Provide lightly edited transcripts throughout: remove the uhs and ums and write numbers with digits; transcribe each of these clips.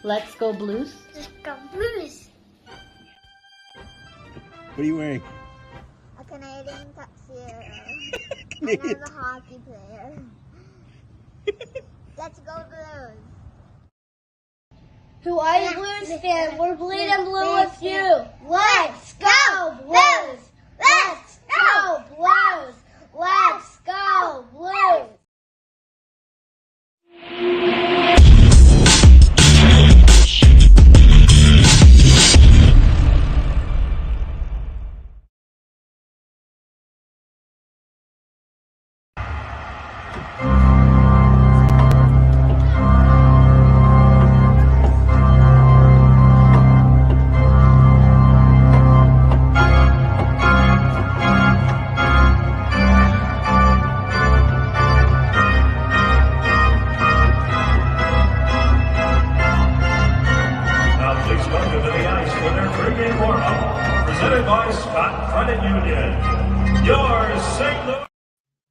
Let's go Blues. Let's go Blues. What are you wearing? A Canadian tuxedo. Canadian. And I'm a hockey player. Let's go Blues. Who are you, Blues fan? We're bleeding blue with you. Let's go Blues! Let's go Blues! Let's go Blues!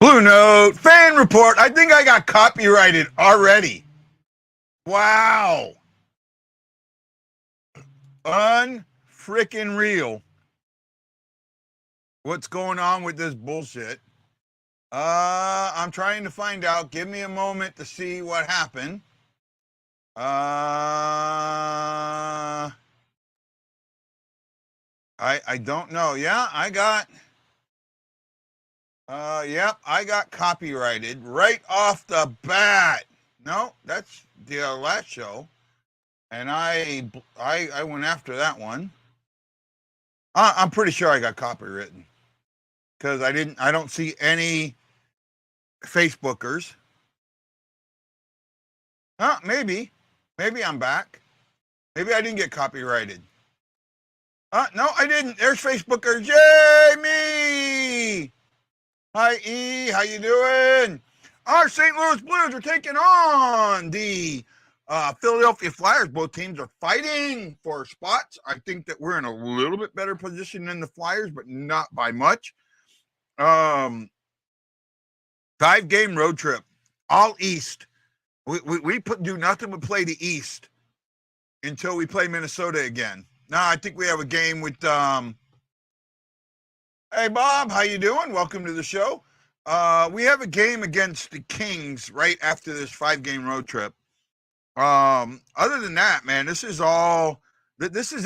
BlueNote fan report. I think I got copyrighted already. Wow. Unfreaking real. What's going on with this bullshit? I'm trying to find out. Give me a moment to see what happened. I don't know. Yeah, I got I got copyrighted right off the bat. No, that's the last show. And I went after that one. I'm pretty sure I got copywritten because I don't see any Facebookers. Maybe I'm back. Maybe I didn't get copyrighted. No, I didn't. There's Facebookers. Yay, me! Hi, E. How you doing? Our St. Louis Blues are taking on the Philadelphia Flyers. Both teams are fighting for spots. I think that we're in a little bit better position than the Flyers, but not by much. 5-game road trip, all East. We do nothing but play the East until we play Minnesota again. Now I think we have a game with hey Bob, how you doing? Welcome to the show. We have a game against the Kings right after this 5-game road trip. Other than that, man, this is it. This is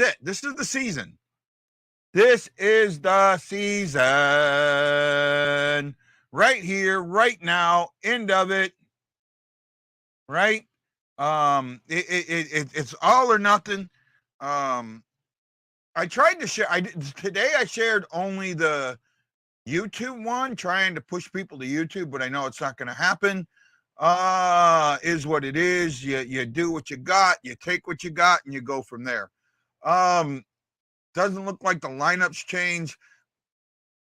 the season. This is the season. Right here, right now, end of it. Right? It's all or nothing. I tried to share. Today I shared only the YouTube one, trying to push people to YouTube, but I know it's not going to happen. Is what it is. You do what you got, you take what you got, and you go from there. Doesn't look like the lineups change.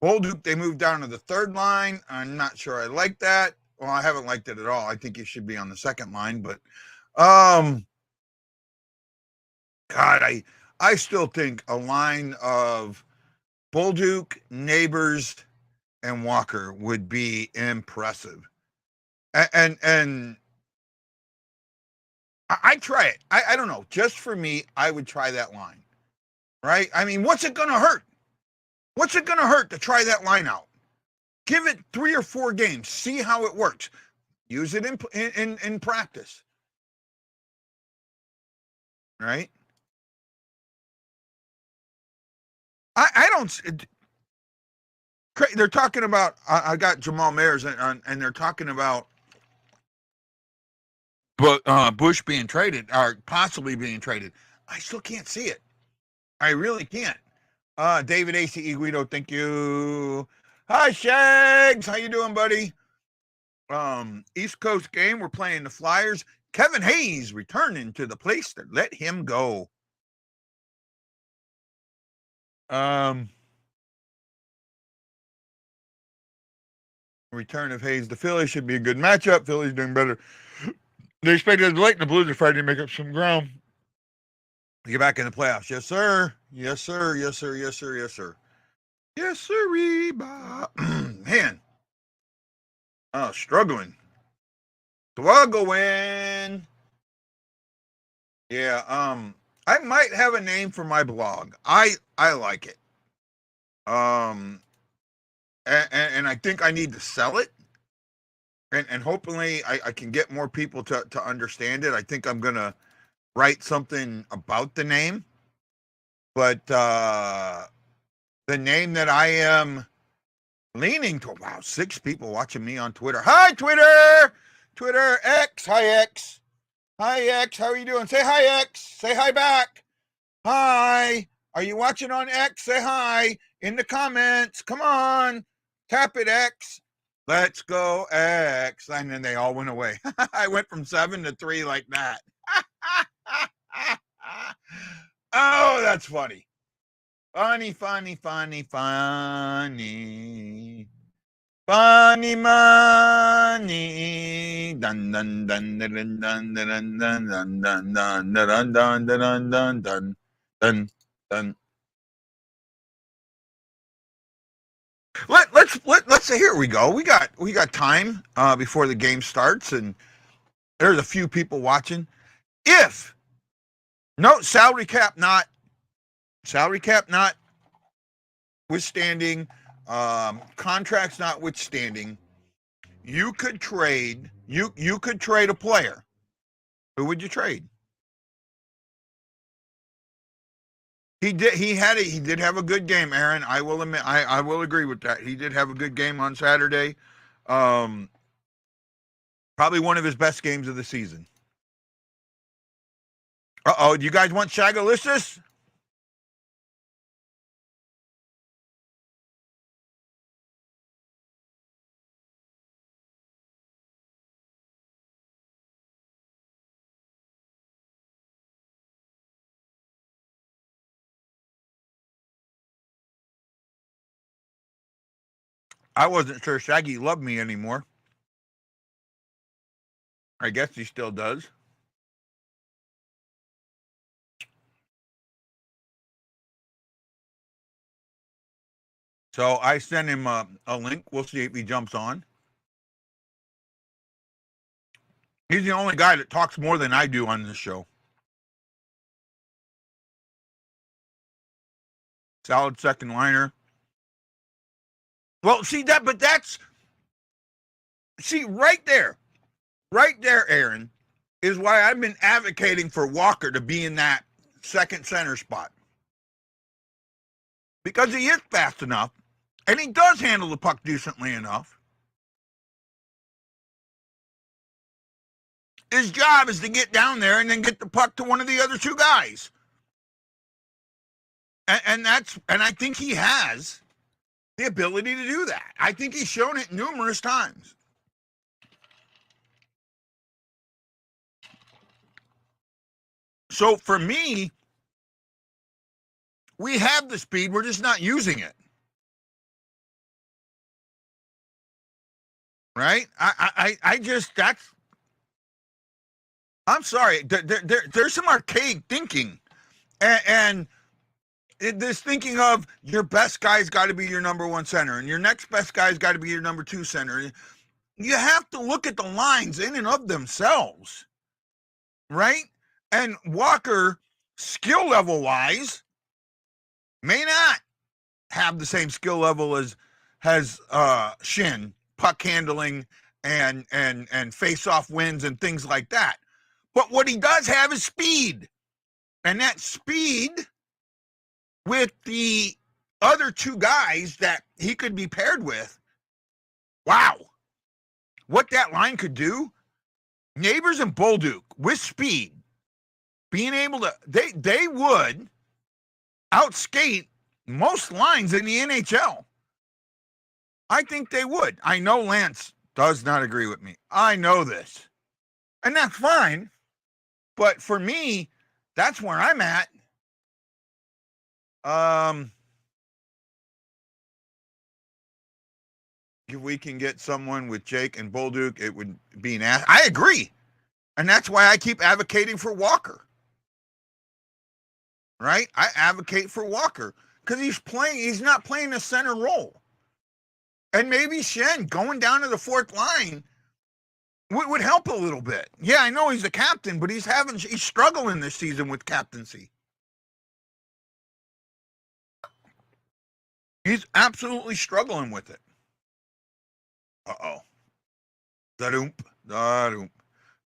Bolduc, they moved down to the third line. I'm not sure I like that. Well, I haven't liked it at all. I think he should be on the second line, but God, I still think a line of Bolduc, Neighbors, and Walker would be impressive. And I try it. I don't know. Just for me, I would try that line. Right? I mean, what's it going to hurt? What's it going to hurt to try that line out? Give it 3 or 4 games. See how it works. Use it in practice. Right? I don't. They're talking about. I got Jamal Mayers and they're talking about, Bush being traded or possibly being traded. I still can't see it. I really can't. David A.C. Guido, thank you. Hi, Shags. How you doing, buddy? East Coast game. We're playing the Flyers. Kevin Hayes returning to the place to let him go. Return of Hayes to Philly should be a good matchup. Philly's doing better. They expected it late, and the Blues are fighting to make up some ground to get back in the playoffs. Yes, sir. Yes, sir. Yes, sir. Yes, sir. Yes, sir. Yes, sir. Man. Struggling. Yeah, I might have a name for my blog. I like it. And I think I need to sell it, and hopefully I can get more people to understand it. I think I'm gonna write something about the name, but the name that I am leaning to. Wow, 6 people watching me on Twitter. Hi, Twitter, Twitter X. Hi, X. Hi, X. How are you doing? Say hi, X. Say hi back. Hi. Are you watching on X? Say hi in the comments. Come on. Tap it, X. Let's go, X. And then they all went away. I went from 7 to 3 like that. Oh, that's funny. Funny, funny, funny, funny. Funny money. Dun dun dun dun dun dun dun dun dun dun dun dun dun dun dun dun dun. Let's say here we go. We got time before the game starts, and there's a few people watching. If no salary cap not withstanding, contracts notwithstanding, you could trade a player. Who would you trade? He did have a good game, Aaron. I will admit, I will agree with that. He did have a good game on Saturday. Probably one of his best games of the season. Do you guys want Shagalissus? I wasn't sure Shaggy loved me anymore. I guess he still does. So I sent him a link. We'll see if he jumps on. He's the only guy that talks more than I do on this show. Solid second liner. Well, see that, but that's right there, Aaron, is why I've been advocating for Walker to be in that second center spot, because he is fast enough, and he does handle the puck decently enough. His job is to get down there and then get the puck to one of the other 2 guys, and I think he has the ability to do that. I think he's shown it numerous times. So for me, we have the speed, we're just not using it. Right? I just, I'm sorry. There's some archaic thinking, and this thinking of your best guy's got to be your number 1 center, and your next best guy's got to be your number 2 center. You have to look at the lines in and of themselves, right? And Walker, skill level wise, may not have the same skill level as Shin, puck handling and face off wins and things like that. But what he does have is speed, and that speed with the other 2 guys that he could be paired with. Wow, what that line could do. Neighbors and Bolduc with speed, being able to, they would outskate most lines in the NHL. I think they would. I know Lance does not agree with me. I know this. And that's fine. But for me, that's where I'm at. If we can get someone with Jake and Bolduc, it would be an ass. I agree. And that's why I keep advocating for Walker. Right? I advocate for Walker because he's not playing a center role. And maybe Shen going down to the 4th line would help a little bit. Yeah, I know he's the captain, but he's struggling this season with captaincy. He's absolutely struggling with it. Uh-oh. Da-doomp, da-doomp,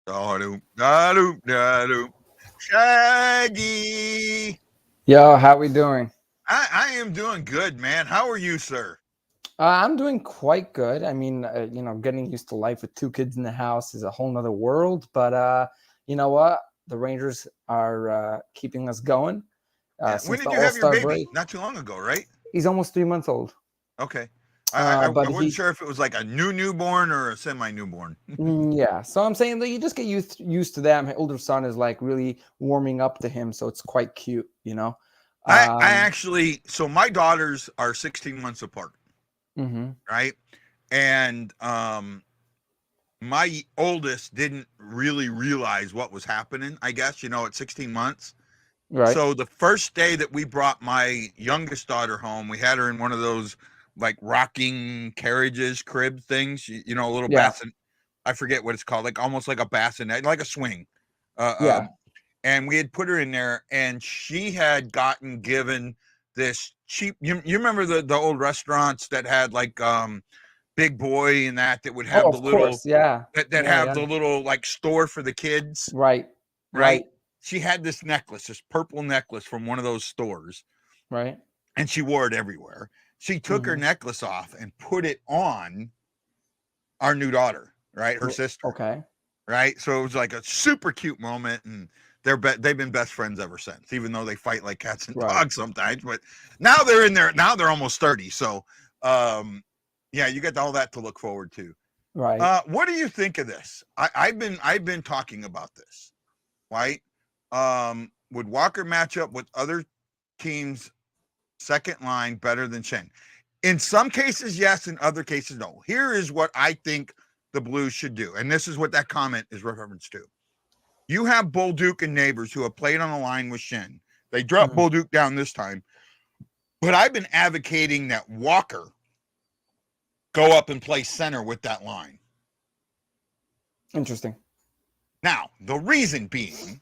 da-doomp, da-doomp, da-doomp. Shaggy. Yo, how we doing? I am doing good, man. How are you, sir? I'm doing quite good. I mean, getting used to life with two kids in the house is a whole nother world. But you know what? The Rangers are keeping us going. When did you have your baby? Break. Not too long ago, right? He's almost 3 months old. Okay. I wasn't sure if it was like a newborn or a semi-newborn. Yeah. So I'm saying that you just get used to that. My older son is like really warming up to him. So it's quite cute, you know? So my daughters are 16 months apart. Mm-hmm. Right. And my oldest didn't really realize what was happening, I guess, at 16 months. Right. So the first day that we brought my youngest daughter home, we had her in one of those like rocking carriages, crib things, a little bassinet. I forget what it's called, like almost like a bassinet, like a swing. And we had put her in there, and she had gotten given this cheap. You remember the old restaurants that had like Big Boy and that would have the little course, yeah that have the little like store for the kids. Right. She had this necklace, this purple necklace from one of those stores. Right. And she wore it everywhere. She took her necklace off and put it on our new daughter, right? Her sister. Okay. Right. So it was like a super cute moment, and they've been best friends ever since, even though they fight like cats and dogs sometimes. But now they're in there. Now they're almost 30. So, you got all that to look forward to. Right. What do you think of this? I've been talking about this, right? Would Walker match up with other teams' second line better than Shen? In some cases, yes. In other cases, no. Here is what I think the Blues should do. And this is what that comment is referenced to. You have Bolduc and Neighbors who have played on a line with Shen. They dropped Bolduc down this time. But I've been advocating that Walker go up and play center with that line. Interesting. Now, the reason being,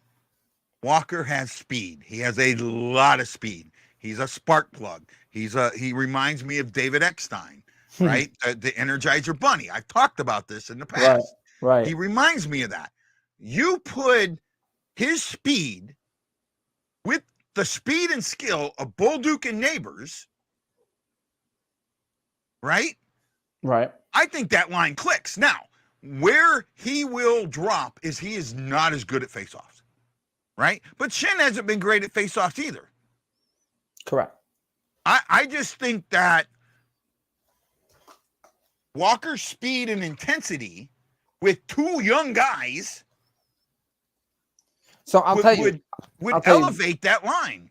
Walker has speed. He has a lot of speed. He's a spark plug. He reminds me of David Eckstein, right? The Energizer Bunny. I've talked about this in the past. Right. He reminds me of that. You put his speed with the speed and skill of Bolduc and Neighbors, right? Right. I think that line clicks. Now, where he will drop is he is not as good at faceoffs, right? But Shen hasn't been great at faceoffs either. Correct. I just think that Walker's speed and intensity with two young guys would elevate that line.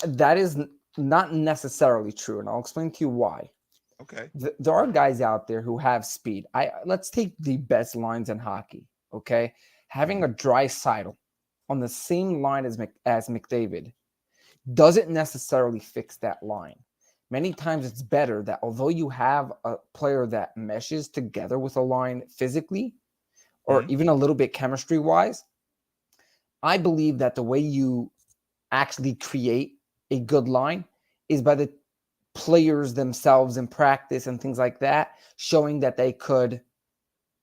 That is not necessarily true, and I'll explain to you why. Okay. There are guys out there who have speed. Let's take the best lines in hockey, okay? Having a Draisaitl on the same line as McDavid doesn't necessarily fix that line. Many times it's better that although you have a player that meshes together with a line physically or even a little bit chemistry-wise, I believe that the way you actually create a good line is by the players themselves in practice and things like that, showing that they could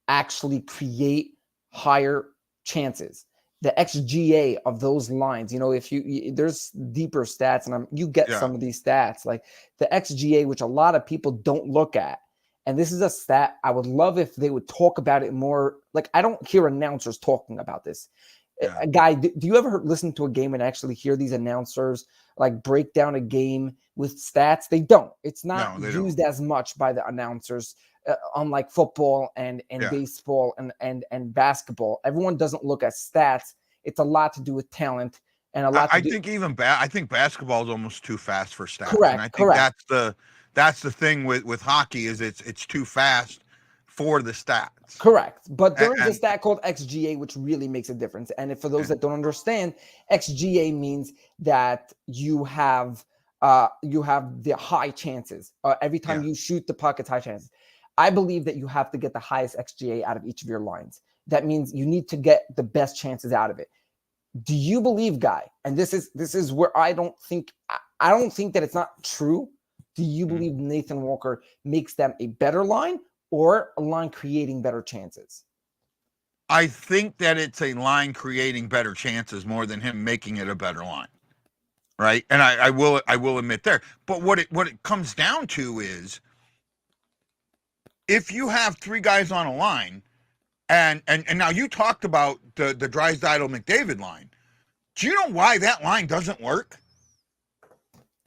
actually create higher chances. The XGA of those lines, if there's deeper stats, and you get some of these stats, like the XGA, which a lot of people don't look at. And this is a stat I would love if they would talk about it more. Like, I don't hear announcers talking about this. A guy, do you ever listen to a game and actually hear these announcers like break down a game with stats? They don't. It's not used as much by the announcers, unlike football and baseball and basketball. Everyone doesn't look at stats. It's a lot to do with talent and a lot. I think basketball is almost too fast for stats. Correct. And I think that's the thing with hockey is it's too fast for the stats. Correct. But there is a stat called XGA, which really makes a difference. And for those that don't understand, XGA means that you have the high chances. Every time you shoot the puck, it's high chances. I believe that you have to get the highest XGA out of each of your lines. That means you need to get the best chances out of it. Do you believe, Guy? And this is where I don't think that it's not true. Do you believe Nathan Walker makes them a better line or a line creating better chances? I think that it's a line creating better chances more than him making it a better line. Right. And I will admit there. But what it comes down to is if you have three guys on a line, and now you talked about the Drysdale McDavid line. Do you know why that line doesn't work?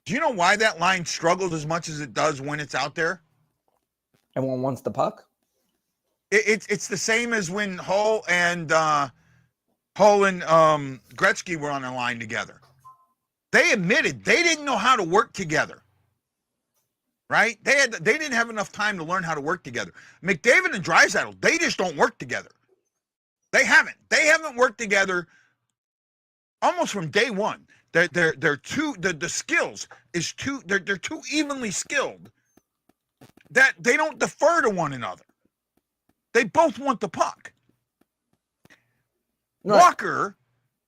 Do you know why that line struggles as much as it does when it's out there? Everyone wants the puck. It's the same as when Hull and Gretzky were on a line together. They admitted they didn't know how to work together. Right? They didn't have enough time to learn how to work together. McDavid and Draisaitl, they just don't work together. They haven't worked together almost from day one. They're too the skills is too they're too evenly skilled that they don't defer to one another. They both want the puck. Right. Walker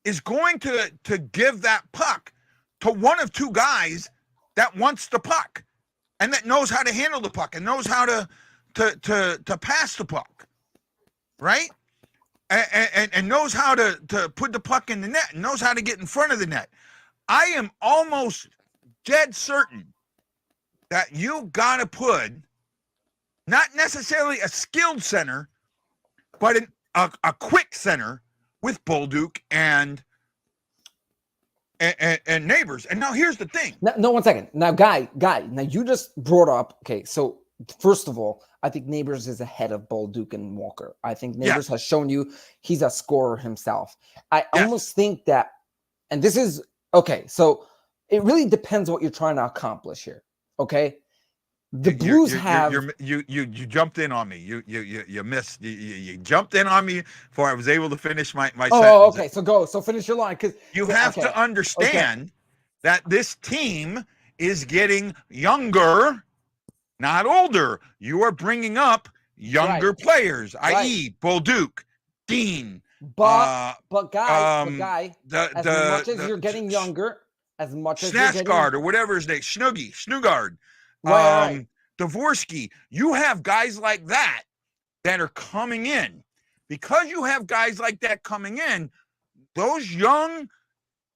is going to give that puck to one of two guys that wants the puck and that knows how to handle the puck and knows how to pass the puck, right? And knows how to put the puck in the net and knows how to get in front of the net. I am almost dead certain that you got to put not necessarily a skilled center, but a quick center with Bolduc and Neighbors. And now here's the thing. No, 1 second. Now, Guy, now you just brought up, okay, so first of all, I think Neighbors is ahead of Bolduc and Walker. I think Neighbors has shown you he's a scorer himself. I almost think that, and this is, okay, so it really depends what you're trying to accomplish here, okay? The Blues you jumped in on me. You missed. You jumped in on me before I was able to finish my sentence. Okay. So finish your line because you have to understand that this team is getting younger, not older. You are bringing up younger players, i.e., Bolduc, Dean. But guy, as much as you're getting younger, as much as you're getting Snasgard or whatever his name, Snugard. Right. Dvorsky, you have guys like that are coming in. Because you have guys like that coming in, those young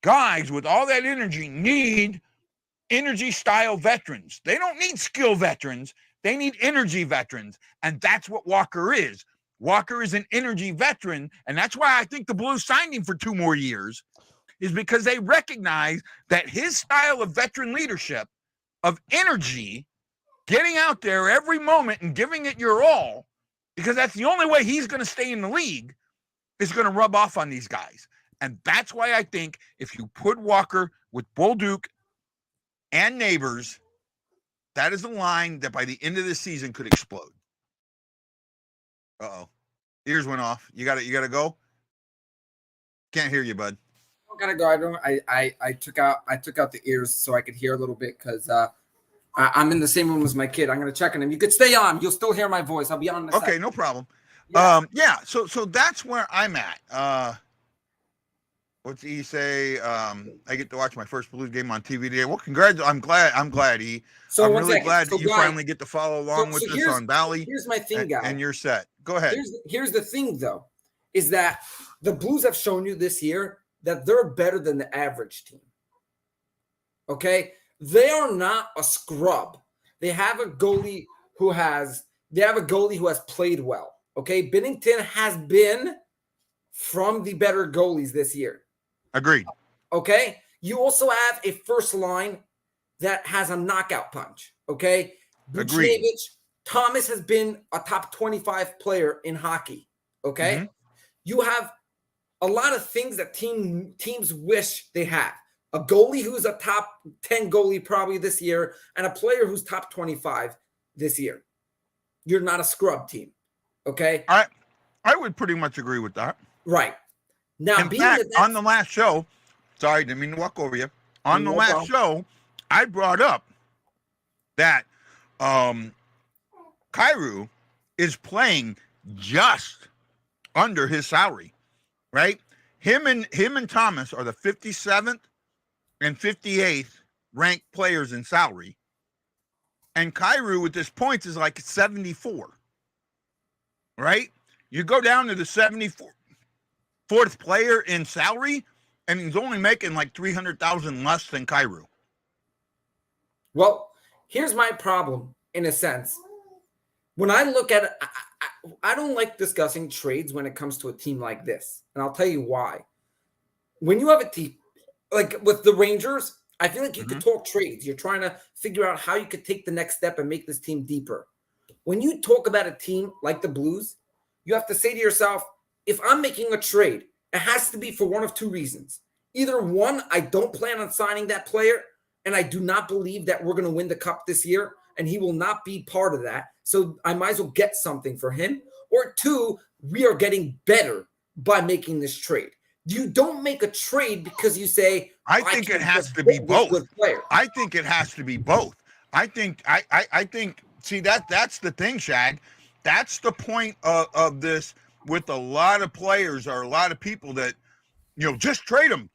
guys with all that energy need energy style veterans. They don't need skill veterans. They need energy veterans. And that's what Walker is. Walker is an energy veteran. And that's why I think the Blues signed him for 2 more years, is because they recognize that his style of veteran leadership, of energy, getting out there every moment and giving it your all, because that's the only way he's going to stay in the league, is going to rub off on these guys. And that's why I think if you put Walker with Bolduc and Neighbors, that is a line that by the end of the season could explode. Uh-oh. Ears went off. You got to go? Can't hear you, bud. I gotta go. I took out the ears so I could hear a little bit because I'm in the same room as my kid. I'm gonna check on him. You could stay on. You'll still hear my voice. I'll be on. Okay, no problem. So that's where I'm at. What's he say? I get to watch my first Blues game on TV today. Well, congrats. I'm glad, E. So I'm really glad that you finally get to follow along with us on Valley. Here's my thing, guy. And you're set. Go ahead. Here's the thing, though, is that the Blues have shown you this year that they're better than the average team. Okay? They are not a scrub. They have a goalie who has played well. Okay? Binnington has been from the better goalies this year. Agreed. Okay? You also have a first line that has a knockout punch. Okay? Agreed. Thomas has been a top 25 player in hockey. Okay? Mm-hmm. You have a lot of things that teams wish they had. A goalie who's a top 10 goalie probably this year, and a player who's top 25 this year. You're not a scrub team. Okay? I would pretty much agree with that. Right. Now, in fact, on the last show, sorry, didn't mean to walk over you. On the last show, I brought up that Kyrou is playing just under his salary, right? Him and Thomas are the 57th and 58th ranked players in salary. And Kyrou at this point is like 74, right? You go down to the 74th player in salary, and he's only making like 300,000 less than Kyrou. Well, here's my problem in a sense. When I look at it, I don't like discussing trades when it comes to a team like this. And I'll tell you why. When you have a team like with the Rangers, I feel like you could talk trades. You're trying to figure out how you could take the next step and make this team deeper. When you talk about a team like the Blues, you have to say to yourself, if I'm making a trade, it has to be for one of two reasons. Either one, I don't plan on signing that player, and I do not believe that we're going to win the cup this year, and he will not be part of that. So I might as well get something for him. Or two, we are getting better by making this trade. You don't make a trade because you say, I think it has to be both. I think it has to be both. I think see that's the thing, Shag. That's the point of this with a lot of players or a lot of people that, just trade them.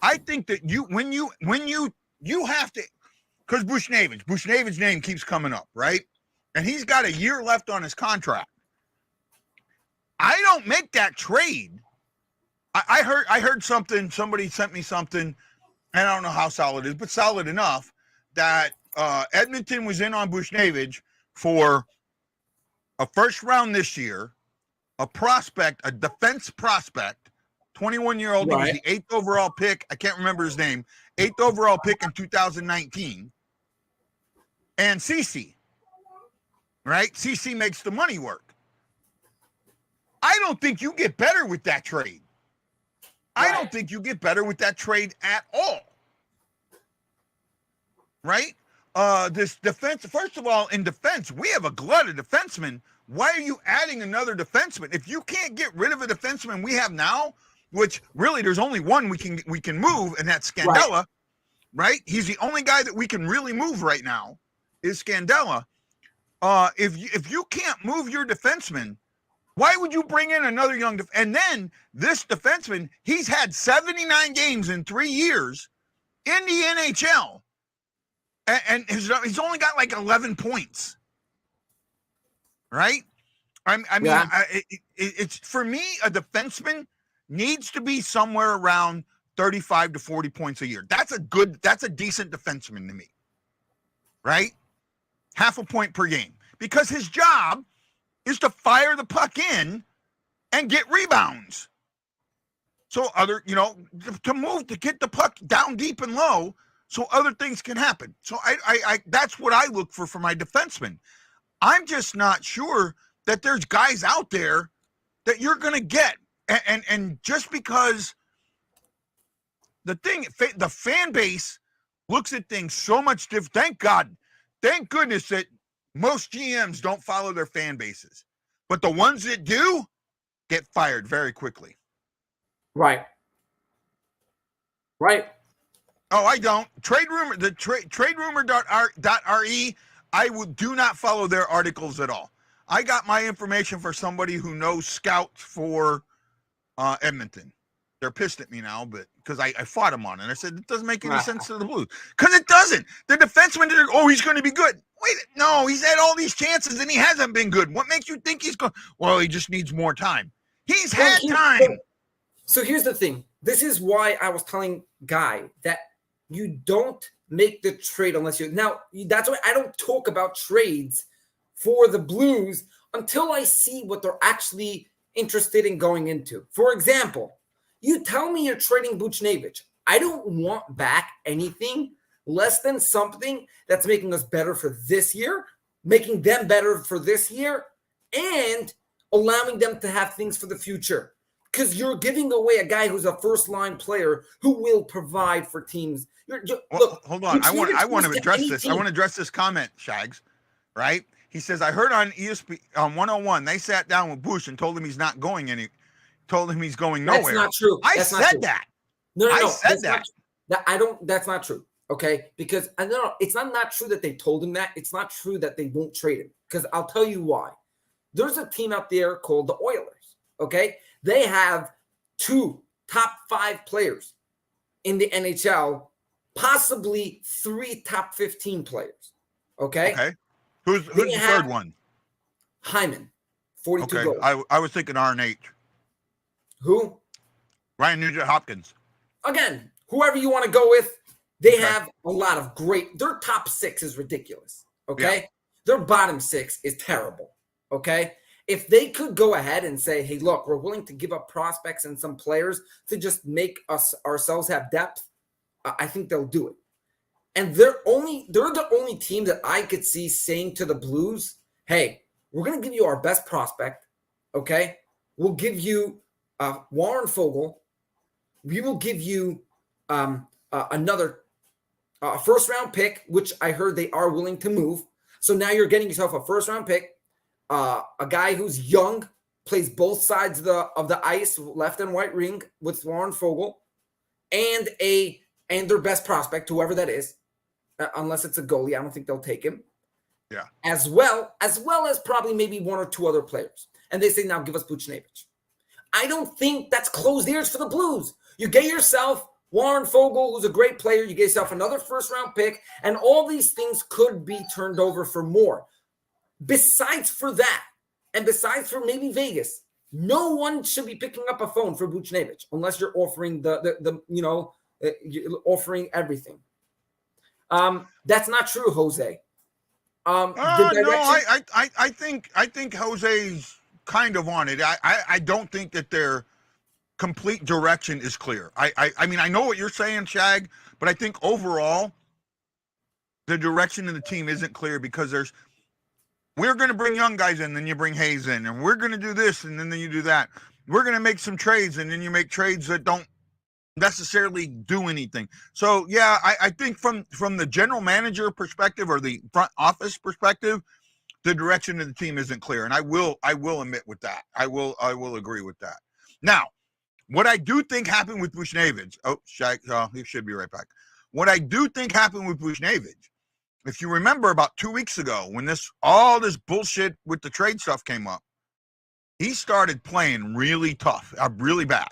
I think that when you have to, because Bushnavid's name keeps coming up, right? And he's got a year left on his contract. I don't make that trade. I heard something, somebody sent me something, and I don't know how solid it is, but solid enough that Edmonton was in on Bushnavid for a first round this year, a defense prospect, 21-year-old. Right. He was the 8th overall pick. I can't remember his name. 8th overall pick in 2019. And CC, right? CC makes the money work. I don't think you get better with that trade. Right. I don't think you get better with that trade at all. Right? This defense, first of all, in defense, we have a glut of defensemen. Why are you adding another defenseman? If you can't get rid of a defenseman we have now, which really there's only one we can move, and that's Scandella, right? He's the only guy that we can really move right now is Scandella. If you can't move your defenseman, why would you bring in another young and then this defenseman, he's had 79 games in 3 years in the NHL, and he's only got like 11 points, right? I mean, it's for me, a defenseman needs to be somewhere around 35 to 40 points a year. That's a decent defenseman to me, right? Half a point per game, because his job is to fire the puck in and get rebounds. So to get the puck down deep and low so other things can happen. So I that's what I look for my defenseman. I'm just not sure that there's guys out there that you're going to get. And just because the fan base looks at things so much different. Thank goodness that most GMs don't follow their fan bases, but the ones that do get fired very quickly. Right. Oh, I don't. Trade rumor, the traderumor.re, do not follow their articles at all. I got my information for somebody who knows scouts for Edmonton. They're pissed at me now, but because I fought him on it. I said, it doesn't make any sense to the Blues. Because it doesn't. The defenseman did, he's going to be good. Wait, no, he's had all these chances and he hasn't been good. What makes you think he's going? Well, he just needs more time. He's had time. So here's the thing. This is why I was telling Guy that you don't make the trade unless you. Now, that's why I don't talk about trades for the Blues until I see what they're actually interested in going into. For example, you tell me you're trading Buchnevich. I don't want back anything less than something that's making us better for this year, making them better for this year, and allowing them to have things for the future. Because you're giving away a guy who's a first-line player who will provide for teams. Look, hold on. I want to address this. I want to address this comment, Shags, right? He says, I heard on ESP on 101, they sat down with Bush and told him he's not going told him he's going nowhere. That's not true. I said that. No. I said that. That's not true. Okay, because no, it's not true that they told him that. It's not true that they won't trade him. Because I'll tell you why. there's a team out there called the Oilers, okay? They have 2 top 5 players in the NHL, possibly 3 top 15 players, okay? Okay. Who's the third one? Hyman, 42 Okay. goals. I was thinking RNH. Who? Ryan Nugent-Hopkins. Again, whoever you want to go with, they Okay. have a lot of great. Their top 6 is ridiculous. Okay. Yeah. Their bottom 6 is terrible. Okay. If they could go ahead and say, hey, look, we're willing to give up prospects and some players to just make us ourselves have depth, I think they'll do it. And they're the only team that I could see saying to the Blues, hey, we're going to give you our best prospect. Okay. We'll give you Warren Fogle. We will give you another first-round pick, which I heard they are willing to move. So now you're getting yourself a first-round pick, a guy who's young, plays both sides of the ice, left and right ring with Warren Fogle, and their best prospect, whoever that is, unless it's a goalie. I don't think they'll take him. Yeah. As well as probably maybe 1 or 2 other players. And they say, now give us Buchnevich. I don't think that's closed ears for the Blues. You get yourself Warren Fogle, who's a great player. You get yourself another first-round pick, and all these things could be turned over for more. Besides for that, and besides for maybe Vegas, no one should be picking up a phone for Buchnevich unless you're offering offering everything. That's not true, Jose. No, I think Jose's kind of on it. I don't think that their complete direction is clear. I mean, I know what you're saying, Shag, but I think overall the direction of the team isn't clear because we're going to bring young guys in, then you bring Hayes in, and we're going to do this, and then you do that. We're going to make some trades, and then you make trades that don't necessarily do anything. So yeah, I think from the general manager perspective or the front office perspective, the direction of the team isn't clear, and I will admit with that. I will agree with that. Now, what I do think happened with Buchnevich, he should be right back. What I do think happened with Buchnevich, if you remember about 2 weeks ago when all this bullshit with the trade stuff came up, he started playing really tough, really bad.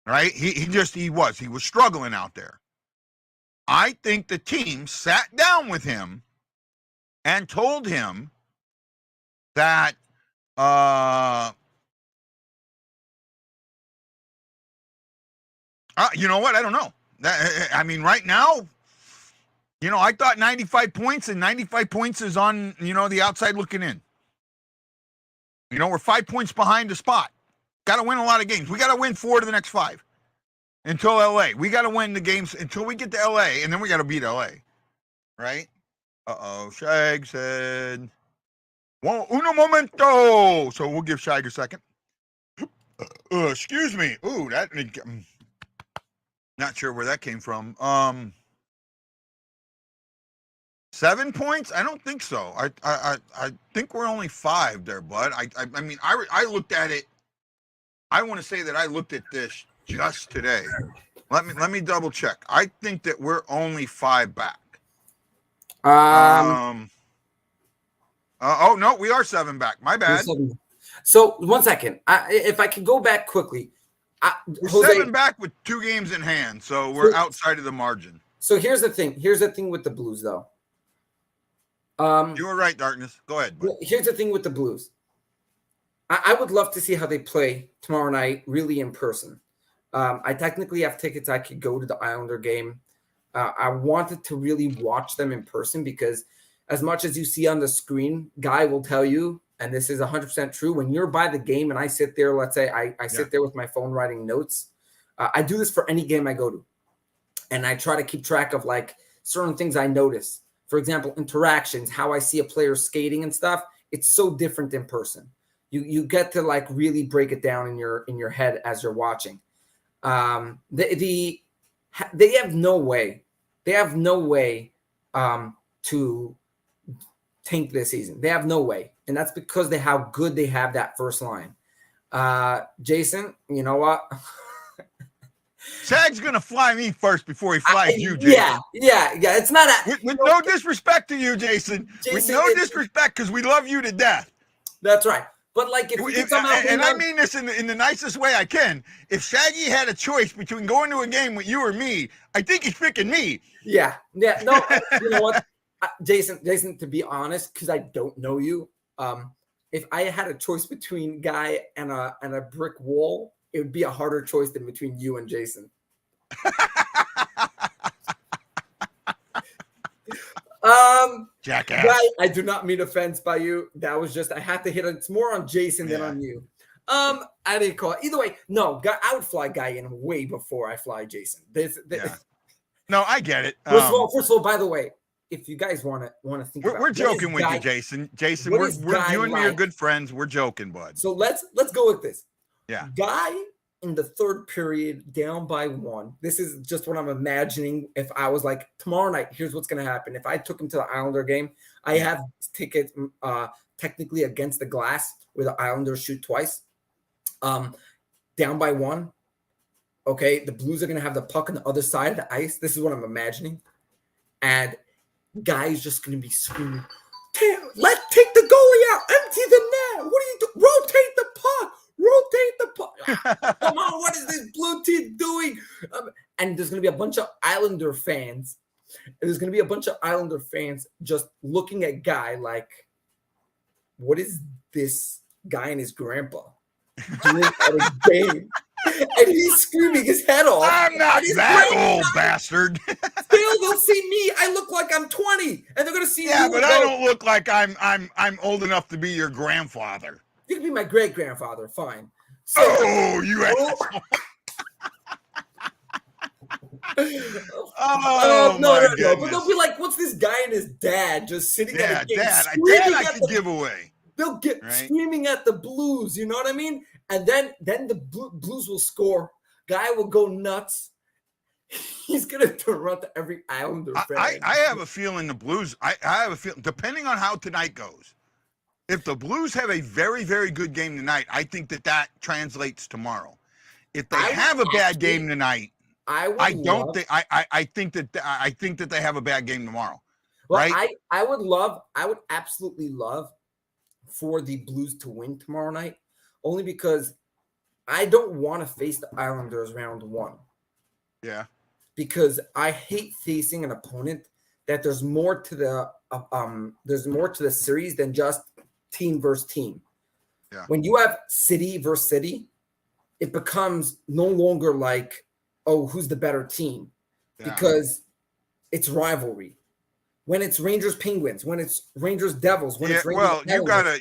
Right? He was struggling out there. I think the team sat down with him and told him that you know what? I don't know. I mean, right now, I thought 95 points, and 95 points is on, the outside looking in. We're 5 points behind the spot. Got to win a lot of games. We got to win 4 to the next 5 until LA. We got to win the games until we get to LA, and then we got to beat LA. Right? Shag said, well, uno momento. So we'll give Shag a second. Excuse me. Ooh, that. Not sure where that came from. 7 points? I don't think so. I think we're only 5 there, bud. I mean, I looked at it. I want to say that I looked at this just today. Let me double check. I think that we're only 5 back. Oh no, we are 7 back. My bad. So 1 second. If I could go back quickly. We're Jose, 7 back with 2 games in hand, so we're outside of the margin. So here's the thing. Here's the thing with the Blues, though. You were right, Darkness. Go ahead. Bud. Here's the thing with the Blues. I would love to see how they play tomorrow night, really in person. I technically have tickets. I could go to the Islander game. I wanted to really watch them in person because as much as you see on the screen, Guy will tell you, and this is 100% true, when you're by the game and I sit there, let's say I sit there with my phone writing notes. I do this for any game I go to. And I try to keep track of like certain things I notice. For example, interactions, how I see a player skating and stuff. It's so different in person. You get to like really break it down in your head as you're watching. They have no way. They have no way to tank this season. They have no way. And that's because how good they have that first line. Jason, you know what? Shag's going to fly me first before he flies you, Jason. Yeah. It's not with no disrespect to you, Jason. With no disrespect, because we love you to death. That's right. But like, if you could somehow and I mean this in the nicest way I can. If Shaggy had a choice between going to a game with you or me, I think he's picking me. yeah. No, you know what, Jason. To be honest, because I don't know you, if I had a choice between Guy and a brick wall, it would be a harder choice than between you and Jason. Jackass. Guy, I do not mean offense by you. That was just, I had to hit it. It's more on Jason than on you. I didn't call it. Either way, no, Guy, I would fly Guy in way before I fly Jason. No, I get it. First of all, by the way, if you guys want to think, we're joking with you, Jason. Jason, we're you and me are good friends. We're joking, bud. So let's go with this. Yeah, Guy in the third period, down by 1. This is just what I'm imagining. If I was like, tomorrow night, here's what's going to happen. If I took him to the Islander game, I have tickets technically against the glass where the Islanders shoot twice. Down by 1. Okay, the Blues are going to have the puck on the other side of the ice. This is what I'm imagining. And Guy's just going to be screaming, take the goalie out, empty the net. What are you doing? Rotate the puck. Rotate the puck. Come on, what is this blue team doing? And there's going to be a bunch of Islander fans. There's going to be a bunch of Islander fans just looking at Guy like, what is this guy and his grandpa doing at a game? And he's screaming his head off. I'm not that old bastard. Still, they'll see me. I look like I'm 20, and they're going to see me. Yeah, but I don't look like I'm old enough to be your grandfather. You can be my great grandfather, fine. So, you asshole. No. But they'll be like, what's this guy and his dad just sitting at a game Dad I could give away. They'll get screaming at the Blues, you know what I mean? And then the Blues will score. Guy will go nuts. He's going to turn around to every Islander fan. I have a feeling the Blues, I have a feeling, depending on how tonight goes, if the Blues have a very, very good game tonight, I think that translates tomorrow. If they have a bad game tonight, I think that they have a bad game tomorrow. Well, right? I would absolutely love for the Blues to win tomorrow night, only because I don't want to face the Islanders round 1. Yeah. Because I hate facing an opponent that there's more to the series than just team versus team. Yeah. When you have city versus city, it becomes no longer like, oh, who's the better team? Yeah. Because it's rivalry. When it's Rangers Penguins, when it's Rangers Devils, when it's Rangers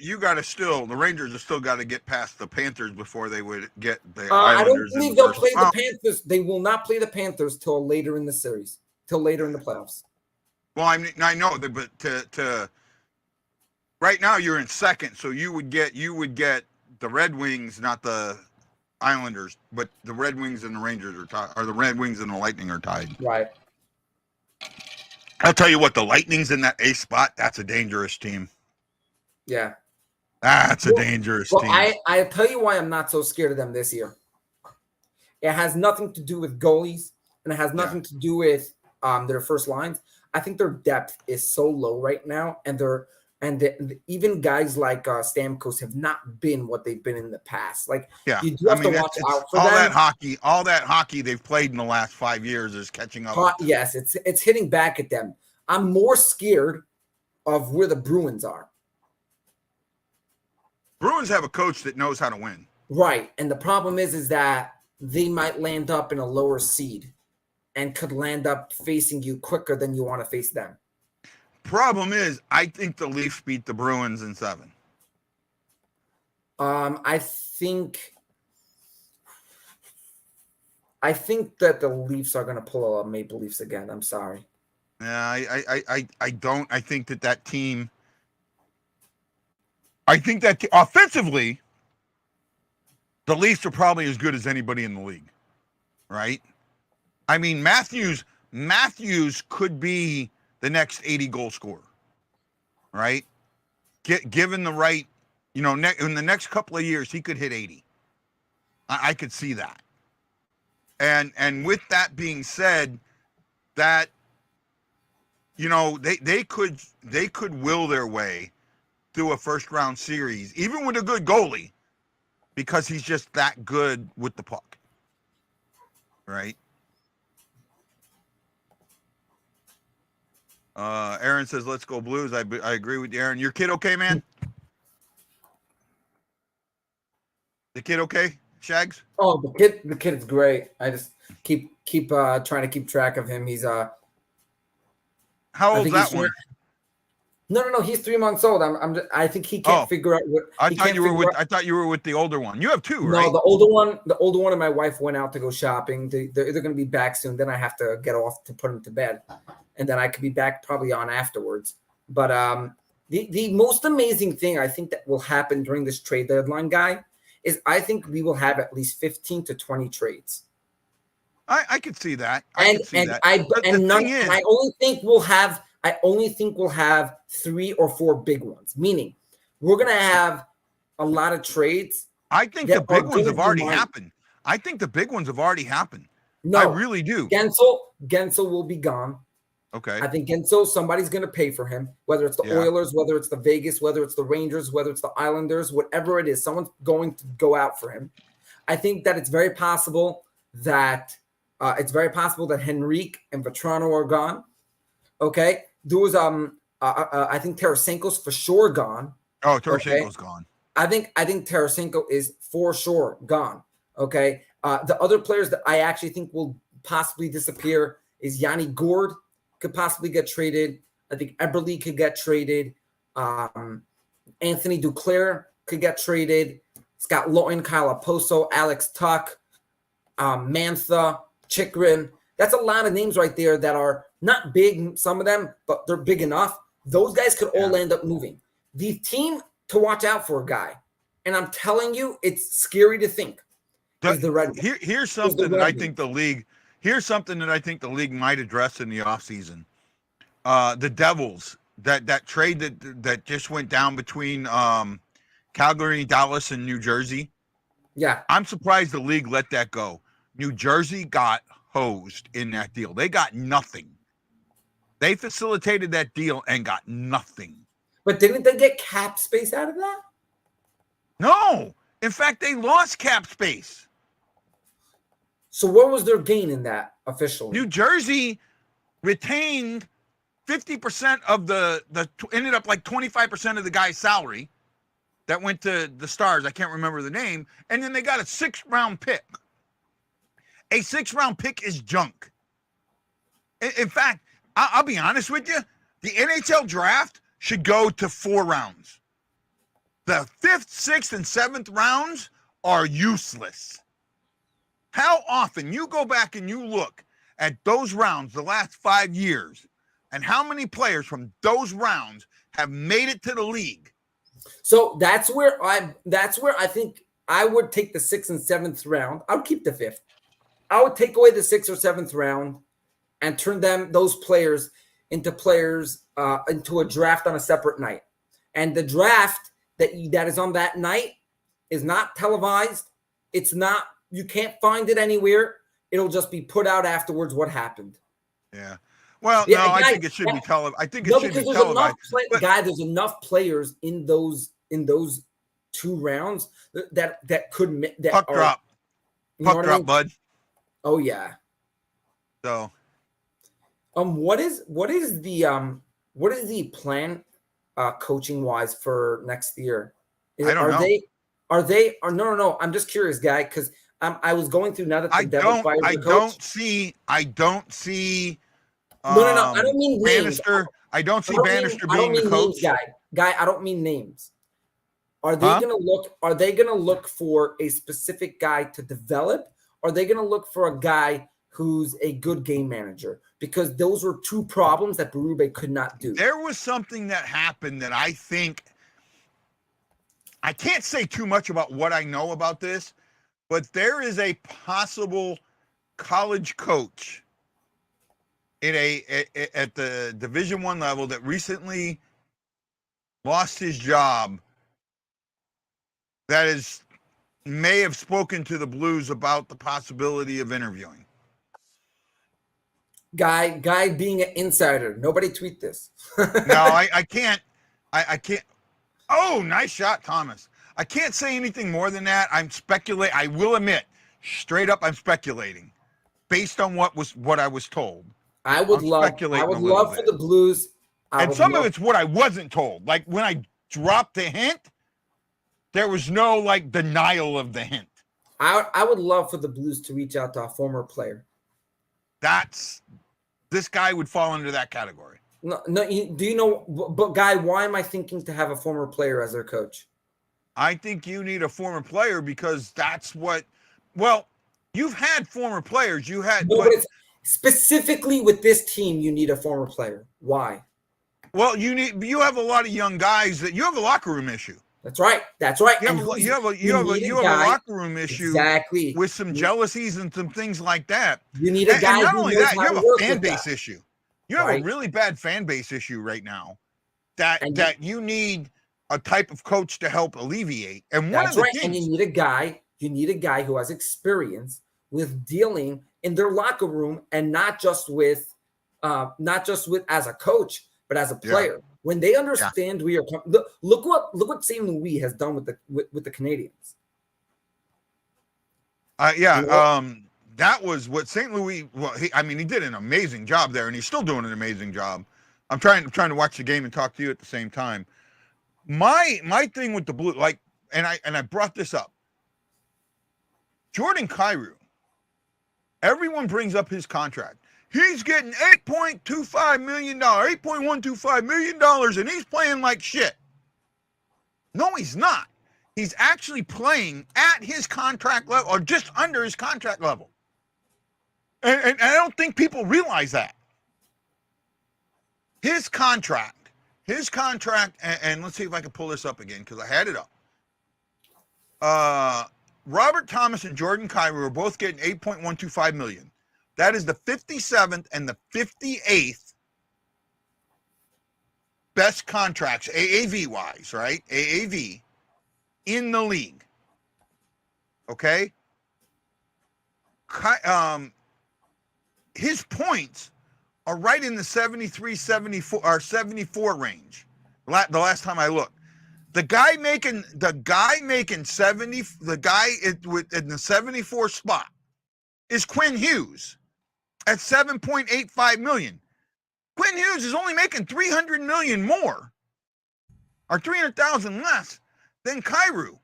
you gotta still, the Rangers have still got to get past the Panthers before they would get the I don't Islanders. believe they'll play the Panthers. They will not play the Panthers till later in the series, till later in the playoffs. Well, I know that, but to right now you're in second, so you would get the Red Wings, not the Islanders, but the Red Wings and the Rangers are tied, or the Red Wings and the Lightning are tied. Right. I'll tell you what, the Lightning's in that A spot. That's a dangerous team. Yeah. That's a dangerous team. I tell you why I'm not so scared of them this year. It has nothing to do with goalies, and it has nothing to do with their first lines. I think their depth is so low right now, and even guys like Stamkos have not been what they've been in the past. Like, you do have to watch out for them. All that hockey they've played in the last 5 years is catching up. Yes, it's hitting back at them. I'm more scared of where the Bruins are. Bruins have a coach that knows how to win. Right, and the problem is that they might land up in a lower seed and could land up facing you quicker than you want to face them. Problem is, I think the Leafs beat the Bruins in 7. I think that the Leafs are going to pull a Maple Leafs again. I'm sorry. Yeah, I don't. I think that team. I think that offensively, the Leafs are probably as good as anybody in the league, right? I mean, Matthews could be the next 80-goal scorer, right? Given the right, in the next couple of years, he could hit 80. I could see that. And with that being said, that, they could will their way through a first-round series, even with a good goalie, because he's just that good with the puck, right? Aaron says, let's go Blues. I agree with you, Aaron. Your kid okay, man? The kid okay, Shags? Oh, the kid is great. I just keep trying to keep track of him. He's How I old's think that he's one? No. He's 3 months old. I think he can't figure out what. I thought you were with the older one. You have two, right? No, the older one and my wife went out to go shopping. They're either going to be back soon. Then I have to get off to put him to bed, and then I could be back probably on afterwards. But the most amazing thing I think that will happen during this trade deadline, guy, is I think we will have at least 15 to 20 trades. I could see that. I only think we'll have 3 or 4 big ones. Meaning, we're going to have a lot of trades. I think the big ones have already happened. I think the big ones have already happened. No, I really do. Gensel will be gone. Okay. I think Gensel, somebody's going to pay for him, whether it's the Oilers, whether it's the Vegas, whether it's the Rangers, whether it's the Islanders, whatever it is, someone's going to go out for him. I think that it's very possible that Henrique and Vetrano are gone. Okay. There was I think Tarasenko's for sure gone. Oh, Tarasenko's gone. I think Tarasenko is for sure gone. Okay. The other players that I actually think will possibly disappear is Yanni Gourde could possibly get traded. I think Eberle could get traded. Anthony Duclair could get traded. Scott Laughton, Kyle Oposo, Alex Tuck, Mantha, Chikrin. That's a lot of names right there that are not big, some of them, but they're big enough. Those guys could all end up moving. The team to watch out for, guy, and I'm telling you, it's scary to think. Here's something that I think the league. Here's something that I think the league might address in the offseason. The Devils, that trade that just went down between Calgary, Dallas, and New Jersey. Yeah. I'm surprised the league let that go. New Jersey got hosed in that deal. They got nothing. They facilitated that deal and got nothing. But didn't they get cap space out of that? No. In fact, they lost cap space. So what was their gain in that officially? New Jersey retained 50% of the ended up like 25% of the guy's salary that went to the Stars. I can't remember the name. And then they got a 6th-round pick. A 6th-round pick is junk. In fact, I'll be honest with you. The NHL draft should go to 4 rounds. The 5th, 6th, and 7th rounds are useless. How often you go back and you look at those rounds the last 5 years and how many players from those rounds have made it to the league? So that's where I think I would take the 6th and 7th round. I would keep the 5th. I would take away the 6th or 7th round and turn those players into a draft on a separate night. And the draft that is on that night is not televised. It's not. You can't find it anywhere. It'll just be put out afterwards what happened. Yeah. Well, no, I think it should be televised. I think it should be televised. There's enough players in those 2 rounds that could puck drop. Puck drop, bud. Oh yeah. So what is the plan coaching wise for next year? I don't know. No. I'm just curious, guy, because I was going through now that the Devils fired the coach. I don't see. No. I don't mean Bannister. Names. I don't see Bannister being the coach. Names, guy. I don't mean names. Are they gonna look for a specific guy to develop? Or are they gonna look for a guy who's a good game manager? Because those were 2 problems that Berube could not do. There was something that happened that I think. I can't say too much about what I know about this, but there is a possible college coach at the Division I level that recently lost his job that may have spoken to the Blues about the possibility of interviewing. Guy being an insider. Nobody tweet this. No, I can't. I can't. Oh, nice shot, Thomas. I can't say anything more than that. I'm speculating. I will admit, straight up, I'm speculating based on what I was told. I I'm would speculating a little love for bit. the Blues. And some of it's what I wasn't told. Like when I dropped the hint, there was no like denial of the hint. I would love for the Blues to reach out to a former player. This guy would fall into that category. No, do you know? But Guy, why am I thinking to have a former player as their coach? I think you need a former player because that's what. Well, you've had former players. You had, No, but it's specifically with this team, you need a former player. Why? well, you have a lot of young guys that you have a locker room issue. That's right. That's right. You have a locker room issue exactly with some jealousies and some things like that. You need a guy. And not who only knows that, how you to have a work fan with base that. issue. You have a really bad fan base issue right now that you need a type of coach to help alleviate. And one of the things, and you need a guy. You need a guy who has experience with dealing in their locker room, and not just with as a coach, but as a player. When they understand we are look what St. Louis has done with the Canadians. That was what St. Louis. Well, he did an amazing job there, and he's still doing an amazing job. I'm trying to watch the game and talk to you at the same time. My thing with the Blue, and I brought this up. Jordan Kyrou. Everyone brings up his contract. He's getting $8.25 million, $8.125 million, and he's playing like shit. No, he's not. He's actually playing at his contract level or just under his contract level. And I don't think people realize that. His contract, and let's see if I can pull this up again because I had it up. Robert Thomas and Jordan Kyrou are both getting $8.125 million. That is the 57th and the 58th best contracts, AAV wise, right? AAV in the league. Okay? His points are right in the 73, 74, or 74 range. The last time I looked. The guy making 70, the guy in the 74 spot is Quinn Hughes at $7.85 million. Quinn Hughes is only making $300 million more, or $300,000 less than Kyrou.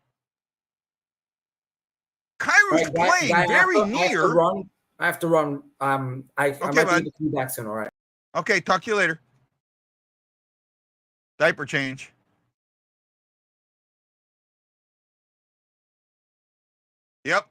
Kyrou's playing very near. I have to run. I might be able to come back soon. All right. Okay, talk to you later. Diaper change. Yep.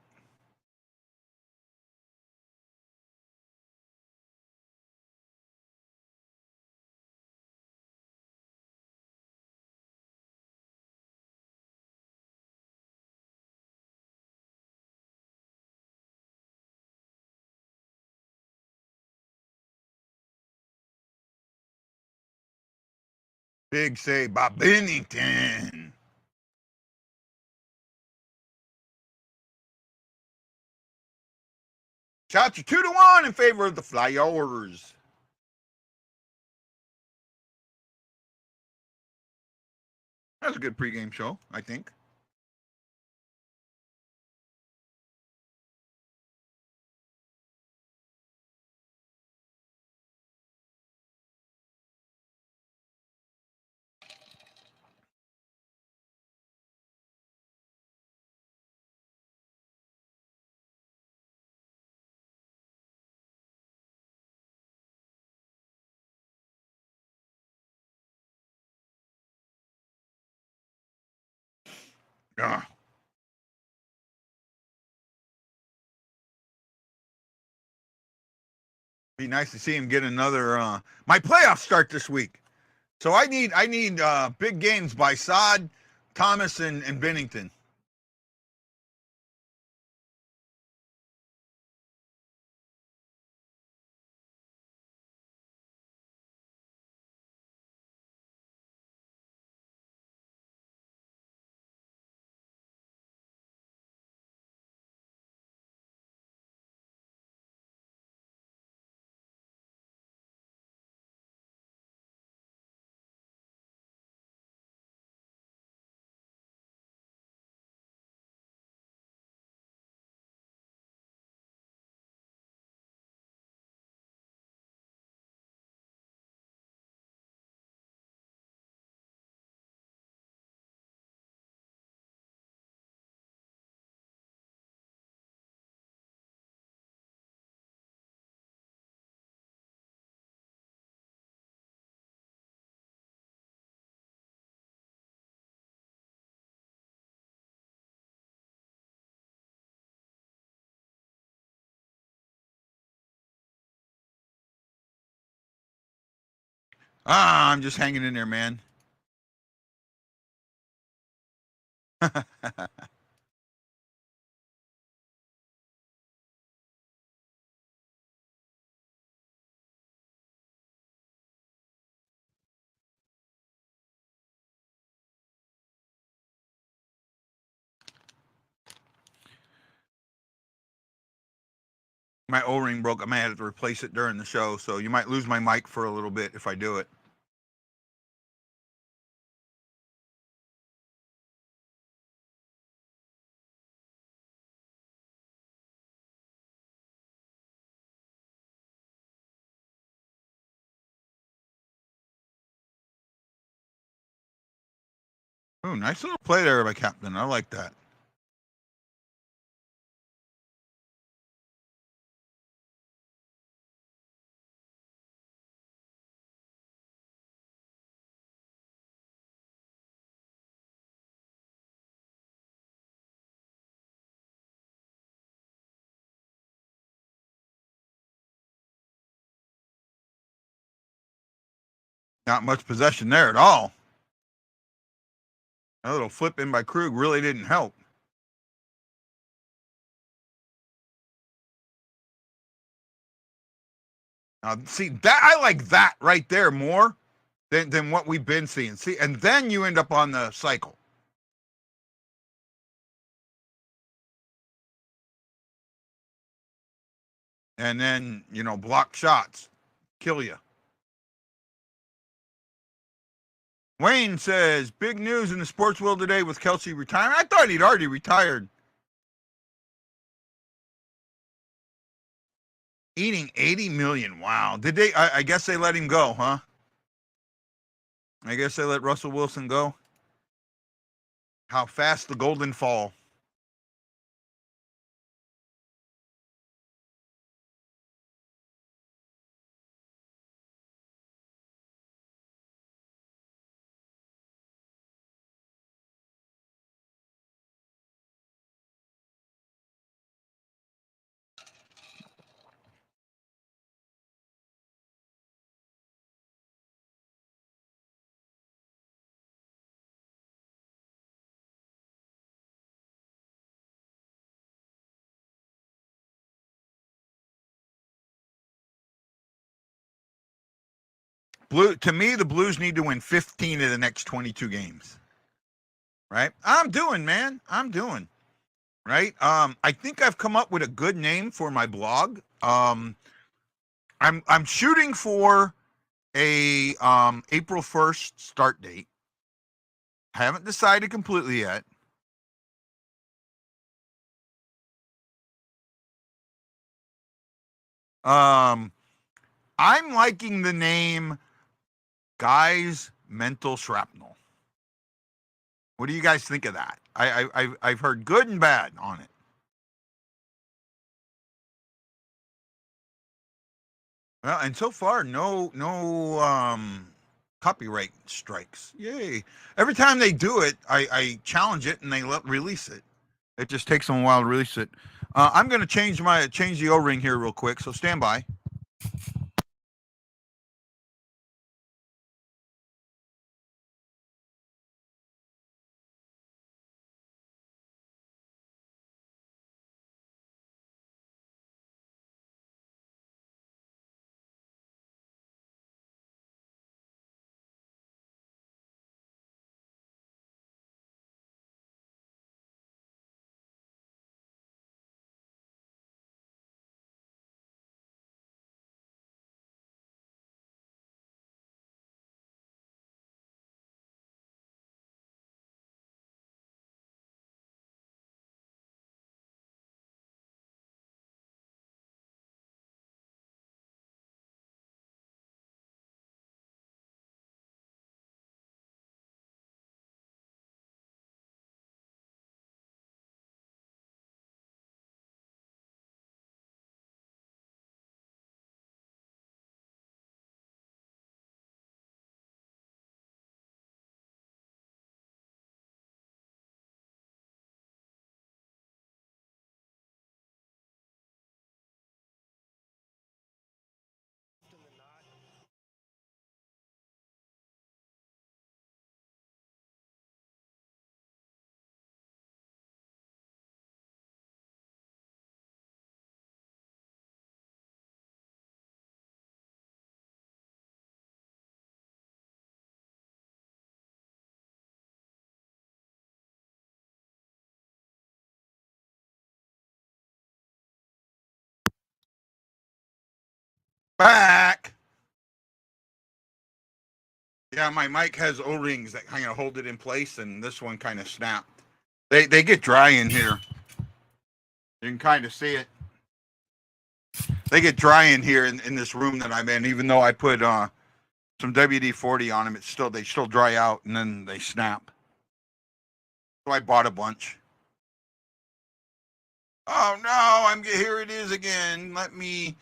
Big say by Bennington. Shots are 2-1 in favor of the Flyers. That's a good pregame show, I think. Yeah. Be nice to see him get another. My playoffs start this week, so I need big games by Saad, Thomas, and Bennington. I'm just hanging in there, man. My O-ring broke. I may have to replace it during the show, so you might lose my mic for a little bit if I do it. Ooh, nice little play there by Captain. I like that. Not much possession there at all. A little flip in by Krug really didn't help. See, that I like that right there more than what we've been seeing. See, and then you end up on the cycle. And then, block shots kill you. Wayne says, big news in the sports world today with Kelsey retiring. I thought he'd already retired. Eating 80 million. Wow. Did they? I guess they let him go, huh? I guess they let Russell Wilson go. How fast the golden fall. To me, the Blues need to win 15 of the next 22 games. Right? I'm doing. Right? I think I've come up with a good name for my blog. I'm shooting for a April 1st start date. Haven't decided completely yet. I'm liking the name Guy's Mental Shrapnel. What do you guys think of that? I've heard good and bad on it. Well, and so far, no copyright strikes. Yay! Every time they do it, I challenge it and they release it. It just takes them a while to release it. I'm going to change the O-ring here real quick, so stand by. Back. Yeah, my mic has O-rings that kind of hold it in place, and this one kind of snapped. They get dry in here. You can kind of see it. They get dry in here in this room that I'm in. Even though I put some WD-40 on them, they still dry out and then they snap. So I bought a bunch. Oh no! Here. It is again. Let me.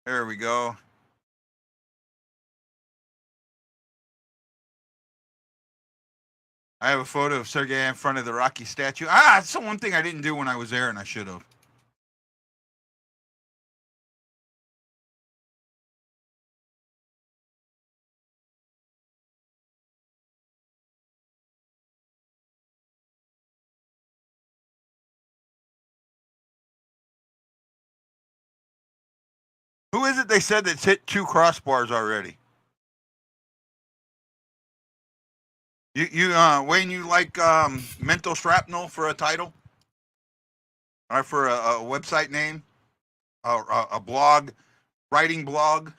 There we go. I have a photo of Sergey in front of the Rocky statue. That's the one thing I didn't do when I was there, and I should have. Who is it they said that's hit 2 crossbars already? Wayne, you like mental shrapnel for a title? Or for a website name? A blog, writing blog?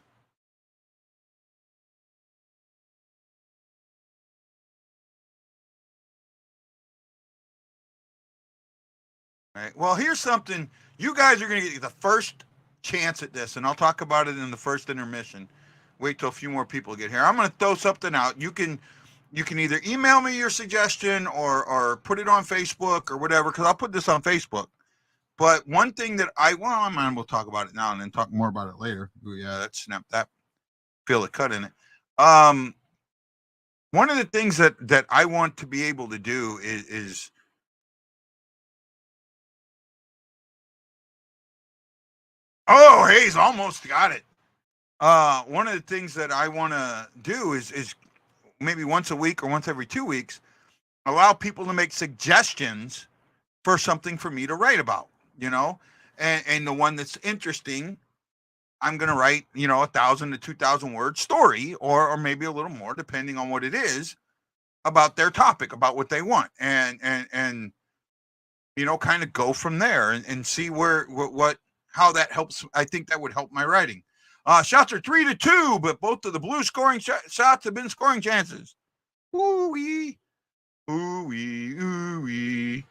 All right. Well, here's something. You guys are going to get the first chance at this, and I'll talk about it in the first intermission. Wait till a few more people get here. I'm going to throw something out. You can either email me your suggestion or put it on Facebook or whatever, because I'll put this on Facebook. But one thing that we'll talk about it now and then talk more about it later. Ooh, yeah, that snapped that. Feel a cut in it. One of the things that I want to be able to do is oh, Hayes almost got it. One of the things that I want to do is maybe once a week or once every 2 weeks, allow people to make suggestions for something for me to write about, and the one that's interesting, I'm going to write, 1,000 to 2,000 word story or maybe a little more, depending on what it is about their topic, about what they want. And kind of go from there and see how that helps. I think that would help my writing. Shots are 3-2, but both of the Blues scoring shots have been scoring chances. Ooh-wee. Ooh-wee. Ooh-wee.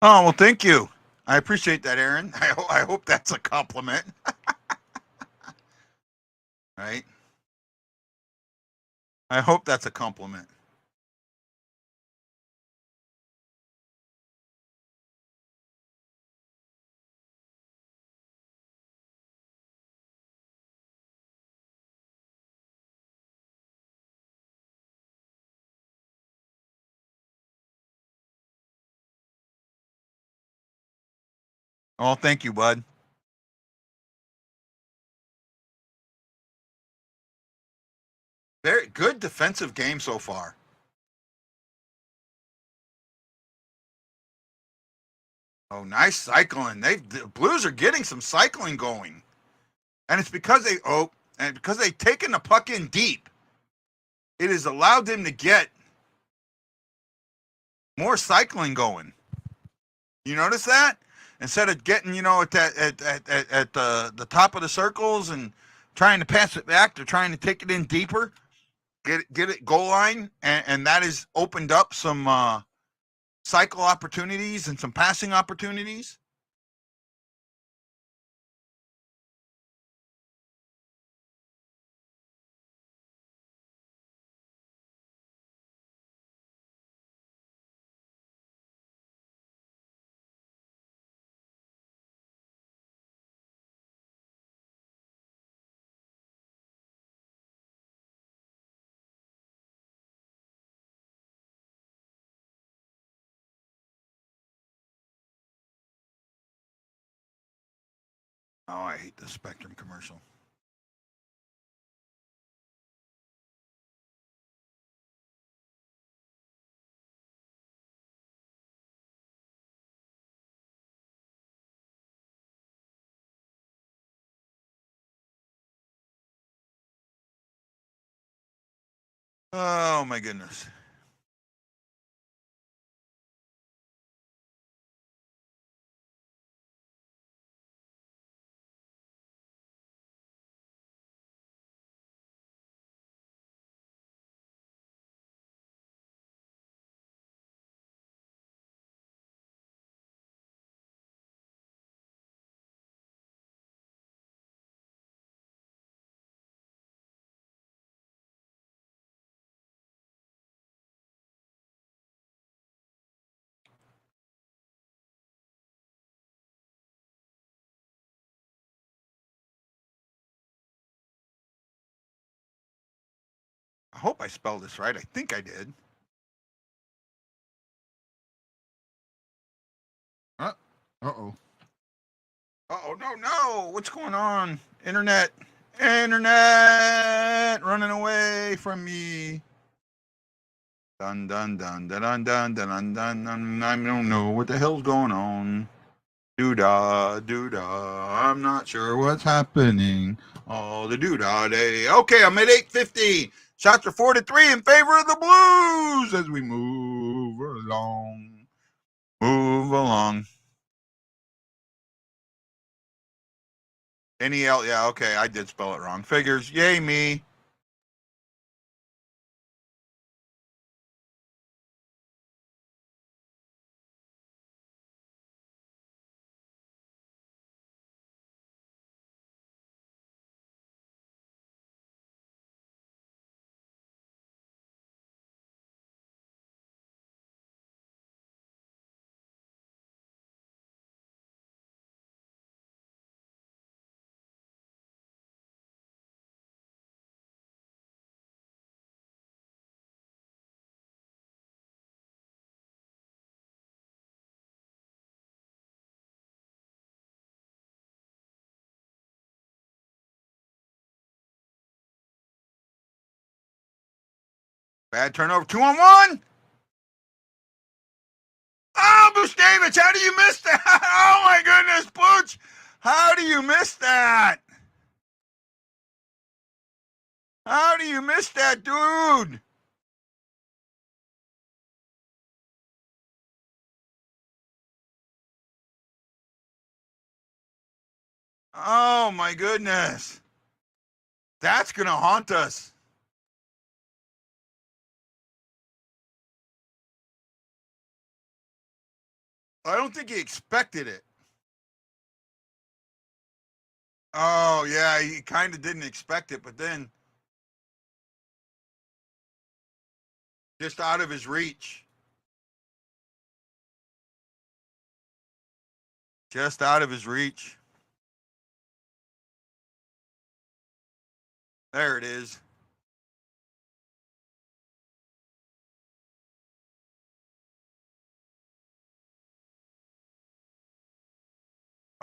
Oh, well, thank you. I appreciate that, Aaron. I hope that's a compliment. Right? I hope that's a compliment. Oh, thank you, bud. Very good defensive game so far. Oh, nice cycling. The Blues are getting some cycling going. And it's because they've taken the puck in deep. It has allowed them to get more cycling going. You notice that? Instead of getting, at the top of the circles and trying to pass it back, they're trying to take it in deeper, get it goal line, and that has opened up some cycle opportunities and some passing opportunities. Oh, I hate the Spectrum commercial. Oh my goodness. I hope I spelled this right. I think I did. Uh-oh. Uh-oh, no. What's going on? Internet running away from me. Dun dun dun dun dun dun dun dun dun. I don't know what the hell's going on. Doo-dah. I'm not sure what's happening. All the doo-dah day. Okay, I'm at 8:50. Shots are 4-3 in favor of the Blues as we move along. Move along. N-E-L, yeah, okay, I did spell it wrong. Figures, yay me. Bad turnover, 2-on-1. Oh, Bushdavic, how do you miss that? Oh my goodness, Butch. How do you miss that? How do you miss that, dude? Oh my goodness. That's going to haunt us. I don't think he expected it. Oh, yeah, he kind of didn't expect it, but then just out of his reach. Just out of his reach. There it is.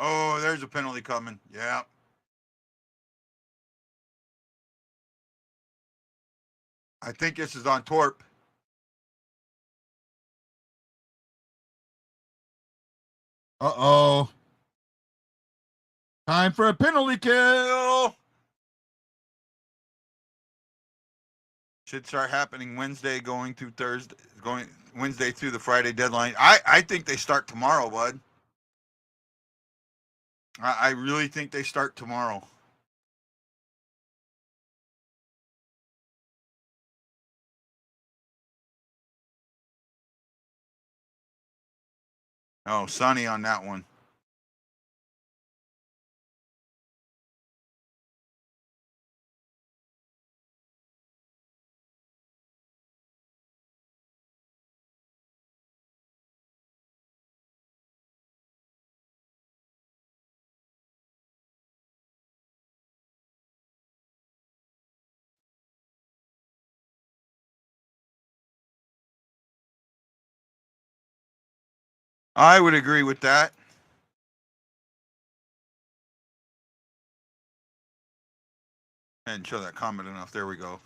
Oh, there's a penalty coming. Yeah. I think this is on Torp. Uh-oh. Time for a penalty kill. Should start happening Wednesday, going through Thursday, going Wednesday through the Friday deadline. I think they start tomorrow, bud. I really think they start tomorrow. Oh, Sonny on that one. I would agree with that. I didn't show that comment enough. There we go.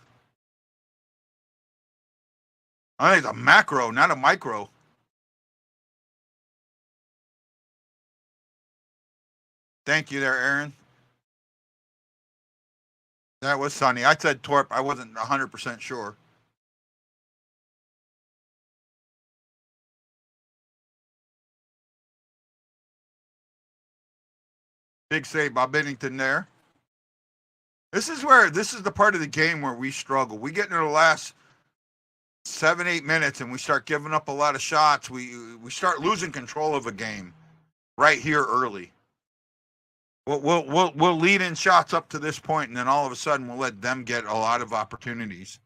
I think it's a macro, not a micro. Thank you there, Aaron. That was sunny. I said Torp. I wasn't 100% sure. Big save, Bob Bennington there. This is the part of the game where we struggle. We get into the last 7-8 minutes and we start giving up a lot of shots. We start losing control of a game right here early. We'll lead in shots up to this point, and then all of a sudden we'll let them get a lot of opportunities.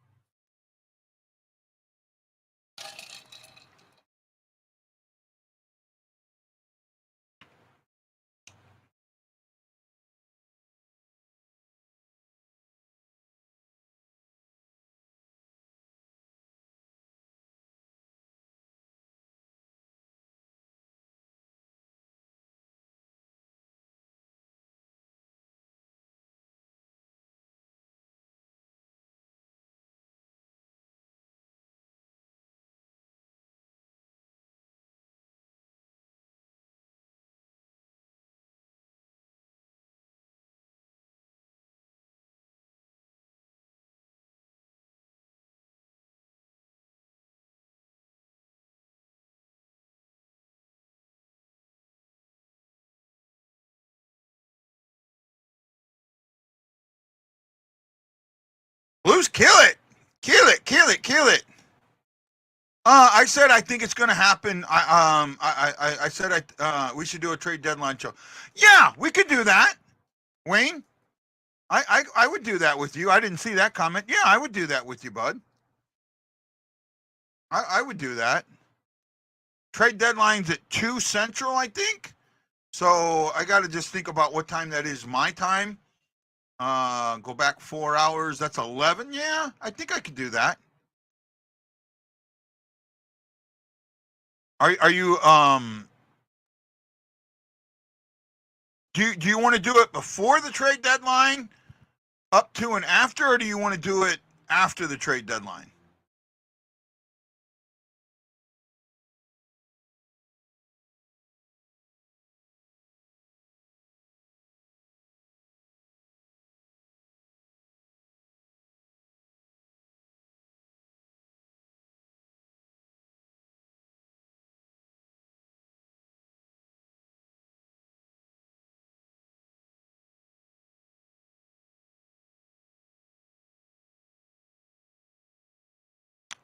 Blues, kill it. Kill it, kill it, kill it. I said I think it's going to happen. I said we should do a trade deadline show. Yeah, we could do that. Wayne, I would do that with you. I didn't see that comment. Yeah, I would do that with you, bud. I would do that. Trade deadline's at 2 Central, I think. So I got to just think about what time that is my time. Go back 4 hours. That's 11. Yeah, I think I could do that. Are you do you want to do it before the trade deadline, up to and after, or do you want to do it after the trade deadline?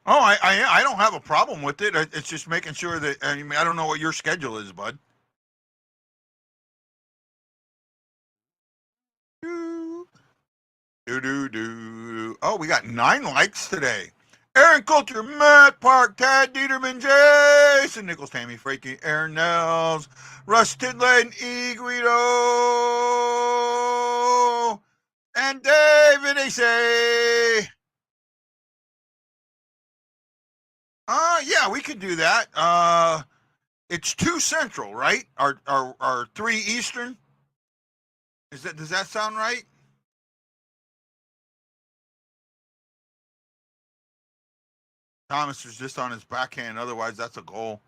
Oh, I don't have a problem with it. It's just making sure that I don't know what your schedule is, bud. Oh, we got 9 likes today. Aaron Coulter, Matt Park, Tad Dieterman, Jason Nichols, Tammy Frankie, Aaron Nels, Russ Tidlane, E. Guido, and David Ace. Yeah, we could do that. It's 2 Central, right? Or 3 Eastern. Does that sound right? Thomas was just on his backhand. Otherwise, that's a goal.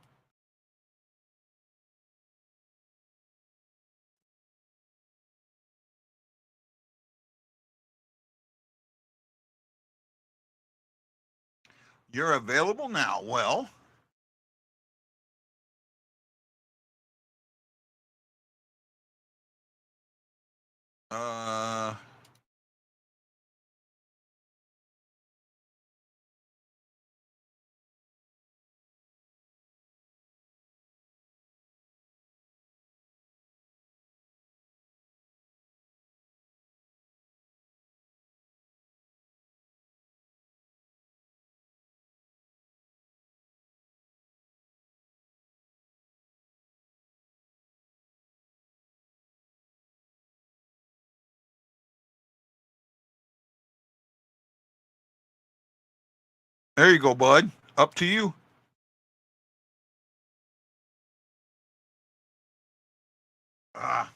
You're available now. Well, there you go, bud. Up to you. Ah.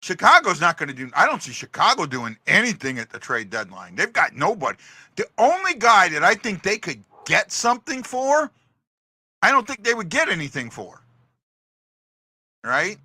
Chicago's not going to do. I don't see Chicago doing anything at the trade deadline. They've got nobody. The only guy that I think they could get something for, I don't think they would get anything for. Right?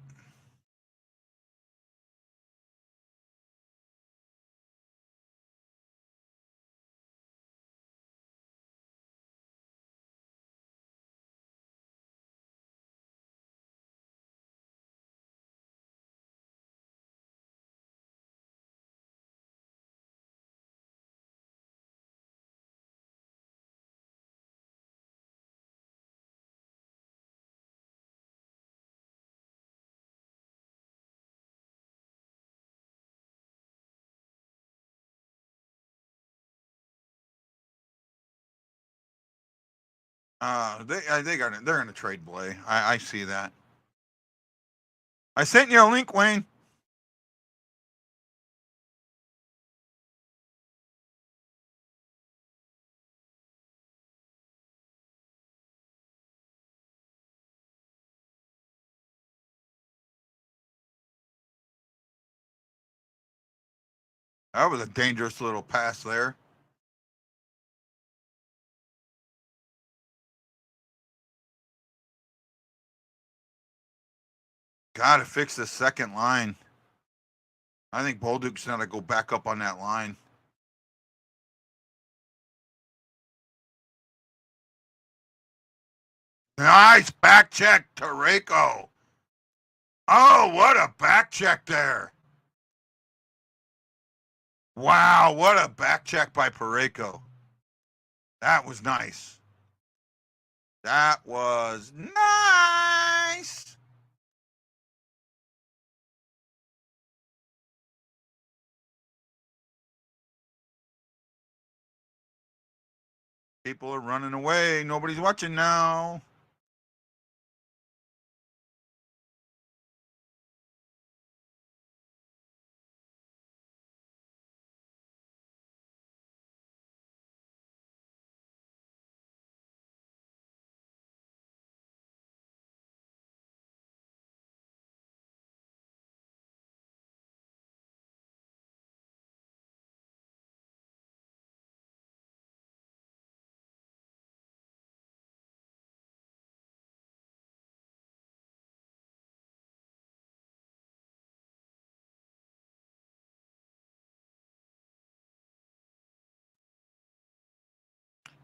They're gonna trade Blay. I see that. I sent you a link, Wayne. That was a dangerous little pass there. Got to fix the second line. I think Bolduc's got to go back up on that line. Nice back check, Tareko. Oh, what a back check there. Wow, what a back check by Pareko. That was nice. That was nice. People are running away. Nobody's watching now.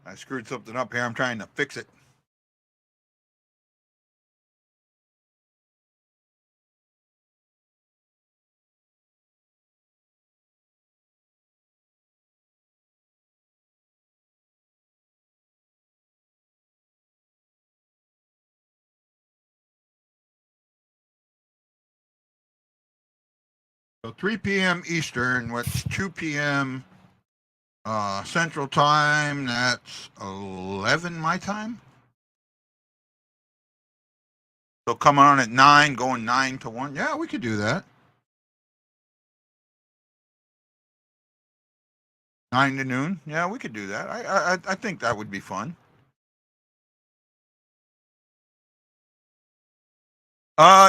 I screwed something up here. I'm trying to fix it. So 3 p.m. Eastern, what's 2 p.m. Central Time? That's 11 my time. So coming on at 9, going 9 to 1. Yeah, we could do that. 9 to noon. Yeah, we could do that. I think that would be fun.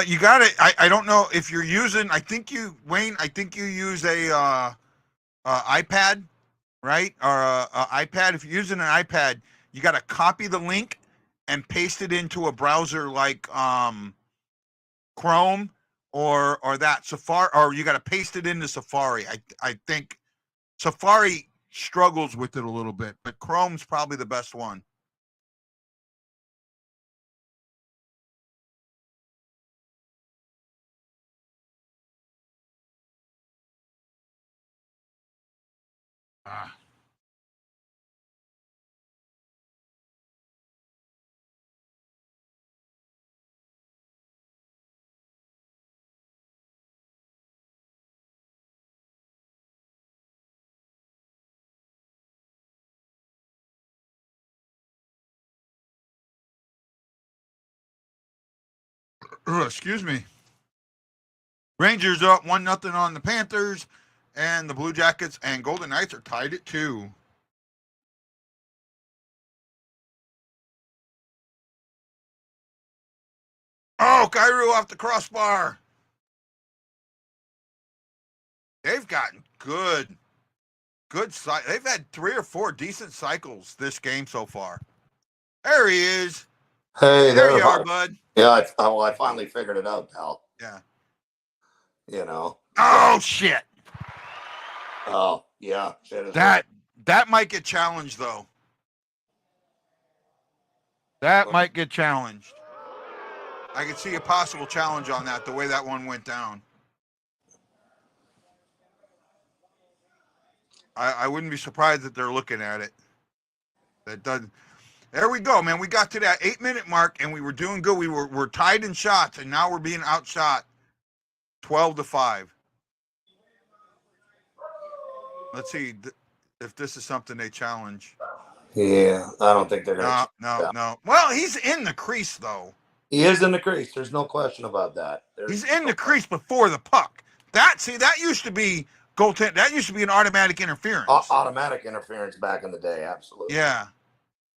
You got it. I don't know if you're using. I think you, Wayne. I think you use a iPad, right? Or a iPad. If you're using an iPad, you got to copy the link and paste it into a browser like Chrome or that Safari, or you got to paste it into Safari. I think Safari struggles with it a little bit, but Chrome's probably the best one. Ah. Excuse me. Rangers are up 1-0 on the Panthers, and the Blue Jackets and Golden Knights are tied at 2. Oh, Kyrou off the crossbar. They've gotten good. They've had 3 or 4 decent cycles this game so far. There he is. Hey There there, you are, Huck. bud. Yeah, I finally figured it out, pal. Yeah. You know. Oh shit. Oh yeah, shit is That might get challenged though. That might get challenged. I could see a possible challenge on that, the way that one went down. I wouldn't be surprised that they're looking at it. That doesn't. There we go, man. We got to that 8-minute mark, and we were doing good. We're tied in shots, and now we're being outshot 12-5. Let's see if this is something they challenge. Yeah, I don't think they're gonna. No. Well, he's in the crease though. He is in the crease. There's no question about that. He's in the crease before the puck. That used to be goaltend. That used to be an automatic interference. Automatic interference back in the day, absolutely. Yeah.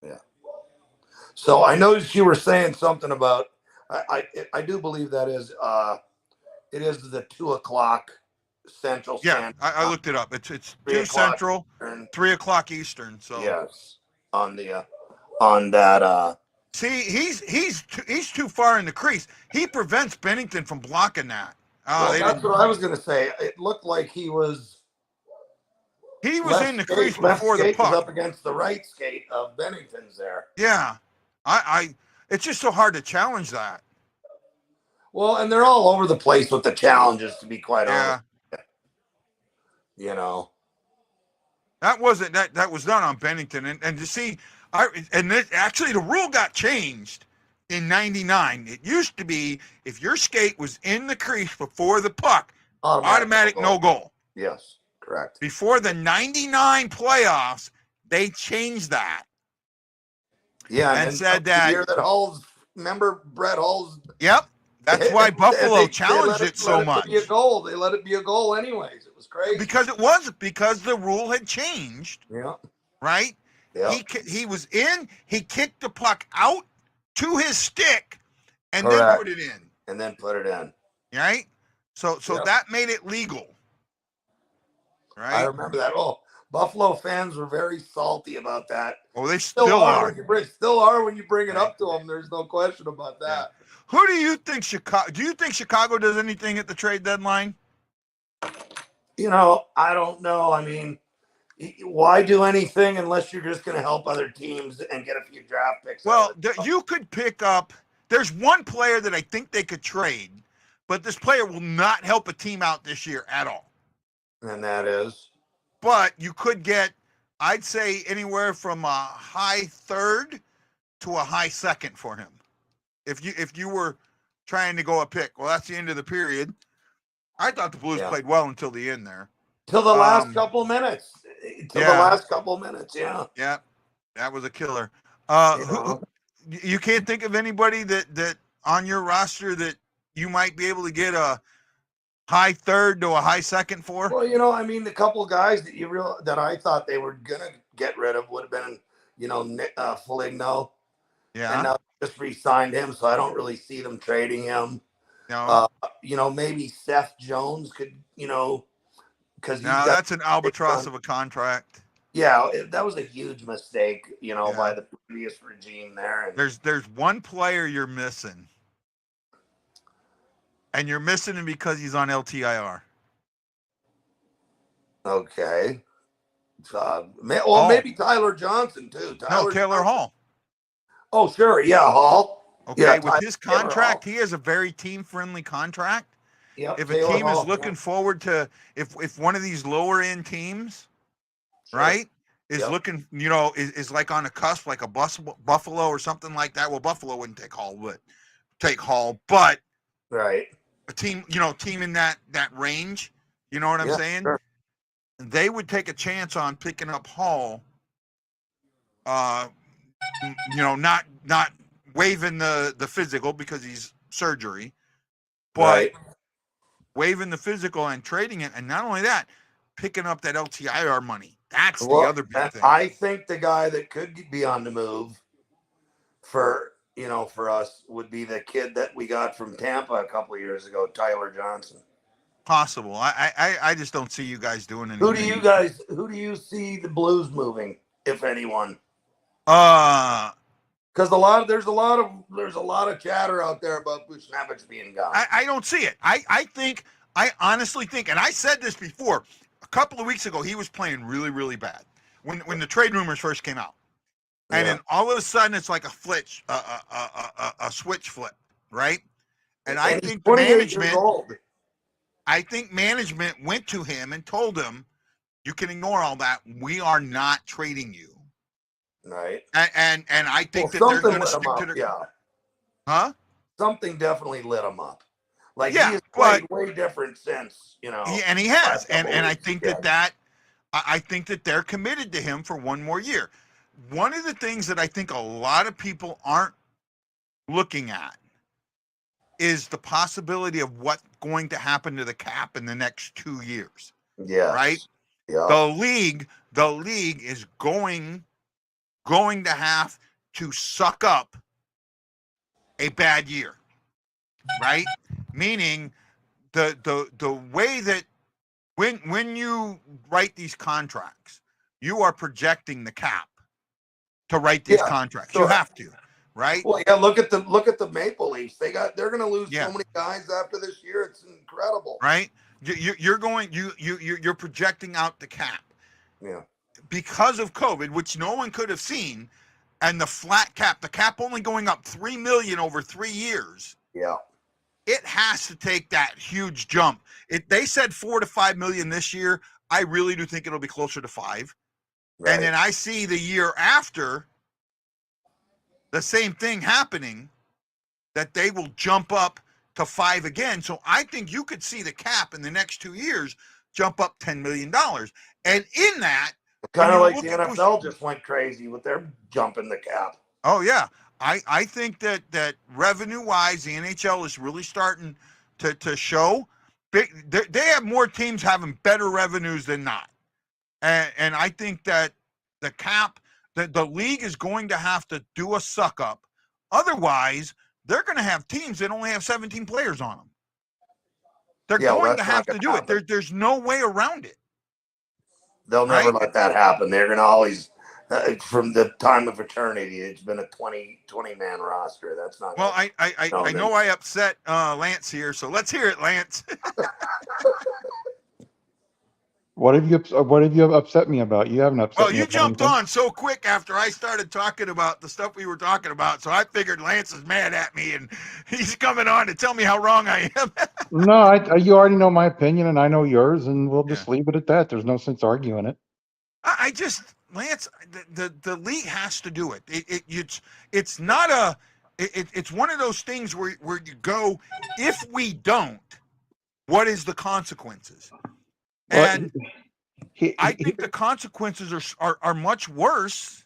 Yeah. So I noticed you were saying something about. I do believe that is it is the 2:00 Central Standard. Yeah, I looked it up. It's 2 Central, Eastern. 3:00 Eastern. So yes, on that. See, he's too far in the crease. He prevents Bennington from blocking that. That's what I was going to say. It looked like he was. He was in the crease before the puck. Was up against the right skate of Bennington's there. Yeah, it's just so hard to challenge that. Well, and they're all over the place with the challenges, to be quite honest. You know, that wasn't that was done on Bennington, and to see, actually the rule got changed in '99. It used to be if your skate was in the crease before the puck, automatic no goal. Yes, correct. Before the '99 playoffs, they changed that. Yeah, and said that. Year that remember Brett Hull's. Yep. That's why Buffalo challenged it so much. They let it be a goal anyways. It was crazy. Because the rule had changed. Yeah. Right? Yeah. He was in, he kicked the puck out to his stick and Correct. then put it in. And then put it in. Right? So that made it legal. Right? I remember that. Oh, Buffalo fans were very salty about that. Oh, they still are. Still are when you bring it up to them. There's no question about that. Yeah. Who do you think Chicago does anything at the trade deadline? You know, I don't know. I mean, why do anything unless you're just going to help other teams and get a few draft picks? Well, you could pick up. There's one player that I think they could trade, but this player will not help a team out this year at all. And that is? But you could get, I'd say, anywhere from a high third to a high second for him. If you were trying to go a pick. Well, that's the end of the period. I thought the Blues played well until the end there. Till the last couple minutes. Yeah. Yeah. That was a killer. You can't think of anybody that on your roster that you might be able to get a high third to a high second for? Well, you know, I mean, the couple guys that I thought they were gonna get rid of would have been, you know, Foligno. Yeah. And now just re-signed him, so I don't really see them trading him. No. You know, maybe Seth Jones could, you know, because that's an albatross of a contract. Yeah, that was a huge mistake, you know, by the previous regime there. And there's one player you're missing. And you're missing him because he's on LTIR. Okay. Maybe Tyler Johnson, too. Taylor Hall. Oh, sure. Yeah, Hall. Okay, yeah, with his contract, he has a very team-friendly contract. Yep, if a team is looking forward to, if one of these lower-end teams, right, is looking, you know, is like on a cusp, like a Buffalo or something like that. Well, Buffalo wouldn't take Hall, but right. A team, you know, in that range, you know what I'm saying? Sure. They would take a chance on picking up Hall. You know, not waiving the physical because he's surgery, but waiving the physical and trading it, and not only that, picking up that LTIR money. That's the other big thing. I think the guy that could be on the move for us would be the kid that we got from Tampa a couple of years ago, Tyler Johnson. Possible. I just don't see you guys doing anything. Who do you see the Blues moving, if anyone? Uh Because there's a lot of chatter out there about Bushnevich being gone. I don't see it. I honestly think, and I said this before, a couple of weeks ago, he was playing really, really bad when the trade rumors first came out. And then all of a sudden, it's like a switch flip, right? And I he's think 28 years old. I think management went to him and told him, "You can ignore all that. We are not trading you." Right. And I think that they're going to stick to their. Yeah. Huh? Something definitely lit him up. Like Yeah, he has played way different since, he has, and I think that I think that they're committed to him for one more year. One of the things that I think a lot of people aren't looking at is the possibility of what's going to happen to the cap in the next 2 years. Yes. Right? Yeah. The league is going to have to suck up a bad year. Right? Meaning the way that when you write these contracts, you are projecting the cap to write these contracts. Sure. You have to, right? Well, yeah. Look at the Maple Leafs. They're going to lose so many guys after this year. It's incredible, right? You're projecting out the cap, because of COVID, which no one could have seen, and the flat cap, the cap only going up $3 million over 3 years. Yeah. It has to take that huge jump. They said $4 to $5 million this year. I really do think it'll be closer to $5 million. Right. And then I see the year after the same thing happening, that they will jump up to $5 million again. So I think you could see the cap in the next 2 years jump up $10 million. And in that, kind of like the NFL just went crazy with their jumping the cap. Oh yeah. I think that revenue-wise, the NHL is really starting to show. They have more teams having better revenues than not. And I think that the cap, the league is going to have to do a suck-up. Otherwise, they're going to have teams that only have 17 players on them. They're going to have to do it. There's no way around it. They'll never let that happen. They're going to always... from the time of eternity, it's been a 20-man roster. That's not. Well, I know I upset Lance here, so let's hear it, Lance. What have you upset me about? You haven't upset me. Well, you jumped on so quick after I started talking about the stuff we were talking about, so I figured Lance is mad at me and he's coming on to tell me how wrong I am. No, you already know my opinion and I know yours, and we'll just leave it at that. There's no sense arguing it. Lance, the league has to do it. It's not it's one of those things where you go, if we don't, what is the consequences? And I think the consequences are much worse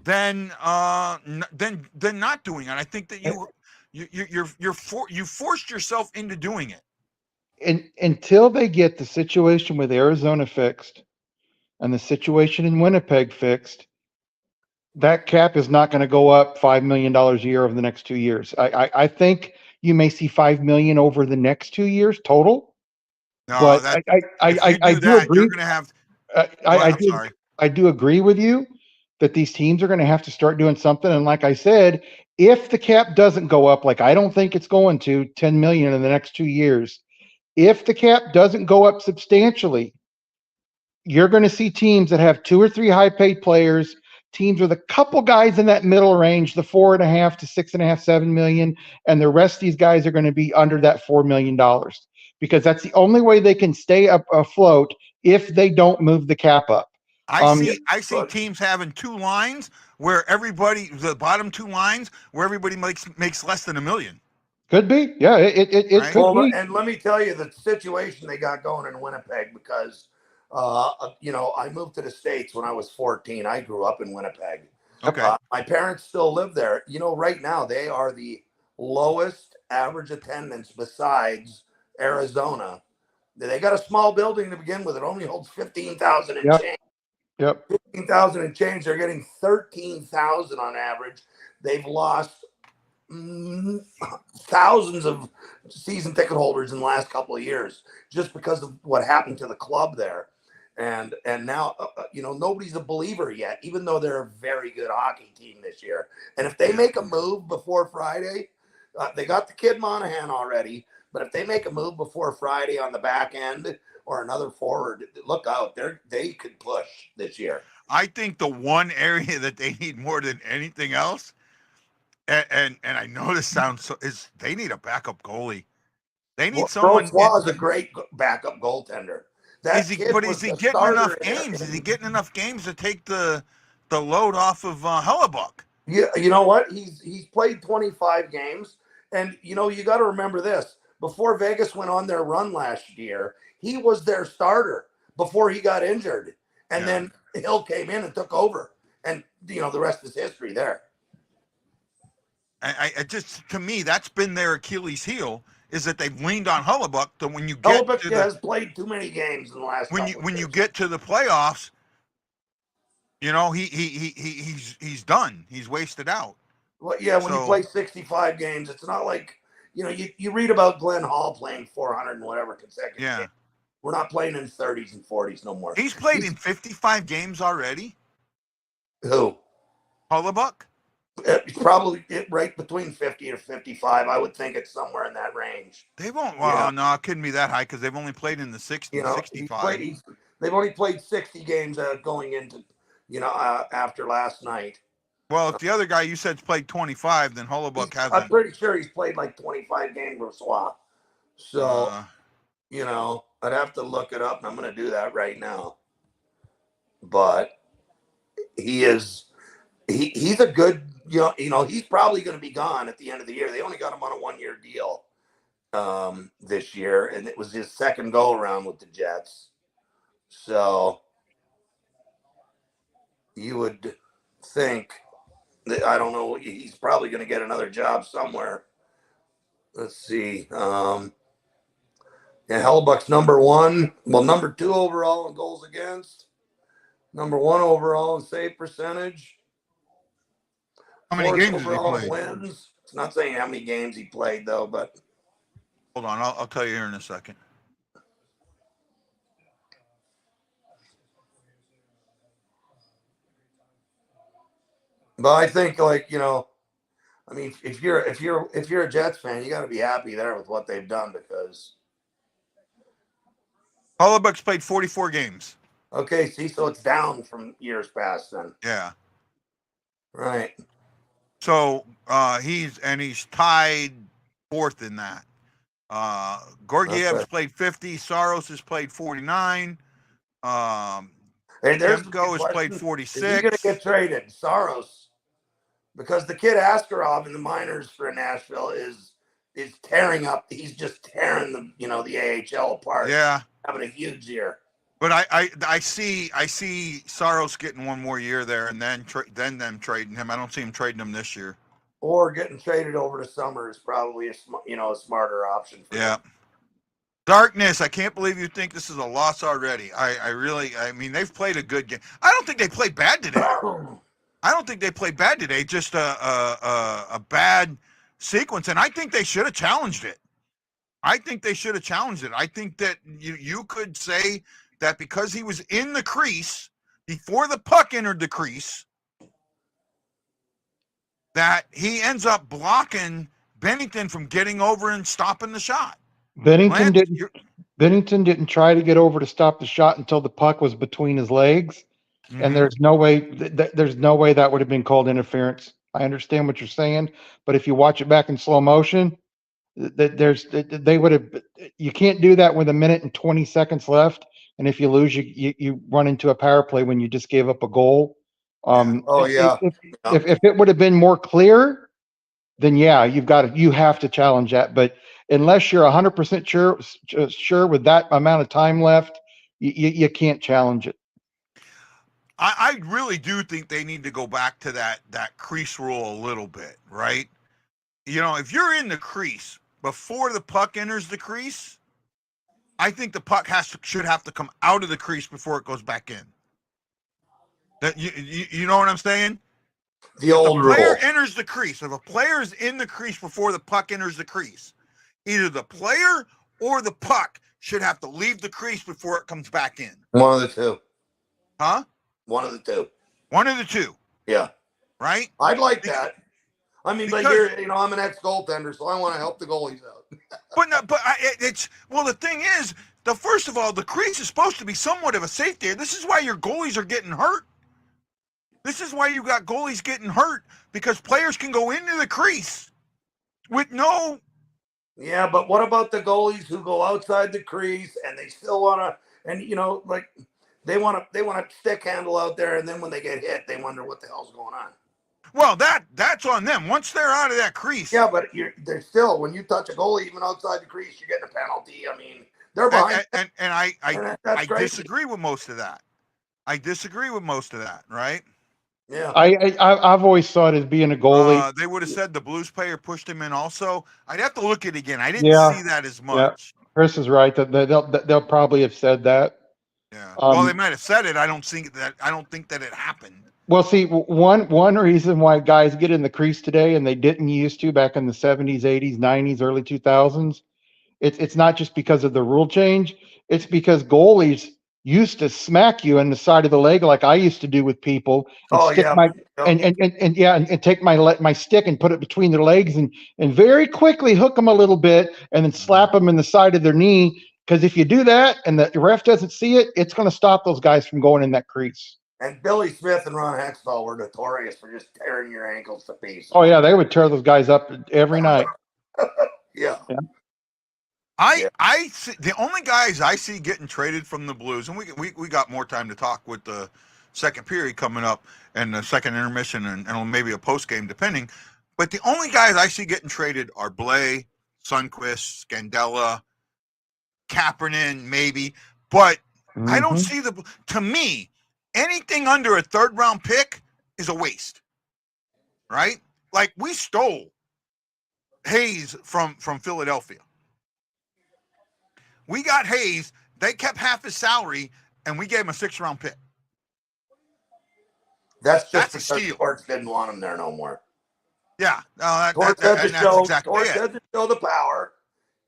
than not doing it. I think that you forced yourself into doing it. And until they get the situation with Arizona fixed and the situation in Winnipeg fixed, that cap is not going to go up $5 million a year over the next 2 years. I think you may see $5 million over the next 2 years total. No, but I do agree. You're going to have. I do agree with you that these teams are going to have to start doing something. And like I said, if the cap doesn't go up, like I don't think it's going to, 10 million in the next 2 years, if the cap doesn't go up substantially, you're going to see teams that have 2 or 3 high-paid players, teams with a couple guys in that middle range, the 4.5 to 6.5, 7 million, and the rest of these guys are going to be under that $4 million, because that's the only way they can stay afloat if they don't move the cap up. I see teams having 2 lines where the bottom 2 lines where everybody makes less than $1 million. Could be, yeah. It right? Could be. And let me tell you the situation they got going in Winnipeg, because I moved to the States when I was 14. I grew up in Winnipeg. Okay. My parents still live there. Right now they are the lowest average attendance besides Arizona. They got a small building to begin with. It only holds 15,000 and change. Yep. 15,000 and change. They're getting 13,000 on average. They've lost thousands of season ticket holders in the last couple of years just because of what happened to the club there. And now, nobody's a believer yet, even though they're a very good hockey team this year. And if they make a move before Friday, they got the kid Monahan already, but if they make a move before Friday on the back end or another forward, look out. They could push this year. I think the one area that they need more than anything else, and I know this sounds is they need a backup goalie. They need someone. Francois is a great backup goaltender. Is he getting enough games? Is he getting enough games to take the load off of Hellebuck? Yeah, you know what? He's played 25 games, and you got to remember this. Before Vegas went on their run last year, he was their starter before he got injured, and then Hill came in and took over, and the rest is history there. I just, to me, that's been their Achilles heel, is that they've leaned on Hellebuck. So when you get Hellebuck has played too many games in the last. When you get to the playoffs, he's done. He's wasted out. Well, yeah, when you play 65 games, it's not like you read about Glenn Hall playing 400 and whatever consecutive. Yeah, games. We're not playing in 30s and 40s no more. He's played in 55 games already. Who? Hellebuck? It's probably right between 50 or 55. I would think it's somewhere in that range. They won't. Well, no, it couldn't be that high because they've only played in the 60, 65. They've only played 60 games going into, after last night. Well, if the other guy you said's played 25, then Hellebuck hasn't. I'm pretty sure he's played like 25 games with Swap. So, I'd have to look it up, and I'm going to do that right now. But he's a good, he's probably going to be gone at the end of the year. They only got him on a 1-year deal this year, and it was his second go around with the Jets. So you would think that, I don't know, he's probably going to get another job somewhere. Let's see. Hellebuck's number 1. Well, number 2 overall in goals against. Number 1 overall in save percentage. How many games did he play? Wins. It's not saying how many games he played, though, but. Hold on. I'll tell you here in a second. But I think, if you're a Jets fan, you got to be happy there with what they've done because. Hellebuck's played 44 games. Okay, see, so it's down from years past then. Yeah. Right. So he's tied 4th in that. Gorgiev's played 50. Saros has played 49. Demko has played 46. Is he going to get traded? Saros, because the kid Askarov in the minors for Nashville is tearing up. He's just tearing the AHL apart. Yeah, having a huge year. But I see Saros getting one more year there, and then them trading him. I don't see him trading him this year. Or getting traded over the summer is probably a smarter option. For them. Darkness, I can't believe you think this is a loss already. I mean, they've played a good game. I don't think they played bad today. Just a bad sequence, and I think they should have challenged it. I think that you could say that because he was in the crease before the puck entered the crease, that he ends up blocking Bennington from getting over and stopping the shot. Bennington didn't try to get over to stop the shot until the puck was between his legs, and there's no way that would have been called interference. I understand what you're saying, but if you watch it back in slow motion, they would have. You can't do that with 1 minute and 20 seconds left, and if you lose, you run into a power play when you just gave up a goal. If it would have been more clear, then you have to challenge that. But unless you're 100% sure with that amount of time left, you can't challenge it. I really do think they need to go back to that crease rule a little bit, right? If you're in the crease before the puck enters the crease, I think the puck should have to come out of the crease before it goes back in. That you know what I'm saying? The old player rule. enters the crease, if a player is in the crease before the puck enters the crease, either the player or the puck should have to leave the crease before it comes back in. One of the two. Huh? One of the two. One of the two. Yeah. Right? I'd like that. I mean, but Because- I'm an ex-goaltender, so I want to help the goalies out. The thing is, first of all, the crease is supposed to be somewhat of a safety. This is why your goalies are getting hurt. This is why you got goalies getting hurt, because players can go into the crease with no. Yeah, but what about the goalies who go outside the crease and they still want to, and like they want to stick handle out there, and then when they get hit, they wonder what the hell's going on. Well, that's on them. Once they're out of that crease. Yeah, but they're still, when you touch a goalie even outside the crease, you're getting a penalty. I mean, they're behind. And I crazy. disagree with most of that. Right? Yeah. I've always saw it as being a goalie. They would have said the Blues player pushed him in also. I'd have to look at it again. I didn't see that as much. Yeah. Chris is right that they'll probably have said that. Yeah. Well, they might have said it. I don't think that it happened. Well, see, one reason why guys get in the crease today, and they didn't used to back in the 70s, 80s, 90s, early 2000s, it's not just because of the rule change. It's because goalies used to smack you in the side of the leg like I used to do with people, and take my stick and put it between their legs and very quickly hook them a little bit and then slap them in the side of their knee. Because if you do that and the ref doesn't see it, it's going to stop those guys from going in that crease. And Billy Smith and Ron Hextall were notorious for just tearing your ankles to pieces. Oh yeah, they would tear those guys up every night. Yeah. I see, the only guys I see getting traded from the Blues, and we got more time to talk with the second period coming up and the second intermission and maybe a post game depending. But the only guys I see getting traded are Blais, Sundqvist, Scandella, Kapanen, maybe. But I don't see to me, anything under a third round pick is a waste. Right? Like we stole Hayes from Philadelphia. We got Hayes. They kept half his salary, and we gave him a 6th round pick. That's a because steal. Torts didn't want him there no more. Yeah, Torts had to show the power.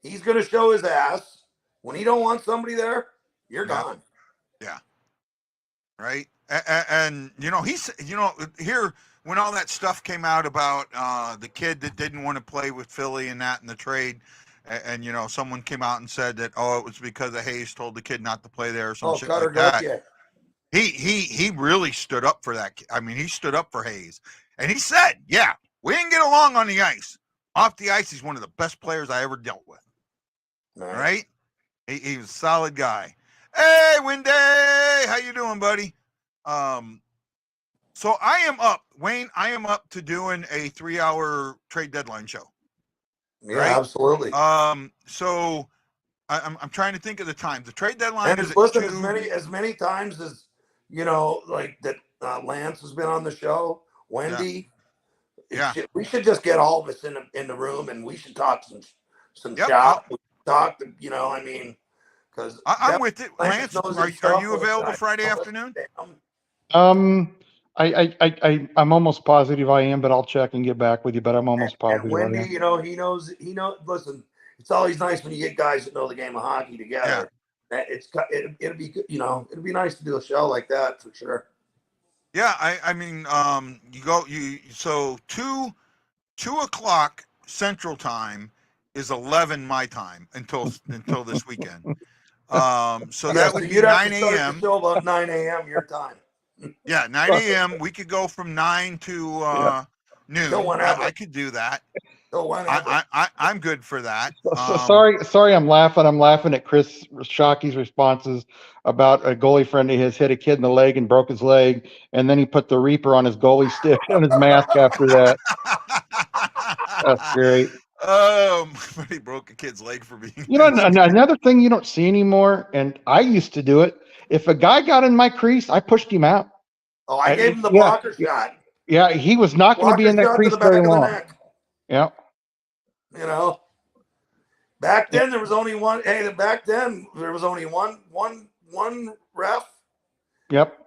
He's going to show his ass. When he don't want somebody there, you're gone. Yeah. Right. And he's here when all that stuff came out about the kid that didn't want to play with Philly and that in the trade. And someone came out and said that it was because of Hayes told the kid not to play there or some shit like that. Yeah. He really stood up for that. I mean, he stood up for Hayes, and he said, "Yeah, we didn't get along on the ice. Off the ice, he's one of the best players I ever dealt with." Nice. Right? He was a solid guy. Hey, Wendy, how you doing, buddy? So I am up, Wayne. I am up to doing a 3-hour trade deadline show. Yeah, right? absolutely. So I'm trying to think of the times. The trade deadline And is listen, as many times as like that. Lance has been on the show. Wendy. Yeah. We should just get all of us in the room, and we should talk some Yep. shop. We talk, I mean, because I'm with it. Lance, are you available Friday afternoon? I'm almost positive I am, but I'll check and get back with you. But I'm almost positive. And Wendy, he knows. Listen, it's always nice when you get guys that know the game of hockey together. Yeah. It'll be good. It'll be nice to do a show like that for sure. Yeah, I mean, so 2:00 Central Time is 11 my time until this weekend. So that would be 9 a.m. Show about 9 a.m. your time. Yeah, 9 a.m. We could go from 9 to noon. I could do that. I'm good for that. Sorry, I'm laughing. I'm laughing at Chris Shockey's responses about a goalie friend of his hit a kid in the leg and broke his leg, and then he put the Reaper on his goalie stick on his mask after that. That's great. But he broke a kid's leg for being. Another thing you don't see anymore, and I used to do it. If a guy got in my crease, I pushed him out. Oh, I gave him the blocker shot. Yeah, he was not going to be in that crease very long. Yeah. Back then there was only one. Hey, back then there was only one ref. Yep.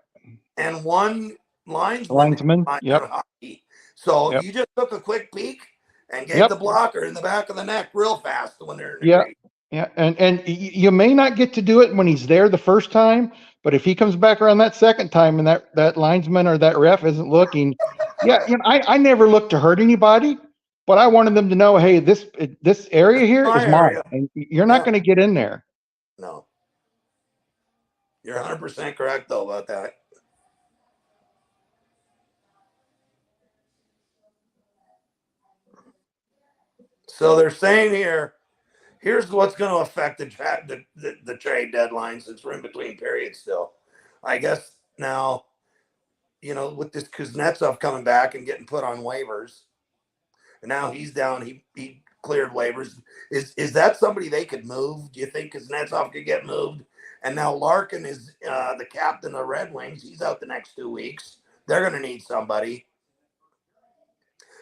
And one Linesman. Yep. hockey. So Yep. you just took a quick peek and gave Yep. the blocker in the back of the neck real fast when they're in the Yeah. crease. Yeah. And you may not get to do it when he's there the first time, but if he comes back around that second time and that linesman or that ref isn't looking, yeah, I never look to hurt anybody, but I wanted them to know, hey, this area here My is mine, area. and you're not going to get in there. No. You're 100% correct, though, about that. So they're saying here's what's going to affect the trade deadline since we're in between periods still. I guess now, with this Kuznetsov coming back and getting put on waivers, and now he's down, he cleared waivers. Is that somebody they could move? Do you think Kuznetsov could get moved? And now Larkin is the captain of the Red Wings. He's out the next 2 weeks. They're going to need somebody.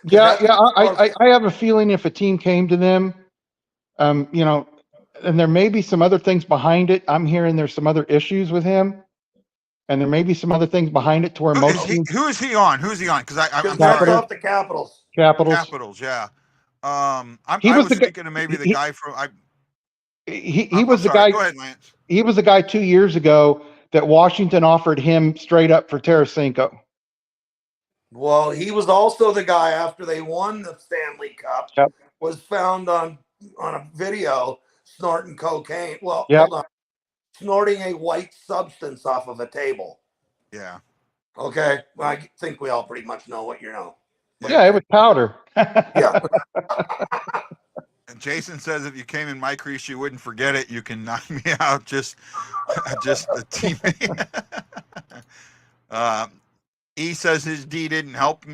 Yeah, I have a feeling if a team came to them, and there may be some other things behind it. I'm hearing there's some other issues with him, and there may be some other things behind it to where most teams. Who is he on? Who's he on? Because I'm that's sorry. off the Capitals. Capitals, yeah. I was thinking of maybe the guy from. He was the guy. Go ahead, Lance. He was the guy 2 years ago that Washington offered him straight up for Tarasenko. Well, he was also the guy after they won the Stanley Cup. Yep. Was found on a video snorting cocaine. Well, Yep. hold on, snorting a white substance off of a table. Yeah. Okay. Well, I think we all pretty much know what you know. Yeah, it was powder. Yeah. And Jason says if you came in my crease, you wouldn't forget it. You can knock me out. Just a teammate. E says his D didn't help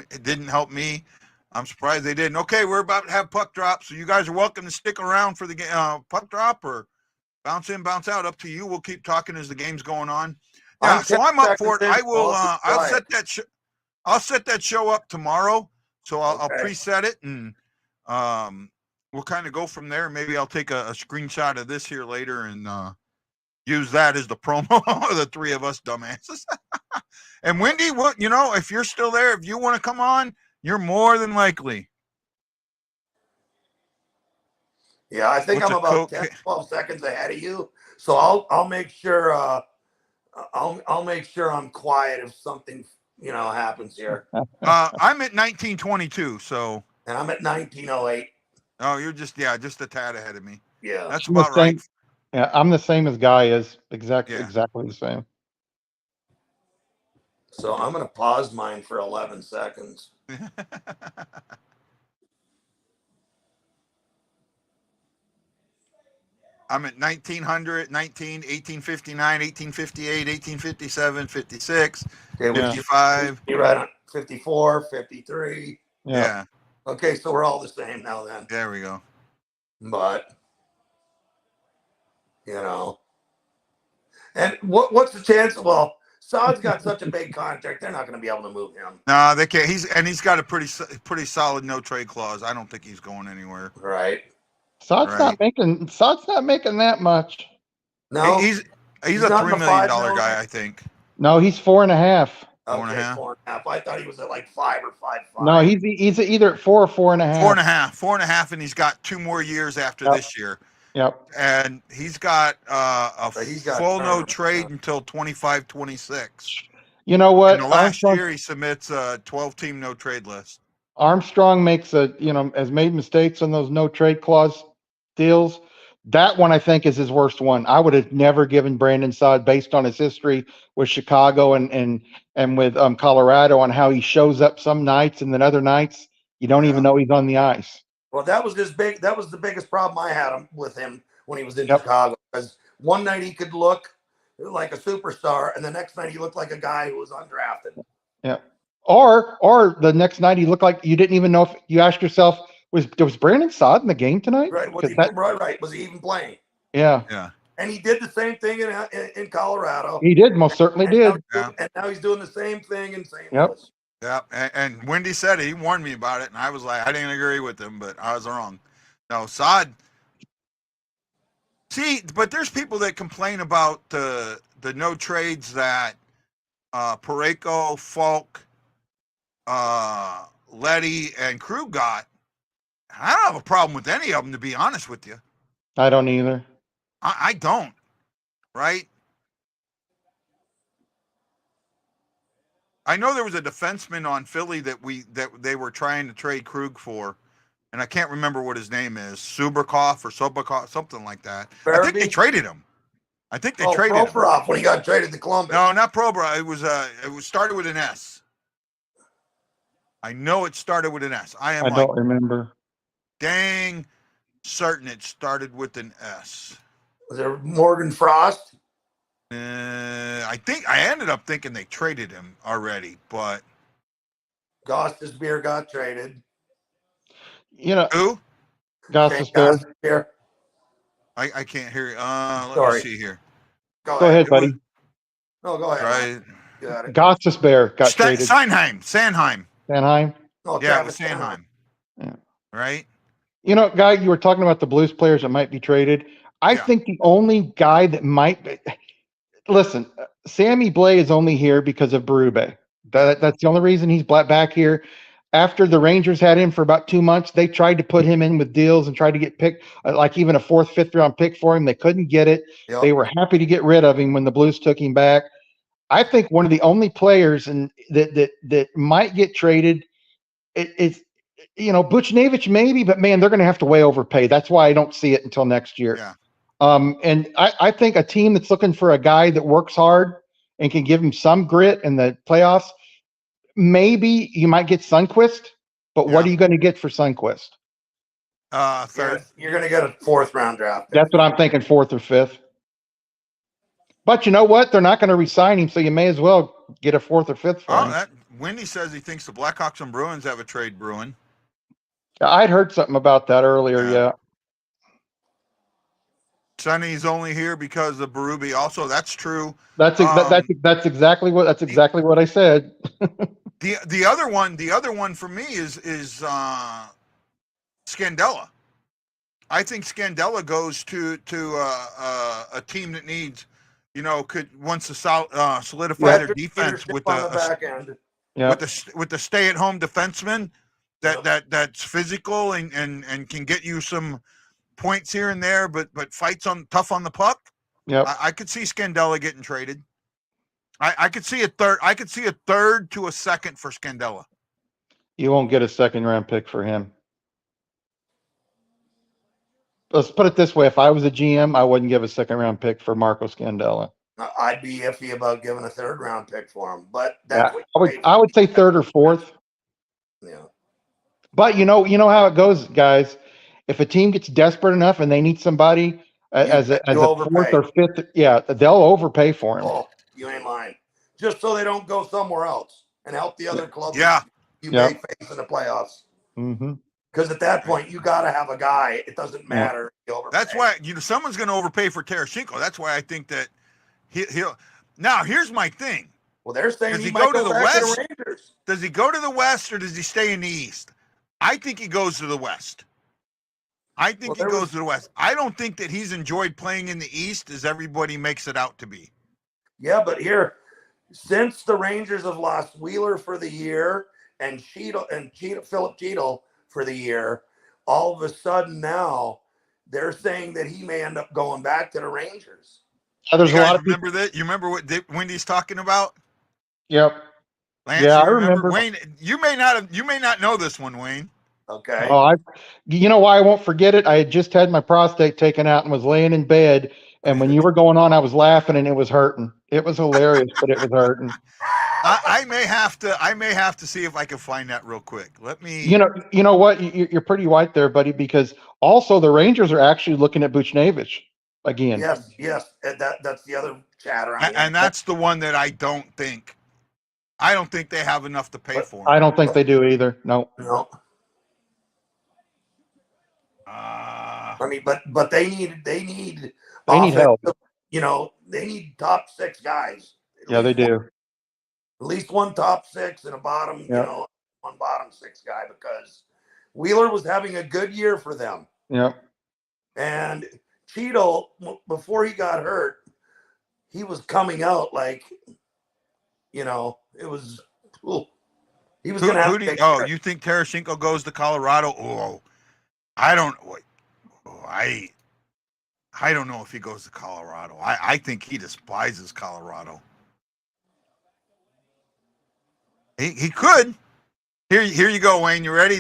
me. I'm surprised they didn't. Okay, we're about to have puck drop, so you guys are welcome to stick around for the puck drop or bounce in, bounce out. Up to you. We'll keep talking as the game's going on. Yeah, so I'm up for it. I will. I'll set that. I'll set that show up tomorrow. So I'll preset it and we'll kind of go from there. Maybe I'll take a screenshot of this here later and use that as the promo of the three of us dumbasses. And Wendy, if you're still there, if you want to come on, you're more than likely. Yeah, I think I'm about 10, 12 seconds ahead of you. So I'll make sure I'll make sure I'm quiet if something happens here. I'm at 1922, so. And I'm at 1908. Oh, you're just a tad ahead of me. Yeah, that's about right. Yeah, I'm the same as Guy is. Exactly the same. So I'm going to pause mine for 11 seconds. I'm at 1900, 1859, 1858, 1857, 56, 55. You're right on 54, 53. Yeah. Okay, so we're all the same now then. There we go. But, and what's the chance? Well, Saad's got such a big contract, they're not going to be able to move him. No, they can't. He's got a pretty solid no trade clause. I don't think he's going anywhere. Right. Saad's not making that much. No, he's a $3 million guy, I think. No, he's 4.5. Okay, 4.5. I thought he was at like 5 or 5.5. No, he's either at 4 or 4.5. 4.5, and he's got 2 more years after this year. Yep. And he's got full no trade until 25-26. You know what? And the last year he submits a 12-team no trade list. Armstrong has made mistakes on those no trade clause deals. That one I think is his worst one. I would have never given Brandon Saad based on his history with Chicago and with Colorado on how he shows up some nights and then other nights you don't even know he's on the ice. Well, that was the biggest problem I had with him when he was in Chicago. Because one night he could look like a superstar, and the next night he looked like a guy who was undrafted. Yeah. Or the next night he looked like you didn't even know if you asked yourself, was Brandon Saad in the game tonight? Right. Right. Was he even playing? Yeah. Yeah. And he did the same thing in Colorado. He did, most certainly did. And now he's doing the same thing in St. Louis. Yeah, and Wendy said it. He warned me about it, and I was like, I didn't agree with him, but I was wrong. No, Saad. See, but there's people that complain about the no trades that Pareko, Falk, Letty, and Krug got, I don't have a problem with any of them, to be honest with you. I don't either. I don't, right? I know there was a defenseman on Philly that they were trying to trade Krug for, and I can't remember what his name is, Sobakov, something like that. I think they traded him. Traded him. Provorov when he got traded to Columbus. No, not Provorov. It was started with an S. I know it started with an S. I don't remember. Dang certain it started with an S. Was it Morgan Frost? I think I ended up thinking they traded him already, but Gostisbehere got traded. Who? Gostisbehere. I can't hear you. Let me see here. Go ahead, buddy. No, go ahead. Right. You got it. Gostisbehere got traded. Sanheim. Oh, Yeah, it was Sanheim. Yeah. Right? Guy, you were talking about the Blues players that might be traded. I think the only guy that might be, listen, Sammy Blais is only here because of Berube. That's the only reason he's back here. After the Rangers had him for about 2 months, they tried to put him in with deals and tried to get picked, like even a 4th, 5th round pick for him. They couldn't get it. Yep. They were happy to get rid of him when the Blues took him back. I think one of the only players that might get traded is Buchnevich maybe, but man, they're going to have to way overpay. That's why I don't see it until next year. Yeah. And I think a team that's looking for a guy that works hard and can give him some grit in the playoffs, maybe you might get Sundqvist, but what are you going to get for Sundqvist? Third. You're going to get a 4th round draft pick. That's what I'm thinking, 4th or 5th. But you know what? They're not going to re-sign him, so you may as well get a 4th or 5th for him. Wendy says he thinks the Blackhawks and Bruins have a trade brewing. I'd heard something about that earlier, yeah. Sonny's only here because of Berube. Also, that's true. That's exactly what I said. the other one for me is Scandella. I think Scandella goes to a team that needs, wants to solidify their defense with the back end. with the stay-at-home defenseman that's physical and can get you some points here and there, but fights tough on the puck. Yep. I could see Scandella getting traded. I could see a third. I could see a third to a second for Scandella. You won't get a 2nd round pick for him. Let's put it this way: if I was a GM, I wouldn't give a 2nd round pick for Marco Scandella. I'd be iffy about giving a 3rd round pick for him, but I would say 3rd or 4th. Yeah. But you know how it goes, guys. If a team gets desperate enough and they need somebody as a 4th or 5th, they'll overpay for him. Oh, you ain't lying. Just so they don't go somewhere else and help the other clubs you may face in the playoffs. Mm-hmm. Because at that point, you got to have a guy. It doesn't matter. That's why someone's going to overpay for Tarasenko. That's why I think that he'll. Now, here's my thing. Well, they're saying he go to the West? Does he go to the West or does he stay in the East? I think he goes to the West. I don't think that he's enjoyed playing in the East as everybody makes it out to be. Yeah, but here, since the Rangers have lost Wheeler for the year and Philip Cheadle for the year, all of a sudden now they're saying that he may end up going back to the Rangers. There's a lot of remember that. You remember what Wendy's talking about? Yep. Lance, I remember. Wayne, you may not know this one, Wayne. Okay. Oh, you know why I won't forget it? I had just had my prostate taken out and was laying in bed, and when you were going on, I was laughing and it was hurting. It was hilarious, but it was hurting. I may have to see if I can find that real quick. Let me. You know what? You're pretty white there, buddy. Because also the Rangers are actually looking at Buchnevich again. Yes. That's the other chatter. And that's the one that I don't think they have enough to pay for. I don't think they do either. No. I mean, but they need help. They need top 6 guys. Yeah, they do. At least one top 6 and a bottom, one bottom 6 guy, because Wheeler was having a good year for them. Yeah. And Cheadle, before he got hurt, he was coming out like, you know, it was. Ooh, he was going to have Who to do take. you think Tarasenko goes to Colorado? Oh, I don't. Oh, I don't know if he goes to Colorado. I think he despises Colorado. He could. Here you go, Wayne. You ready?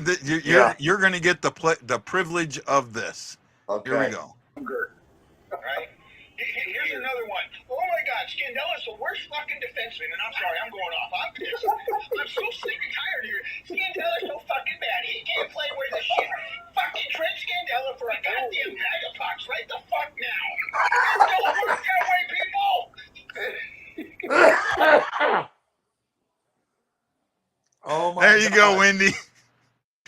You're going to get the privilege of this. Okay. Here we go. Right? Here's another one. Oh my God, Scandella's the worst fucking defenseman, and I'm sorry, I'm going off. I'm pissed. I'm so sick and tired of you. Scandella's so fucking bad. He can't play worth a shit. Fucking trade Scandella for a goddamn bag of pucks right the fuck now. It don't work that way, people. Oh my There you God. go, Wendy.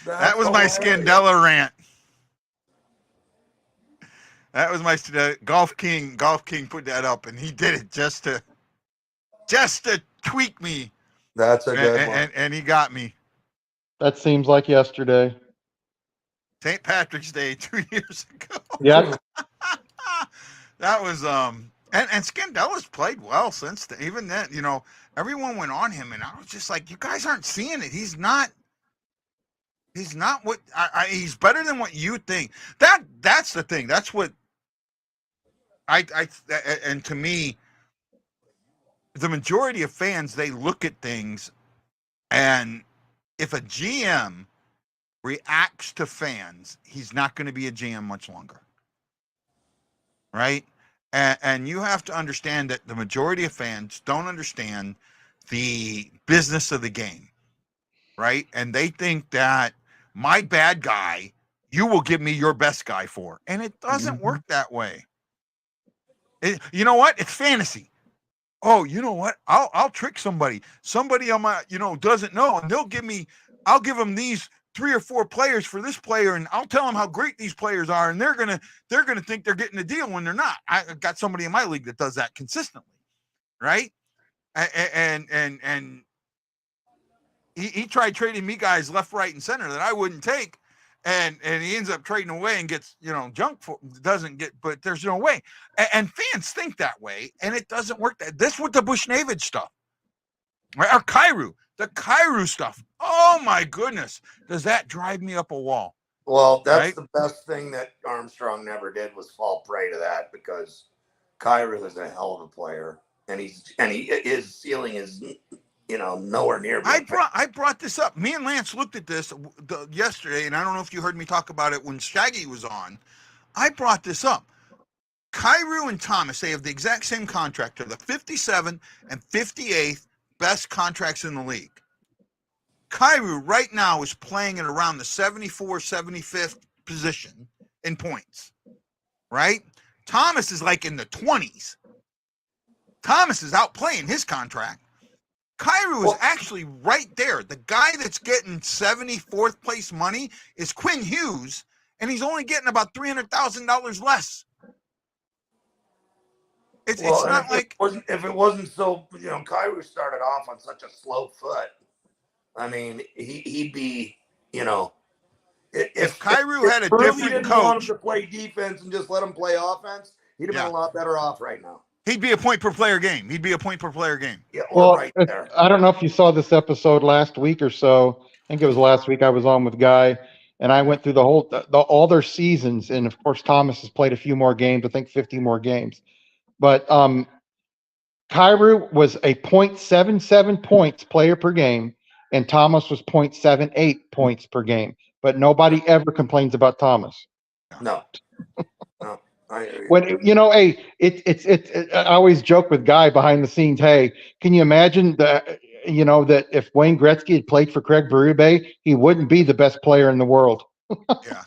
That was my Scandella rant. That was my Golf King. Golf King put that up, and he did it just to tweak me. That's a good one. And he got me. That seems like yesterday. St. Patrick's Day 2 years ago. Yep. That was and Scandella's played well since then. Even then, you know, everyone went on him, and I was just like, you guys aren't seeing it. He's not what he's better than what you think. That's the thing. That's what and to me, the majority of fans, they look at things, and if a GM reacts to fans, he's not going to be a GM much longer. Right? And you have to understand that the majority of fans don't understand the business of the game. Right? And they think that my bad guy, you will give me your best guy for. And it doesn't work that way. You know what? It's fantasy. Oh, you know what? I'll trick somebody. Somebody on my, doesn't know, and I'll give them these 3 or 4 players for this player, and I'll tell them how great these players are, and they're gonna think they're getting a deal when they're not. I got somebody in my league that does that consistently, right? And he tried trading me guys left, right, and center that I wouldn't take. And he ends up trading away and gets, junk for, doesn't get, but there's no way. And fans think that way, and it doesn't work. This with the Bushnavage stuff, right? Or the Kyrou stuff. Oh my goodness, does that drive me up a wall? Well, that's right? The best thing that Armstrong never did was fall prey to that, because Kyrou is a hell of a player, and his ceiling is nowhere near. I brought this up. Me and Lance looked at this yesterday, and I don't know if you heard me talk about it when Shaggy was on. I brought this up. Kyrou and Thomas, they have the exact same contract. They're the 57th and 58th best contracts in the league. Kyrou right now is playing at around the 74th, 75th position in points, right? Thomas is like in the 20s. Thomas is outplaying his contract. Kyrou is actually right there. The guy that's getting 74th place money is Quinn Hughes, and he's only getting about $300,000 less. It's not like if it wasn't so, Kyrou started off on such a slow foot. I mean, he'd be, if Kyrou had a Burley different didn't want coach him to play defense and just let him play offense, he'd have been a lot better off right now. He'd be a point per player game. Yeah, well, right there. I don't know if you saw this episode last week or so. I think it was last week. I was on with Guy, and I went through all their seasons. And of course, Thomas has played a few more games. I think 50 more games. But Kyrou was a 0.77 points player per game, and Thomas was 0.78 points per game. But nobody ever complains about Thomas. No. When I always joke with Guy behind the scenes. Hey, can you imagine that if Wayne Gretzky had played for Craig Berube, he wouldn't be the best player in the world. Yeah.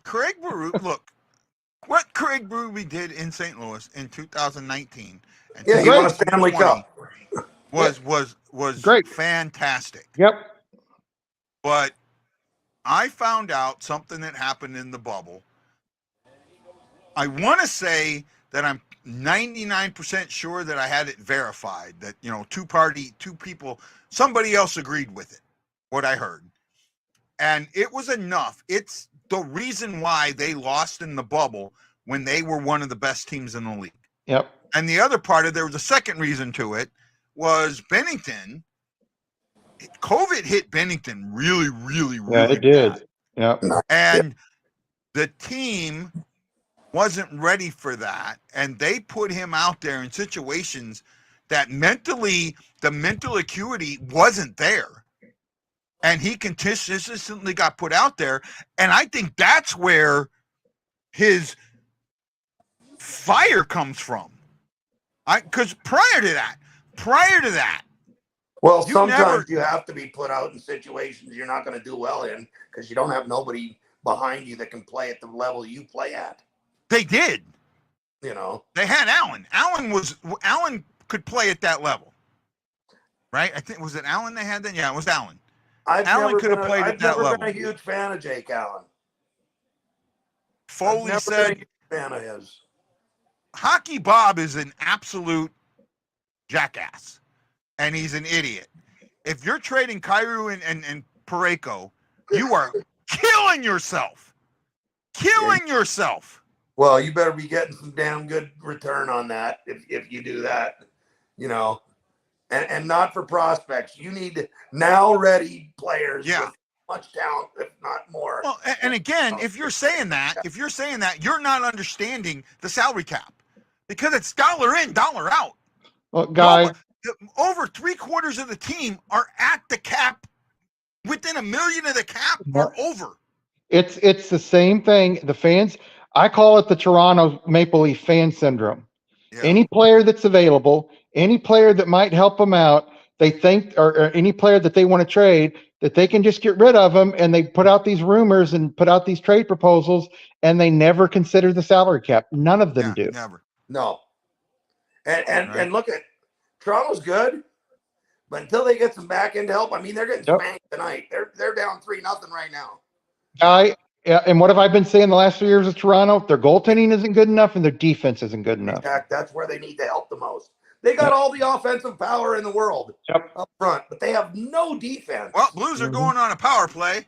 Craig Berube, look, what Craig Berube did in St. Louis in 2019 and he won a Stanley Cup. was great, fantastic. Yep. But I found out something that happened in the bubble. I want to say that I'm 99% sure that I had it verified that, two people, somebody else agreed with it, what I heard. And it was enough. It's the reason why they lost in the bubble when they were one of the best teams in the league. Yep. And the other part of there was a second reason to it was Bennington. COVID hit Bennington really, really, Yeah, really it did. bad. Yep. And the team wasn't ready for that. And they put him out there in situations that mentally, the mental acuity wasn't there. And he consistently got put out there. And I think that's where his fire comes from. Because prior to that, Well, you sometimes never, you have to be put out in situations you're not going to do well in because you don't have nobody behind you that can play at the level you play at. they did. You know, They had Allen. Allen could play at that level, right? I think, was it Allen they had then? Yeah, it was Allen. I've Allen never could have played at that been level. a huge fan of Jake Allen. I've Foley never been a said huge fan of his. Hockey Bob is an absolute jackass, and he's an idiot. If you're trading Kyrou and Parayko, you are killing yourself. Killing yourself. Well, you better be getting some damn good return on that if you do that, you know, and not for prospects. You need now ready players with much talent, if not more. Well, and again, if you're saying that, you're not understanding the salary cap because it's dollar in, dollar out. Well, guys, Over 3/4 of the team are at the cap, within $1 million of the cap or over. it's the same thing. The fans, I call it the Toronto Maple Leaf fan syndrome. Yeah. Any player that's available, any player that might help them out, they think, or any player that they want to trade, that they can just get rid of them, and they put out these rumors and put out these trade proposals, and they never consider the salary cap. None of them do. Never. No. And look at Toronto's good, but until they get some back end help, I mean, they're getting spanked tonight. They're down 3-0 right now. And what have I been saying the last 3 years of Toronto? Their goaltending isn't good enough, and their defense isn't good enough. Exactly. That's where they need the help the most. They got all the offensive power in the world up front, but they have no defense. Well, Blues are going on a power play.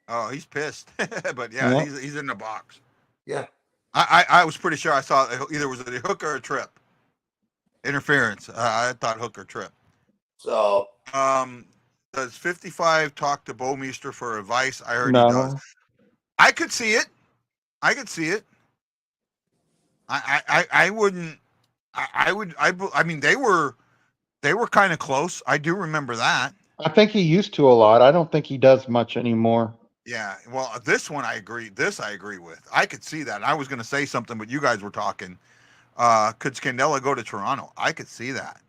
Oh, he's pissed. But yeah, he's in the box. Yeah. I was pretty sure I saw either was it a hook or a trip. Interference. I thought hook or trip. So does 55 talk to Bouwmeester for advice? I heard he does. I could see it. I wouldn't. I mean, they were kind of close. I do remember that. I think he used to a lot. I don't think he does much anymore. Yeah. Well, this one I agree. This I agree with. I could see that. I was going to say something, but you guys were talking. Could Scandella go to Toronto? I could see that.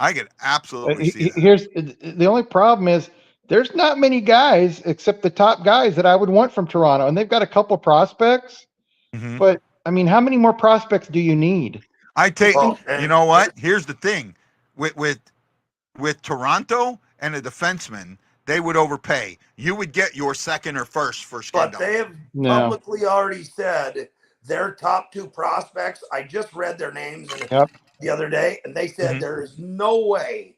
I could absolutely see that. Here's the only problem is there's not many guys except the top guys that I would want from Toronto, and they've got a couple prospects. Mm-hmm. But I mean, how many more prospects do you need? I take. You know what? Here's the thing: with Toronto and a defenseman, they would overpay. You would get your second or first for Scandella. But they have publicly already said their top 2 prospects. I just read their names the other day, and they said there is no way.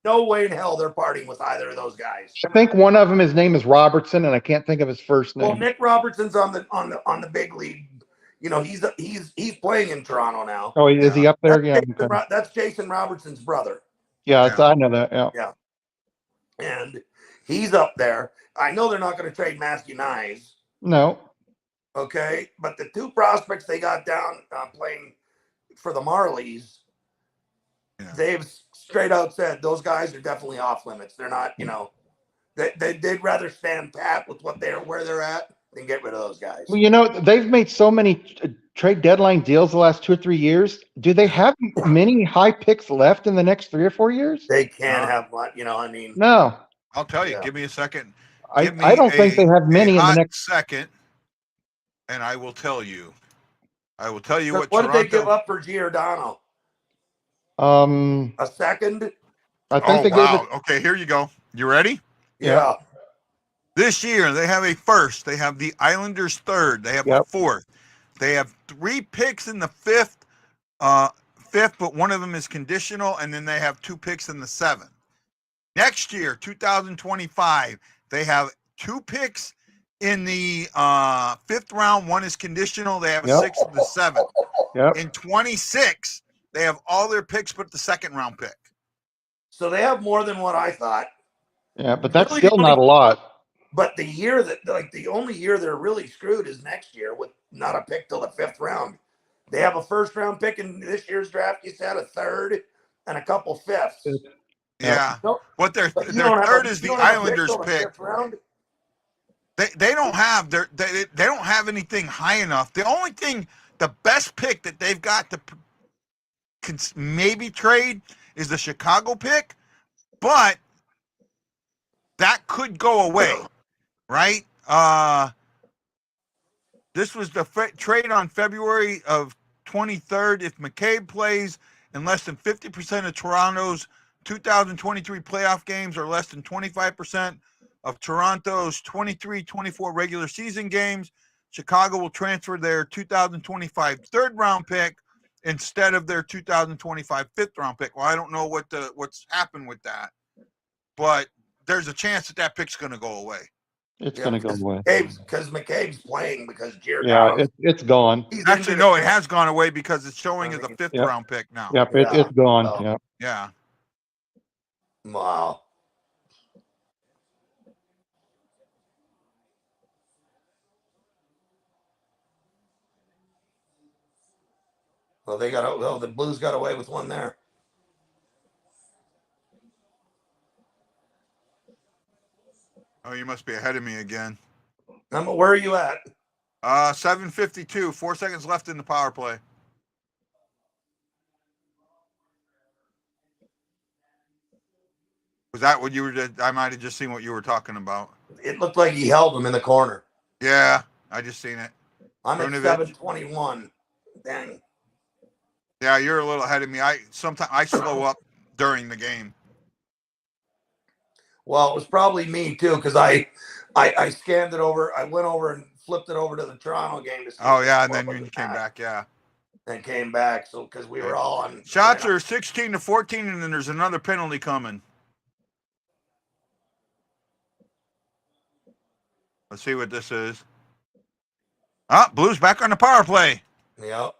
No way in hell they're parting with either of those guys. I think one of them, his name is Robertson, and I can't think of his first name. Well, Nick Robertson's on the big league. You know, he's playing in Toronto now. Oh, is he up there? That's Jason Robertson's brother. Yeah, I know that. Yeah. And he's up there. I know they're not going to trade Matthew Nyes. No. Okay, but the 2 prospects they got down playing for the Marlies, they've straight out said those guys are definitely off limits. They're not, you know, they'd rather stand pat with where they're at than get rid of those guys. Well, you know, they've made so many trade deadline deals the last 2 or 3 years. Do they have many high picks left in the next 3 or 4 years? They can't have one, you know, I mean. No. I'll tell you, give me a second. I don't think they have many in the next second, and I will tell you. What did they give up for Giordano? A second? I think they gave it. Okay, here you go. You ready? Yeah. This year they have a first. They have the Islanders third. They have a fourth. They have 3 picks in the fifth, but one of them is conditional, and then they have 2 picks in the 7th. Next year, 2025, they have 2 picks In the 5th round, one is conditional. They have a Yep. 6th and the 7th. Yep. In 26, they have all their picks but the 2nd round pick. So they have more than what I thought. Yeah, but that's Really, still not a lot. But the year that, like, the only year they're really screwed is next year with not a pick till the 5th round. They have a 1st round pick in this year's draft. You said a 3rd and a couple 5ths. Yeah. No, What their but you their don't have third a, is you the don't have a Islanders till the pick. 5th round. They don't have they don't have anything high enough. The only thing, the best pick that they've got to maybe trade is the Chicago pick, but that could go away, right? This was the trade on February of 23rd. If McCabe plays in less than 50% of Toronto's 2023 playoff games or less than 25% of Toronto's 23-24 regular season games, Chicago will transfer their 2025 third round pick instead of their 2025 fifth round pick. Well, I don't know what's happened with that, but there's a chance that pick's going to go away. It's going to go away. Because McCabe's playing because Yeah, it's gone. Actually, no, it has gone away because it's showing as a 5th Yep. round pick now. Yep, it's gone. Oh. Yeah. Yeah. Wow. Well, the Blues got away with one there. Oh, you must be ahead of me again. Where are you at? 7:52. 4 seconds left in the power play. Was that what you were? I might have just seen what you were talking about. It looked like he held him in the corner. Yeah, I just seen it. I'm at 7:21. Dang. Yeah, you're a little ahead of me. Sometimes I slow up during the game. Well, it was probably me too, because I scanned it over. I went over and flipped it over to the Toronto game to see. Oh yeah, and then you came back. Yeah. And came back. So because we were all on shots are 16-14, and then there's another penalty coming. Let's see what this is. Blues back on the power play. Yep.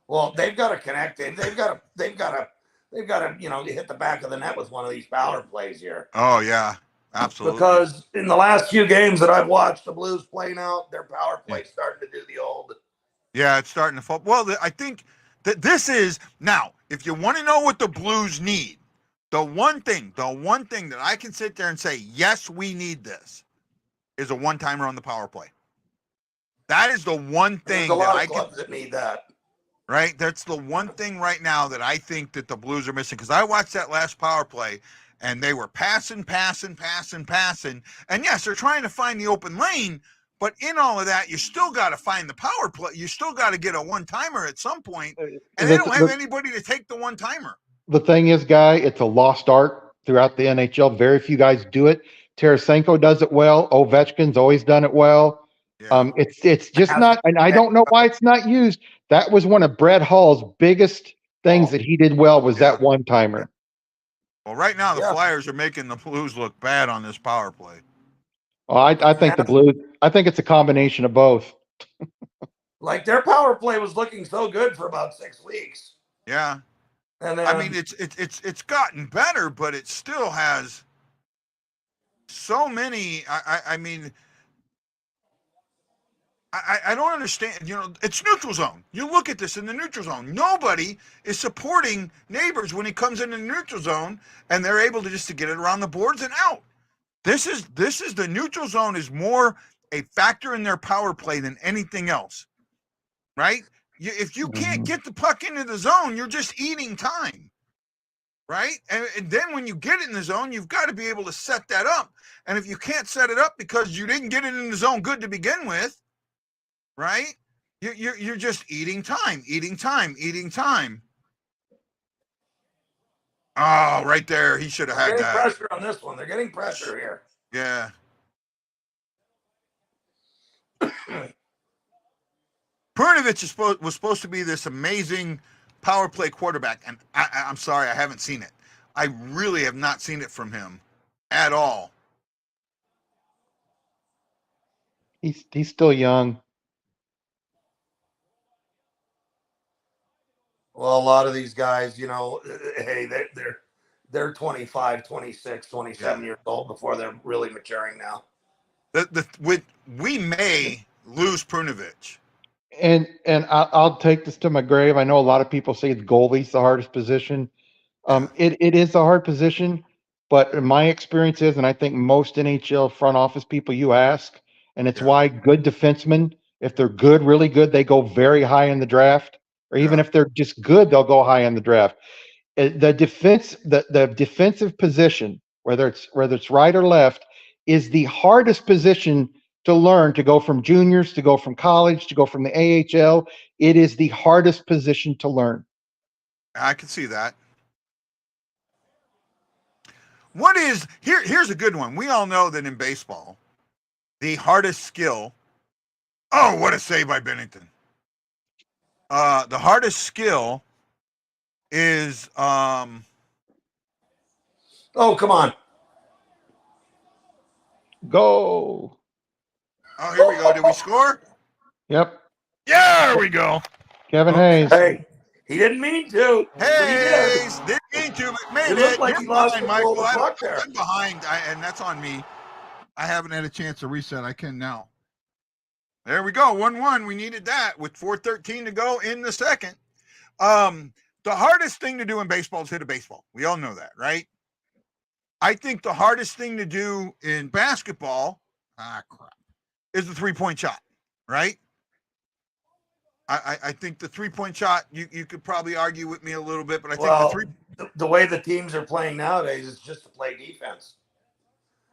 Well, they've got to connect. They've got to hit the back of the net with one of these power plays here. Oh yeah, absolutely. Because in the last few games that I've watched the Blues playing out, their power play starting to do the old. Yeah, it's starting to fall. Well, I think that this is now. If you want to know what the Blues need, the one thing that I can sit there and say, yes, we need this, is a one-timer on the power play. That is the one thing There's a lot of clubs that need that. Right? That's the one thing right now that I think that the Blues are missing. Because I watched that last power play, and they were passing. And yes, they're trying to find the open lane, but in all of that, you still got to find the power play. You still got to get a one-timer at some point, and they don't have anybody to take the one-timer. The thing is, Guy, it's a lost art throughout the NHL. Very few guys do it. Tarasenko does it well. Ovechkin's always done it well. Yeah. It's just not, and I don't know why it's not used. That was one of Brett Hall's biggest things that he did well was that one-timer. Well, right now the Flyers are making the Blues look bad on this power play. Well, I think the Blues. I think it's a combination of both. Like their power play was looking so good for about 6 weeks. Yeah. And then, I mean, it's gotten better, but it still has so many. I mean, I don't understand. It's neutral zone. You look at this in the neutral zone. Nobody is supporting Neighbors when he comes in the neutral zone, and they're able to get it around the boards and out. This is the neutral zone is more a factor in their power play than anything else, right? If you can't get the puck into the zone, you're just eating time, right? And then when you get it in the zone, you've got to be able to set that up. And if you can't set it up because you didn't get it in the zone good to begin with, right? You're just eating time. Oh, right there. He should have had that. Pressure on this one. They're getting pressure here. Yeah. Perunovich was supposed to be this amazing power play quarterback, and I'm sorry, I haven't seen it. I really have not seen it from him at all. He's still young. Well, a lot of these guys, hey, they're 25, 26, 27 years old before they're really maturing now. We may lose Prunovich. And I'll take this to my grave. I know a lot of people say the goalie's the hardest position. It is a hard position, but in my experience is, and I think most NHL front office people you ask, and it's why good defensemen, if they're good, really good, they go very high in the draft, or even if they're just good, they'll go high in the draft. The defensive position, whether it's right or left, is the hardest position to learn, to go from juniors, to go from college, to go from the AHL. It is the hardest position to learn. I can see that. Here's a good one. We all know that in baseball, the hardest skill. Oh, what a save by Bennington. The hardest skill is oh, come on. Go. Oh, here we go. Did we score? Yep. Yeah, there we go. Kevin Hayes. Hey, he didn't mean to. Hayes didn't mean to, but made It looked like You're he lost fine, control of the Michael. puck there. I'm behind, and that's on me. I haven't had a chance to reset. I can now. There we go. 1-1. We needed that with 4:13 to go in the second. The hardest thing to do in baseball is hit a baseball. We all know that, right? I think the hardest thing to do in basketball, is the three-point shot, right? I think the three-point shot, you could probably argue with me a little bit, but I think the way the teams are playing nowadays is just to play defense.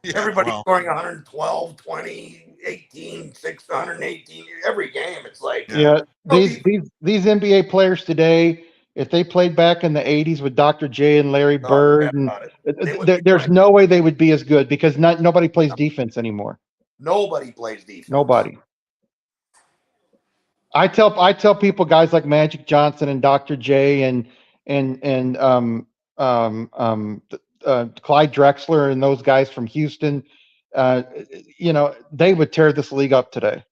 Yeah, everybody's scoring 112, 20, 18, 6, 118 every game. It's like these NBA players today, if they played back in the 80s with Dr. J and Larry Bird, there's no way they would be as good because nobody plays defense anymore. Nobody plays defense. Nobody. I tell people, guys like Magic Johnson and Dr. J and Clyde Drexler and those guys from Houston, they would tear this league up today.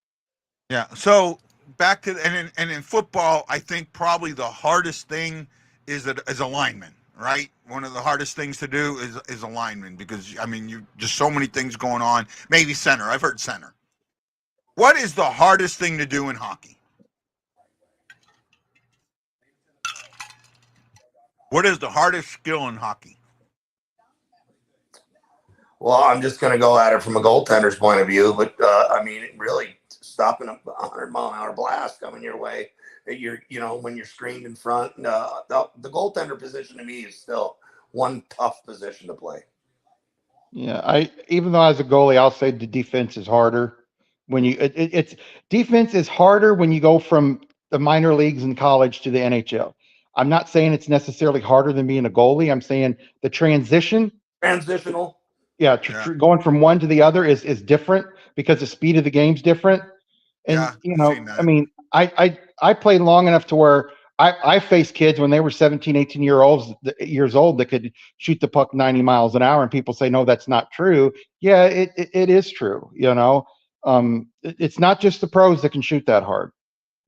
Yeah. So back to and in football, I think probably the hardest thing is alignment, right? One of the hardest things to do is alignment because you just so many things going on. Maybe center. I've heard center. What is the hardest thing to do in hockey? What is the hardest skill in hockey? Well, I'm just going to go at it from a goaltender's point of view, but really stopping a 100-mile-an-hour blast coming your way, when you're screened in front, the goaltender position to me is still one tough position to play. Yeah, even though as a goalie, I'll say the defense is harder. When it's defense is harder when you go from the minor leagues in college to the NHL. I'm not saying it's necessarily harder than being a goalie. I'm saying the transitional. Yeah, going from one to the other is different because the speed of the game's different. And I played long enough to where I faced kids when they were 17, 18 years old that could shoot the puck 90 miles an hour, and people say, no, that's not true. Yeah, it is true. It's not just the pros that can shoot that hard.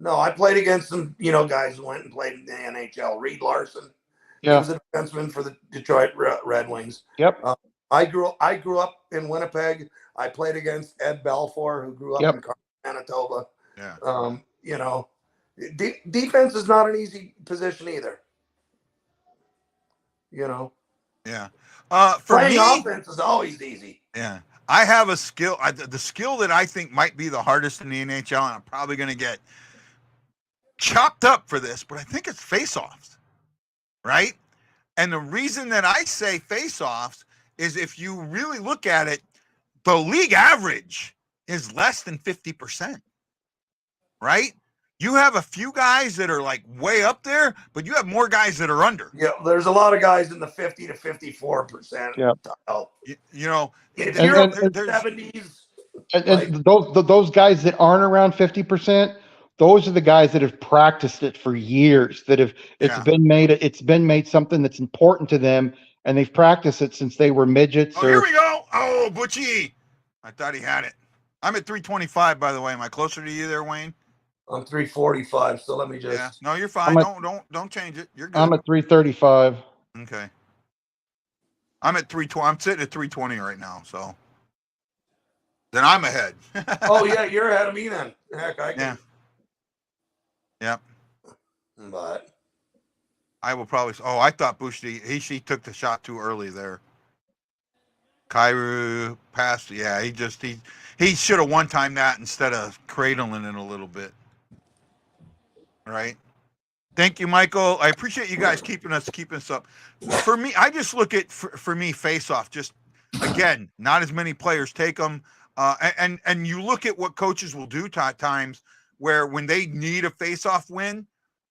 No, I played against some, guys who went and played in the NHL. Reed Larson, he was a defenseman for the Detroit Red Wings. Yep. I grew up in Winnipeg. I played against Ed Balfour, who grew up in Manitoba. Yeah. Defense is not an easy position either. Yeah. For playing me, offense is always easy. Yeah. I have a skill. The skill that I think might be the hardest in the NHL, and I'm probably going to get chopped up for this, but I think it's face-offs, right? And the reason that I say face-offs is if you really look at it, the league average is less than 50%, right? You have a few guys that are like way up there, but you have more guys that are under. Yeah, there's a lot of guys in the 50 to 54%. Yeah. If you're in the 70s. And those guys that aren't around 50%, those are the guys that have practiced it for years, that have been made something that's important to them, and they've practiced it since they were midgets. Here we go. Oh, Butchie. I thought he had it. I'm at 325, by the way. Am I closer to you there, Wayne? I'm 345. So let me Yeah. just. No, you're fine. at- Don't change it. You're I'm good. at 335. Okay. I'm at 320. I'm sitting at 320 right now. So then I'm ahead. Oh yeah, you're ahead of me then. Heck, I can. Yeah. But I will probably. Oh, I thought she took the shot too early there. Kairu passed. Yeah, he should have one time that instead of cradling it a little bit. Right. Thank you, Michael. I appreciate you guys keeping us up. For me, I just look at for me face off. Just again, not as many players take them, and you look at what coaches will do at times where when they need a face off win,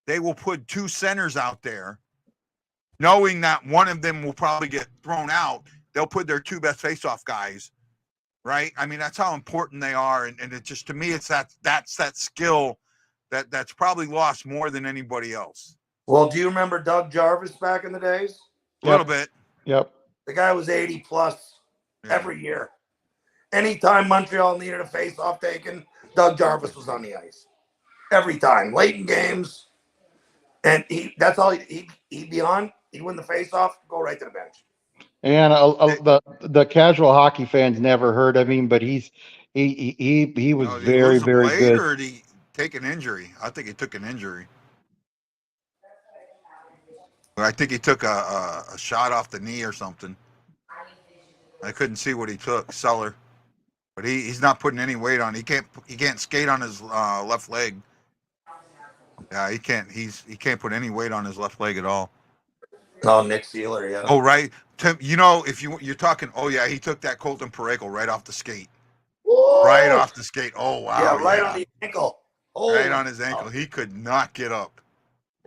they will put two centers out there, knowing that one of them will probably get thrown out. They'll put their two best face off guys. Right. I mean, that's how important they are, and it just to me, it's that's that skill that's probably lost more than anybody else. well, do you remember Doug Jarvis back in the days? A little bit. Yep. The guy was 80 plus every year. Anytime Montreal needed a face-off taken, Doug Jarvis was on the ice. Every time, late in games, and that's all he'd be on. He'd win the face-off, go right to the bench. And the casual hockey fans never heard of him, but he was Did he very, lose the very blade, good. or did he take an injury? I think he took an injury. I think he took a shot off the knee or something. I couldn't see what he took, Seller, but he's not putting any weight on. He can't skate on his left leg. Yeah, he can't. He can't put any weight on his left leg at all. Oh, Nick Sealer, yeah. Oh, right. Tim, if you're talking, oh yeah, he took that Colton Parayko right off the skate. Whoa! Right off the skate. Oh wow. Yeah, right on the ankle. Right on his ankle. He could not get up.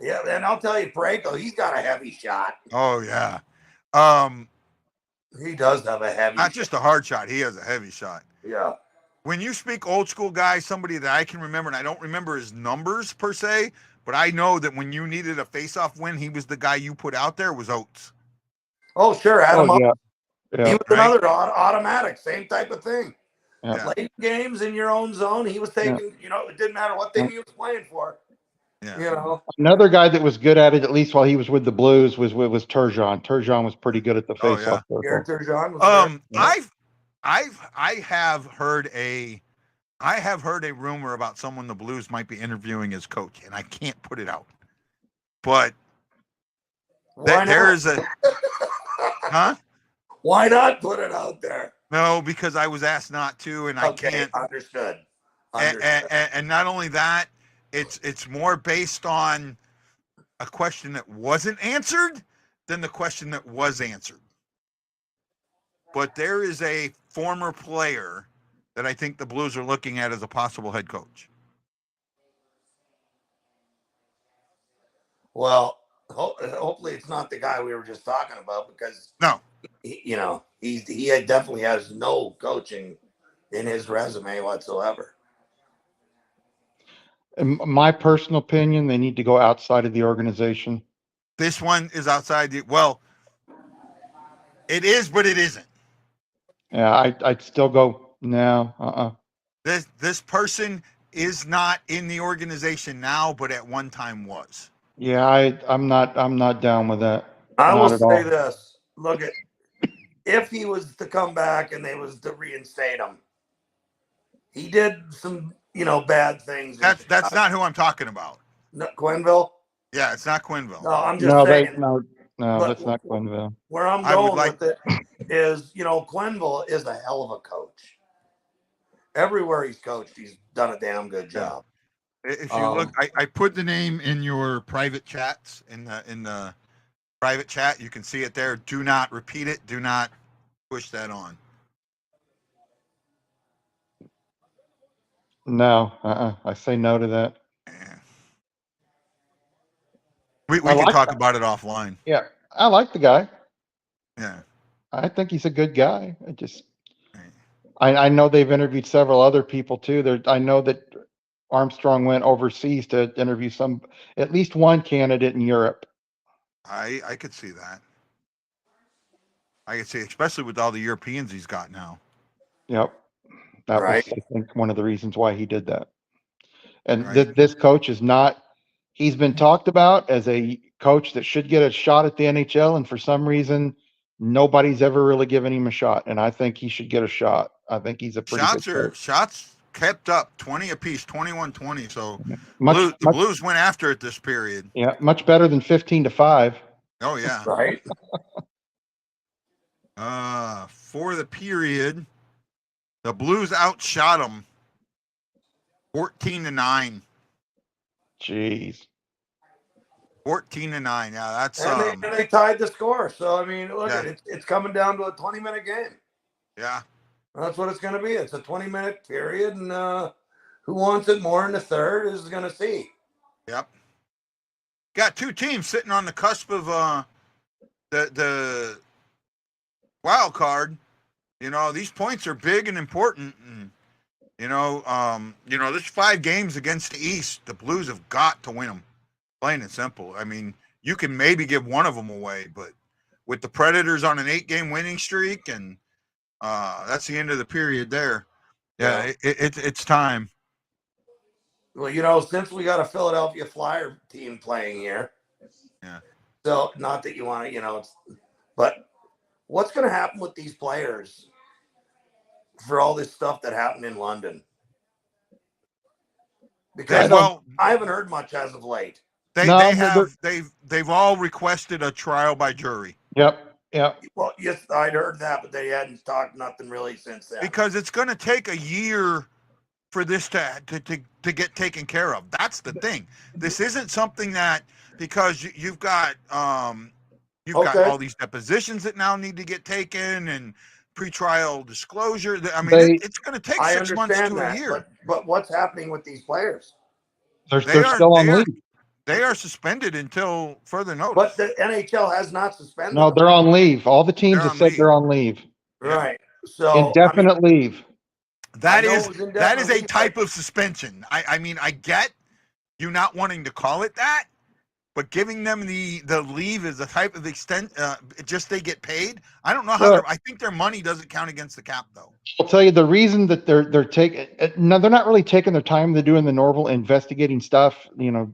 Yeah, and I'll tell you, Parayko, he's got a heavy shot. Oh yeah. He does have a heavy Not just a hard shot, he has a heavy shot. Yeah. When you speak old school guy, somebody that I can remember, and I don't remember his numbers per se, but I know that when you needed a face-off win, he was the guy you put out there was Oates. Oh, sure. Adam, yeah. He was another automatic, same type of thing. Yeah. Late games in your own zone, he was taking, it didn't matter what team he was playing for. Yeah. Another guy that was good at it, at least while he was with the Blues, was Turgeon. Turgeon was pretty good at the face-off. Garrett Turgeon was I have heard a rumor about someone the Blues might be interviewing as coach, and I can't put it out. But there is a huh? Why not put it out there? No, because I was asked not to, and I can't. Understood. And not only that, it's more based on a question that wasn't answered than the question that was answered. But there is a former player that I think the Blues are looking at as a possible head coach. Well, hopefully it's not the guy we were just talking about, because he definitely has no coaching in his resume whatsoever. In my personal opinion, they need to go outside of the organization. This one is outside it is, but it isn't. Yeah, I'd still go no. This person is not in the organization now, but at one time was. Yeah, I'm not down with that. I will say this. Look, if he was to come back and they was to reinstate him, he did some, bad things. That's not who I'm talking about. No, Quenneville? Yeah, it's not Quenneville. No, I'm just saying. No, that's not Quenneville. Where I'm going with it is, Quenneville is a hell of a coach. Everywhere he's coached, he's done a damn good job. If you look, I put the name in your private chats in the private chat. You can see it there. Do not repeat it. Do not push that on. No, I say no to that. Yeah. We can talk about it offline. Yeah, I like the guy. Yeah, I think he's a good guy. I know they've interviewed several other people too. I know that Armstrong went overseas to interview at least one candidate in Europe. I could see that. I could see, especially with all the Europeans he's got now. Yep. That Right. was, I think, one of the reasons why he did that. And Right. this coach is not. He's been talked about as a coach that should get a shot at the NHL, and for some reason, nobody's ever really given him a shot. And I think he should get a shot. I think he's a pretty good coach. Shots kept up 20 apiece, 21-20. So Much, the Blues went after it this period. yeah, much better than 15-5. Oh yeah. Right. For the period, the Blues outshot them 14-9. Jeez. 14-9. Yeah, that's And they tied the score. So I mean, look, it's coming down to a 20-minute game. Yeah. That's what it's going to be. It's a 20-minute period, and who wants it more in the third is going to see. Yep. Got two teams sitting on the cusp of the wild card. You know, these points are big and important. And, there's 5 games against the East. The Blues have got to win them. Plain and simple. I mean, you can maybe give one of them away, but with the Predators on an 8-game winning streak, and that's the end of the period there. Yeah, it's time. Well, since we got a Philadelphia Flyer team playing here, yeah. So not that you want to, but what's going to happen with these players for all this stuff that happened in London? Because I haven't heard much as of late. They've all requested a trial by jury. Yep. Well, yes, I'd heard that, but they hadn't talked nothing really since then. Because it's going to take a year for this to get taken care of. That's the thing. This isn't something that, because you've got got all these depositions that now need to get taken and pretrial disclosure. I mean, it's going to take 6 months to a year. But what's happening with these players? They're still on leave. They are suspended until further notice. But the NHL has not suspended No, them. they're on leave. All the teams have said they're on leave. Right. So indefinite leave. That is a type of suspension. I mean, I get you not wanting to call it that, but giving them the leave is a type of extent. Just they get paid. I don't know how. I think their money doesn't count against the cap, though. I'll tell you the reason that they're taking. No, they're not really taking their time. They're doing the normal investigating stuff.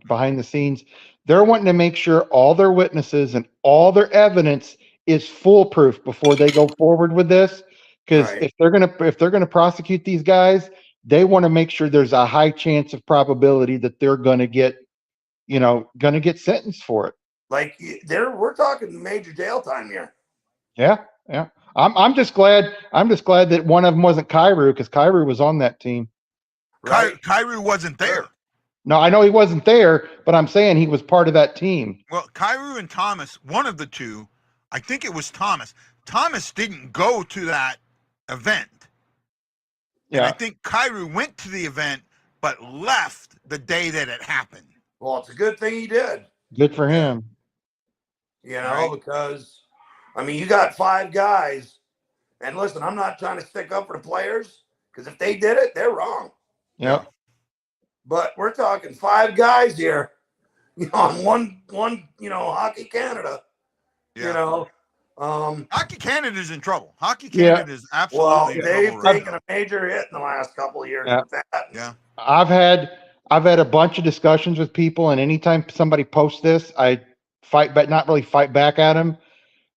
Behind the scenes, they're wanting to make sure all their witnesses and all their evidence is foolproof before they go forward with this. Because if they're gonna prosecute these guys, they want to make sure there's a high chance of probability that they're gonna get sentenced for it. Like we're talking major jail time here. Yeah. I'm just glad that one of them wasn't Kyrou, because Kyrou was on that team. Right. Kyrou wasn't there. No, I know he wasn't there, but I'm saying he was part of that team. Well, Kyrou and Thomas, one of the two, I think it was Thomas. Thomas didn't go to that event. Yeah. And I think Kyrou went to the event, but left the day that it happened. Well, it's a good thing he did. Good for him. Because, I mean, you got 5 guys. And listen, I'm not trying to stick up for the players, because if they did it, they're wrong. Yep. But we're talking 5 guys here, on one, Hockey Canada. Yeah. Hockey Canada's in trouble. Hockey Canada is absolutely in trouble. They've taken a major hit in the last couple of years with that. Yeah. I've had a bunch of discussions with people, and anytime somebody posts this, I not really fight back at them.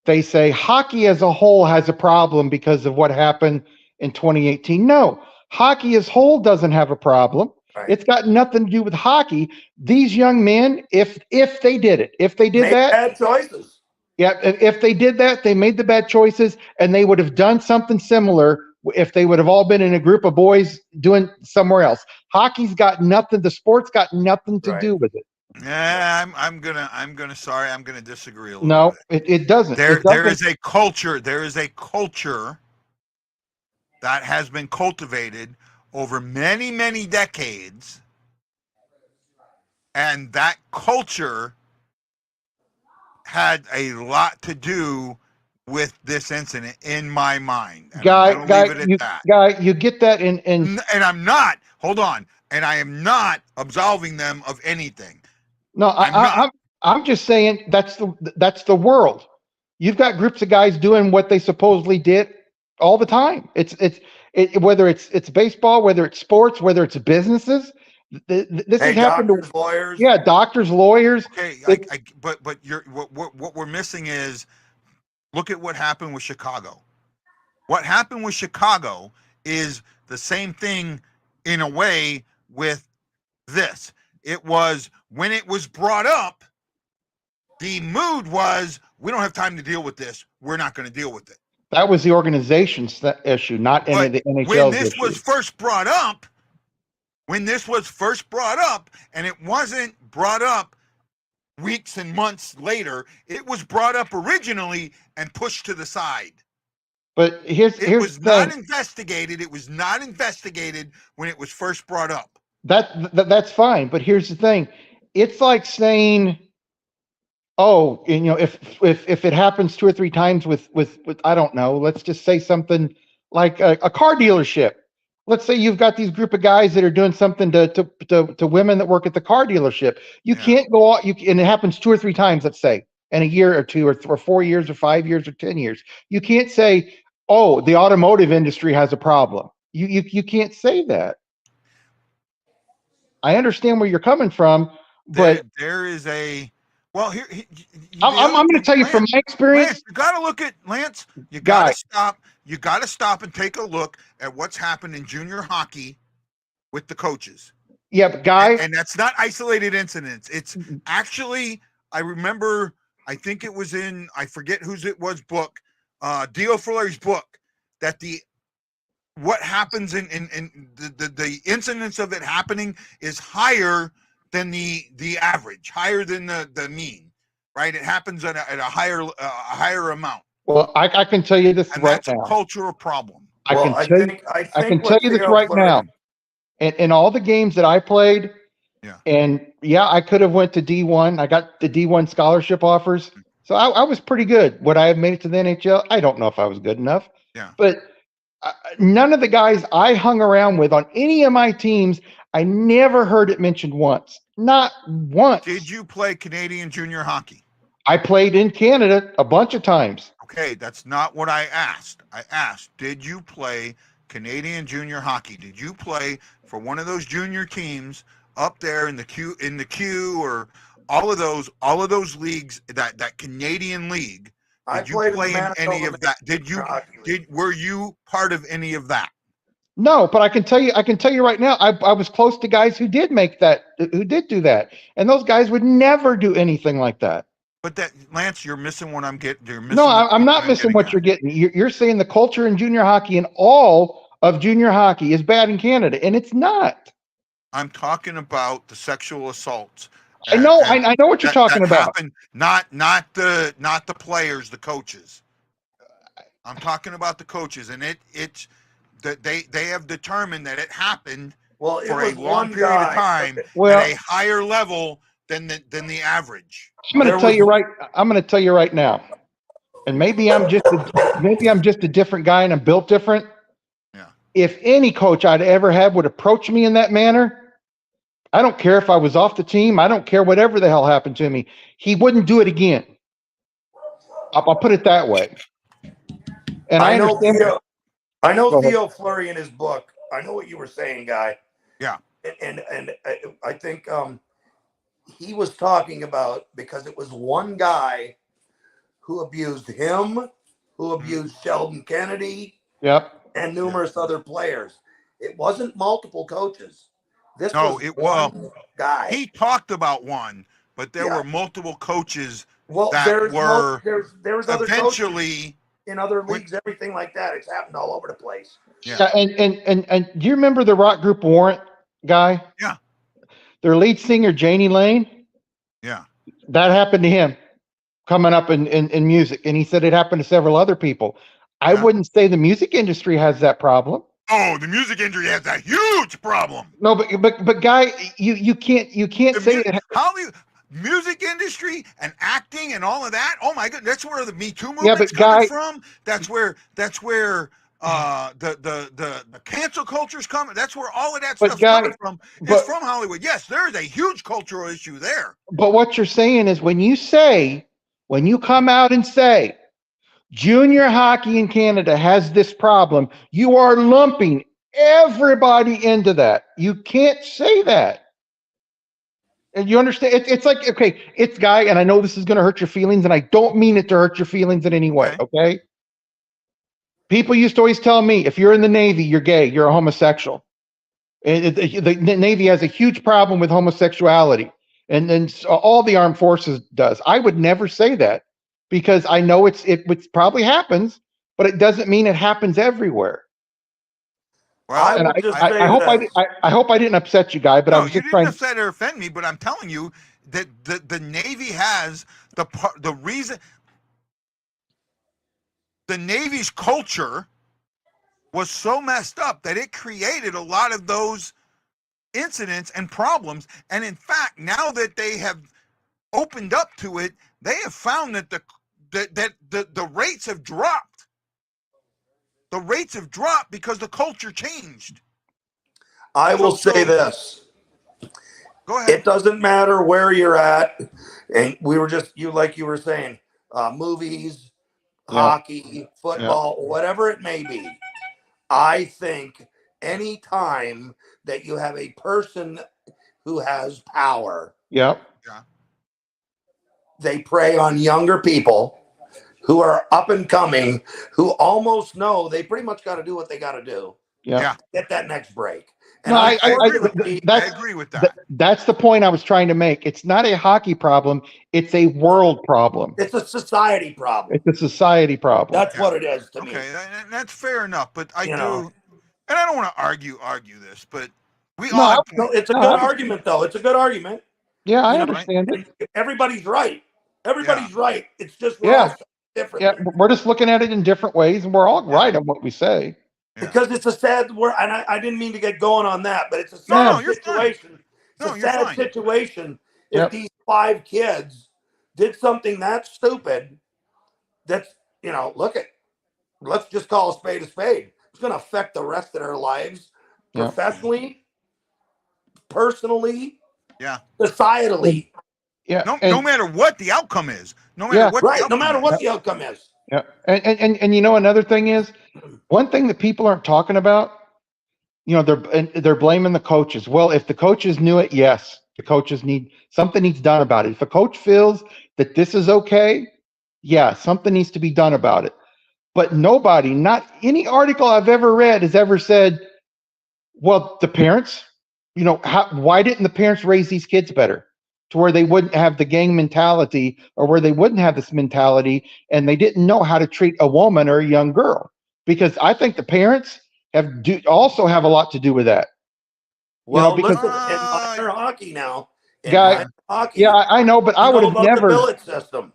They say hockey as a whole has a problem because of what happened in 2018. No, hockey as a whole doesn't have a problem. Right. It's got nothing to do with hockey. These young men, if they did bad choices. Yeah, if they did that, they made the bad choices, and they would have done something similar if they would have all been in a group of boys doing somewhere else. Hockey's got nothing. The sport's got nothing to do with it. Yeah, I'm gonna disagree a little bit. It doesn't. There is a culture. There is a culture that has been cultivated over many, many decades, and that culture had a lot to do with this incident, in my mind. And Guy, you get that in and I'm not. Hold on, and I am not absolving them of anything. No, I'm just saying that's the world. You've got groups of guys doing what they supposedly did all the time. It's Whether it's baseball, whether it's sports, whether it's businesses. This has happened to doctors, lawyers. Yeah, doctors, lawyers. Okay, but what we're missing is, look at what happened with Chicago. What happened with Chicago is the same thing in a way with this. It was, when it was brought up, the mood was, we don't have time to deal with this. We're not going to deal with it. That was the organization's issue, not any of the NHL's when this issue. was first brought up, and it wasn't brought up weeks and months later, it was brought up originally and pushed to the side. But here's was the not thing. investigated. It was not investigated when it was first brought up. That's fine. But here's the thing. It's like saying, oh, and, if it happens 2 or 3 times with I don't know, let's just say something like a car dealership. Let's say you've got these group of guys that are doing something to women that work at the car dealership. You can't go out, and it happens 2 or 3 times, let's say, in a year or 2 or 4 years or 5 years or 10 years. You can't say, oh, the automotive industry has a problem. You can't say that. I understand where you're coming from, but there is a, well, here I'm going to tell you from my experience. Lance, you got to look at Lance. You got to stop. You got to stop and take a look at what's happened in junior hockey with the coaches. Yeah, but guys, and that's not isolated incidents. It's actually, I remember, I think it was in, I forget whose it was, book, Dio Fleury's book, that what happens in the incidence of it happening is higher than the average, higher than the mean, right? It happens at a higher amount. Well, I can tell you this and right that's now. A cultural problem. I can tell you this right now. In all the games that I played, and I could have went to D1. I got the D1 scholarship offers, so I was pretty good. Would I have made it to the NHL? I don't know if I was good enough. Yeah. But none of the guys I hung around with on any of my teams, I never heard it mentioned once. Not once. Did you play Canadian junior hockey? I played in Canada a bunch of times. Okay, that's not what I asked. I asked, did you play Canadian junior hockey? Did you play for one of those junior teams up there in the Q, or all of those leagues, that Canadian league? Did you play in any of that? Were you part of any of that? No, but I can tell you right now, I was close to guys who did do that. And those guys would never do anything like that. But that, Lance, you're missing what I'm getting. No, I'm not missing what you're getting. You're saying the culture in junior hockey and all of junior hockey is bad in Canada, and it's not. I'm talking about the sexual assaults. I know what you're talking about. Happened, not the players, the coaches. I'm talking about the coaches, and it's that they have determined that it happened for a long period of time at a higher level than the average. I'm going to tell you right now, and maybe I'm just a different guy and I'm built different. Yeah. If any coach I'd ever had would approach me in that manner, I don't care if I was off the team. I don't care whatever the hell happened to me. He wouldn't do it again. I'll put it that way. And I understand. I know Theo Fleury in his book. I know what you were saying, Guy. Yeah. And I think he was talking about, because it was one guy who abused him, who abused Sheldon Kennedy, and numerous other players. It wasn't multiple coaches. This was one guy. He talked about one, but there were multiple coaches that there's other eventually in other leagues, everything like that. It's happened all over the place. Yeah. And do you remember the rock group Warrant, Guy? Yeah. Their lead singer, Janie Lane? Yeah. That happened to him coming up in music. And he said it happened to several other people. I wouldn't say the music industry has that problem. Oh, the music industry has a huge problem. No, but Guy, you can't say it. Hollywood music industry and acting and all of that. Oh my goodness, that's where the Me Too movement's coming from. That's where the cancel culture's coming. That's where all of that stuff's coming from. It's from Hollywood. Yes, there is a huge cultural issue there. But what you're saying is when you come out and say Junior hockey in Canada has this problem. You are lumping everybody into that. You can't say that. And you understand? It's like, okay, it's Guy, and I know this is going to hurt your feelings, and I don't mean it to hurt your feelings in any way, okay? People used to always tell me, if you're in the Navy, you're gay, you're a homosexual. The Navy has a huge problem with homosexuality, and then all the armed forces does. I would never say that because I know it probably happens, but it doesn't mean it happens everywhere. Well, I And would just I say hope this. I hope I didn't upset you, Guy, but I no, was you just didn't trying. upset or offend me, but I'm telling you that the Navy has the reason the Navy's culture was so messed up that it created a lot of those incidents and problems. And in fact, now that they have opened up to it, they have found that the rates have dropped. The rates have dropped because the culture changed. I will say this. Go ahead. It doesn't matter where you're at. And we were just, like you were saying, movies, hockey, football, whatever it may be. I think any time that you have a person who has power, they prey on younger people who are up and coming, who almost know they pretty much got to do what they got to do. Yeah. Get that next break. And No, I I agree with that. That's the point I was trying to make. It's not a hockey problem. It's a world problem. It's a society problem. It's a society problem. That's what it is to me. Okay, that's fair enough. But I do, and I don't want to argue this, but it's a good argument, though. It's a good argument. Yeah, I understand it. Everybody's right. Everybody's right. It's just we're all different. Yeah, we're just looking at it in different ways, and we're all right on what we say. Because it's a sad word, and I didn't mean to get going on that, but it's a sad situation. It's a sad situation if these 5 kids did something that stupid. That's let's just call a spade a spade. It's going to affect the rest of their lives, professionally, personally, societally. Yeah. No matter what the outcome is. No matter what the outcome is. Yeah. And another thing is, one thing that people aren't talking about, they're blaming the coaches. Well, if the coaches knew it, yes, the coaches something needs done about it. If a coach feels that this is okay, yeah, something needs to be done about it. But nobody, not any article I've ever read has ever said, well, the parents, why didn't the parents raise these kids better to where they wouldn't have the gang mentality or where they wouldn't have this mentality and they didn't know how to treat a woman or a young girl? Because I think the parents also have a lot to do with that. Well, listen, in minor hockey now, I know, but I would have never. The billet system.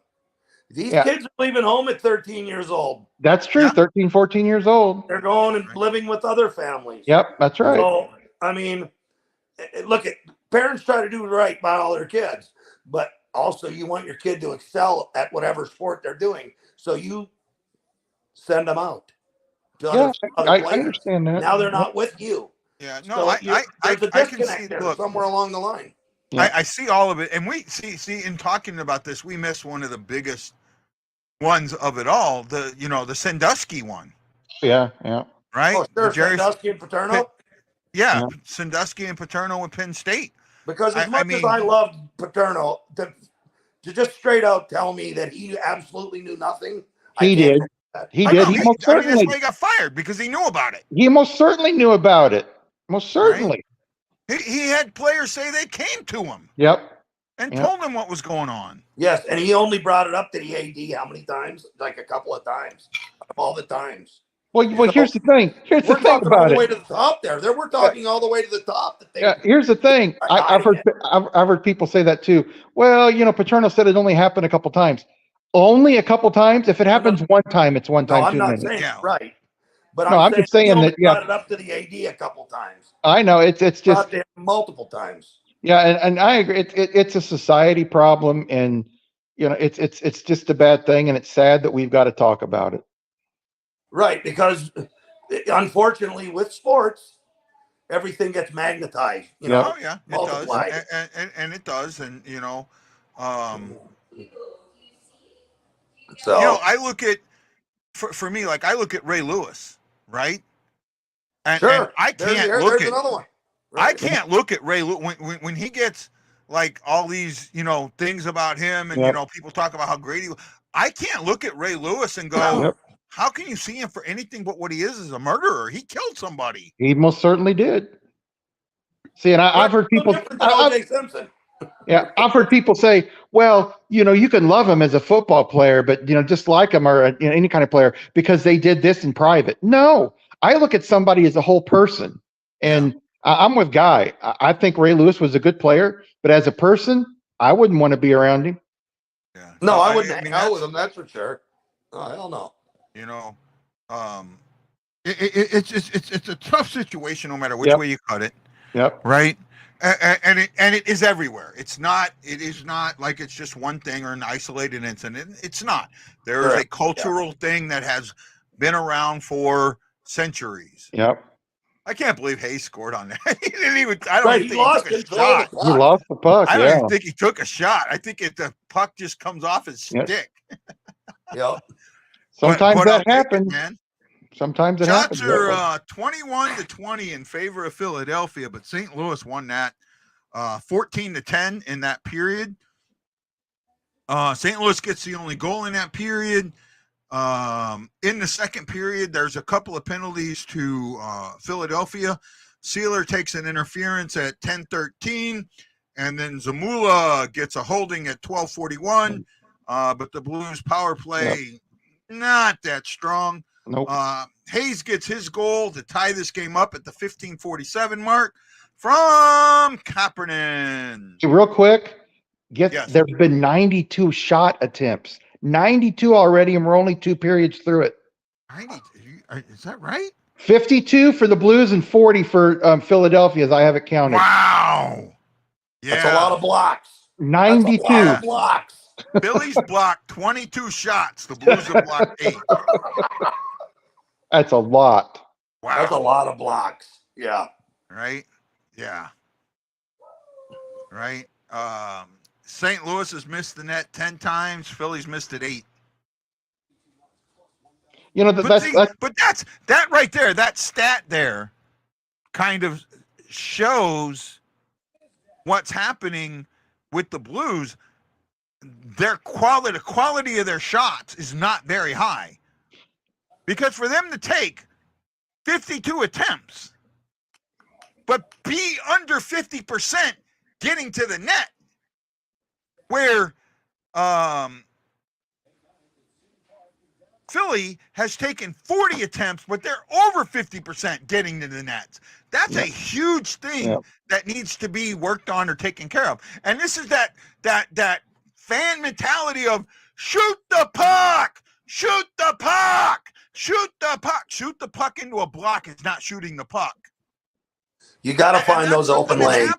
These kids are leaving home at 13 years old. That's true. 13, 14 years old. They're going and living with other families. Yep, that's right. So, I mean, look, parents try to do right by all their kids, but also you want your kid to excel at whatever sport they're doing. So you send them out. I understand that. Now they're not with you. Yeah, no, so there's a disconnect there somewhere along the line. Yeah. I see all of it, and we see in talking about this, we missed one of the biggest ones of it all. The Sandusky one. Yeah. Oh, Right. sure, Sandusky and Paterno. Sandusky and Paterno and Penn State. Because as much as I loved Paterno, to just straight out tell me that he absolutely knew nothing. He did. He did. He most certainly. That's why he got fired, because he knew about it. He most certainly knew about it. Most certainly. Right? He had players say they came to him. Yep. And told him what was going on. Yes, and he only brought it up to the AD how many times? Like a couple of times. All the times. Well, here's the thing. Here's the thing about all the way to the top there. We're talking all the way to the top. Here's the thing. I've heard people say that too. Well, Paterno said it only happened a couple times. Only a couple times. If it happens one time, it's one time too many. I'm not saying right. But I'm just saying that. Brought it up to the AD a couple times. I know it's just multiple times. Yeah, and I agree. It's a society problem, and it's just a bad thing, and it's sad that we've got to talk about it. Right, because unfortunately, with sports, everything gets magnetized. Oh yeah, it does, and it does, and so I look at for me, like I look at Ray Lewis, right? And Sure. I can't look there's at another one. I Right. can't look at Ray Lewis when he gets like all these, things about him and Yep. people talk about how great he was. I can't look at Ray Lewis and go, Yep. how can you see him for anything but what he is a murderer? He killed somebody. He most certainly did. See, and I've heard No people. different than O.J. Simpson. Yeah, I've heard people say, "Well, you can love him as a football player, but dislike him or any kind of player because they did this in private." No, I look at somebody as a whole person, and I'm with Guy. I think Ray Lewis was a good player, but as a person, I wouldn't want to be around him. Yeah. No, I wouldn't hang out with him. That's for sure. Oh, hell no. It's a tough situation no matter which Yep. way you cut it. Yep. Right. And it is everywhere. It is not like it's just one thing or an isolated incident. It's not. There is a cultural thing that has been around for centuries. Yep. I can't believe Hayes scored on that. He didn't even. I don't Right, even he think lost he took a control of shot. the puck. He lost the puck. I don't Yeah. even think he took a shot. I think the puck just comes off his Yep. stick. Yep. Sometimes But I'll that take it, happens. man. Sometimes it Shots happens. that way. are 21-20 in favor of Philadelphia, but St. Louis won that 14-10 in that period. St. Louis gets the only goal in that period. In the second period, there's a couple of penalties to Philadelphia. Sealer takes an interference at 10:13, and then Zamula gets a holding at 12:41. But the Blues power play, not that strong. Nope. Hayes gets his goal to tie this game up at the 15:47 mark from Kapanen. Hey, real quick, Yes. there's been 92 shot attempts. 92 already, and we're only 2 periods through it. Is that right? 52 for the Blues and 40 for Philadelphia, as I have it counted. Wow. Yeah. That's a lot of blocks. 92. That's a lot of blocks. Phillies blocked 22 shots. The Blues have blocked 8. That's a lot. Wow. That's a lot of blocks. Yeah. Right? Yeah. Right? St. Louis has missed the net 10 times. Phillies missed it 8. But that's that right there. That stat there kind of shows what's happening with the Blues. The quality of their shots is not very high, because for them to take 52 attempts but be under 50% getting to the net, where Philly has taken 40 attempts, but they're over 50% getting to the nets. That's a huge thing that needs to be worked on or taken care of. And this is that fan mentality of shoot the puck, shoot the puck, shoot the puck. Shoot the puck into a block is not shooting the puck. You got to find those open lanes.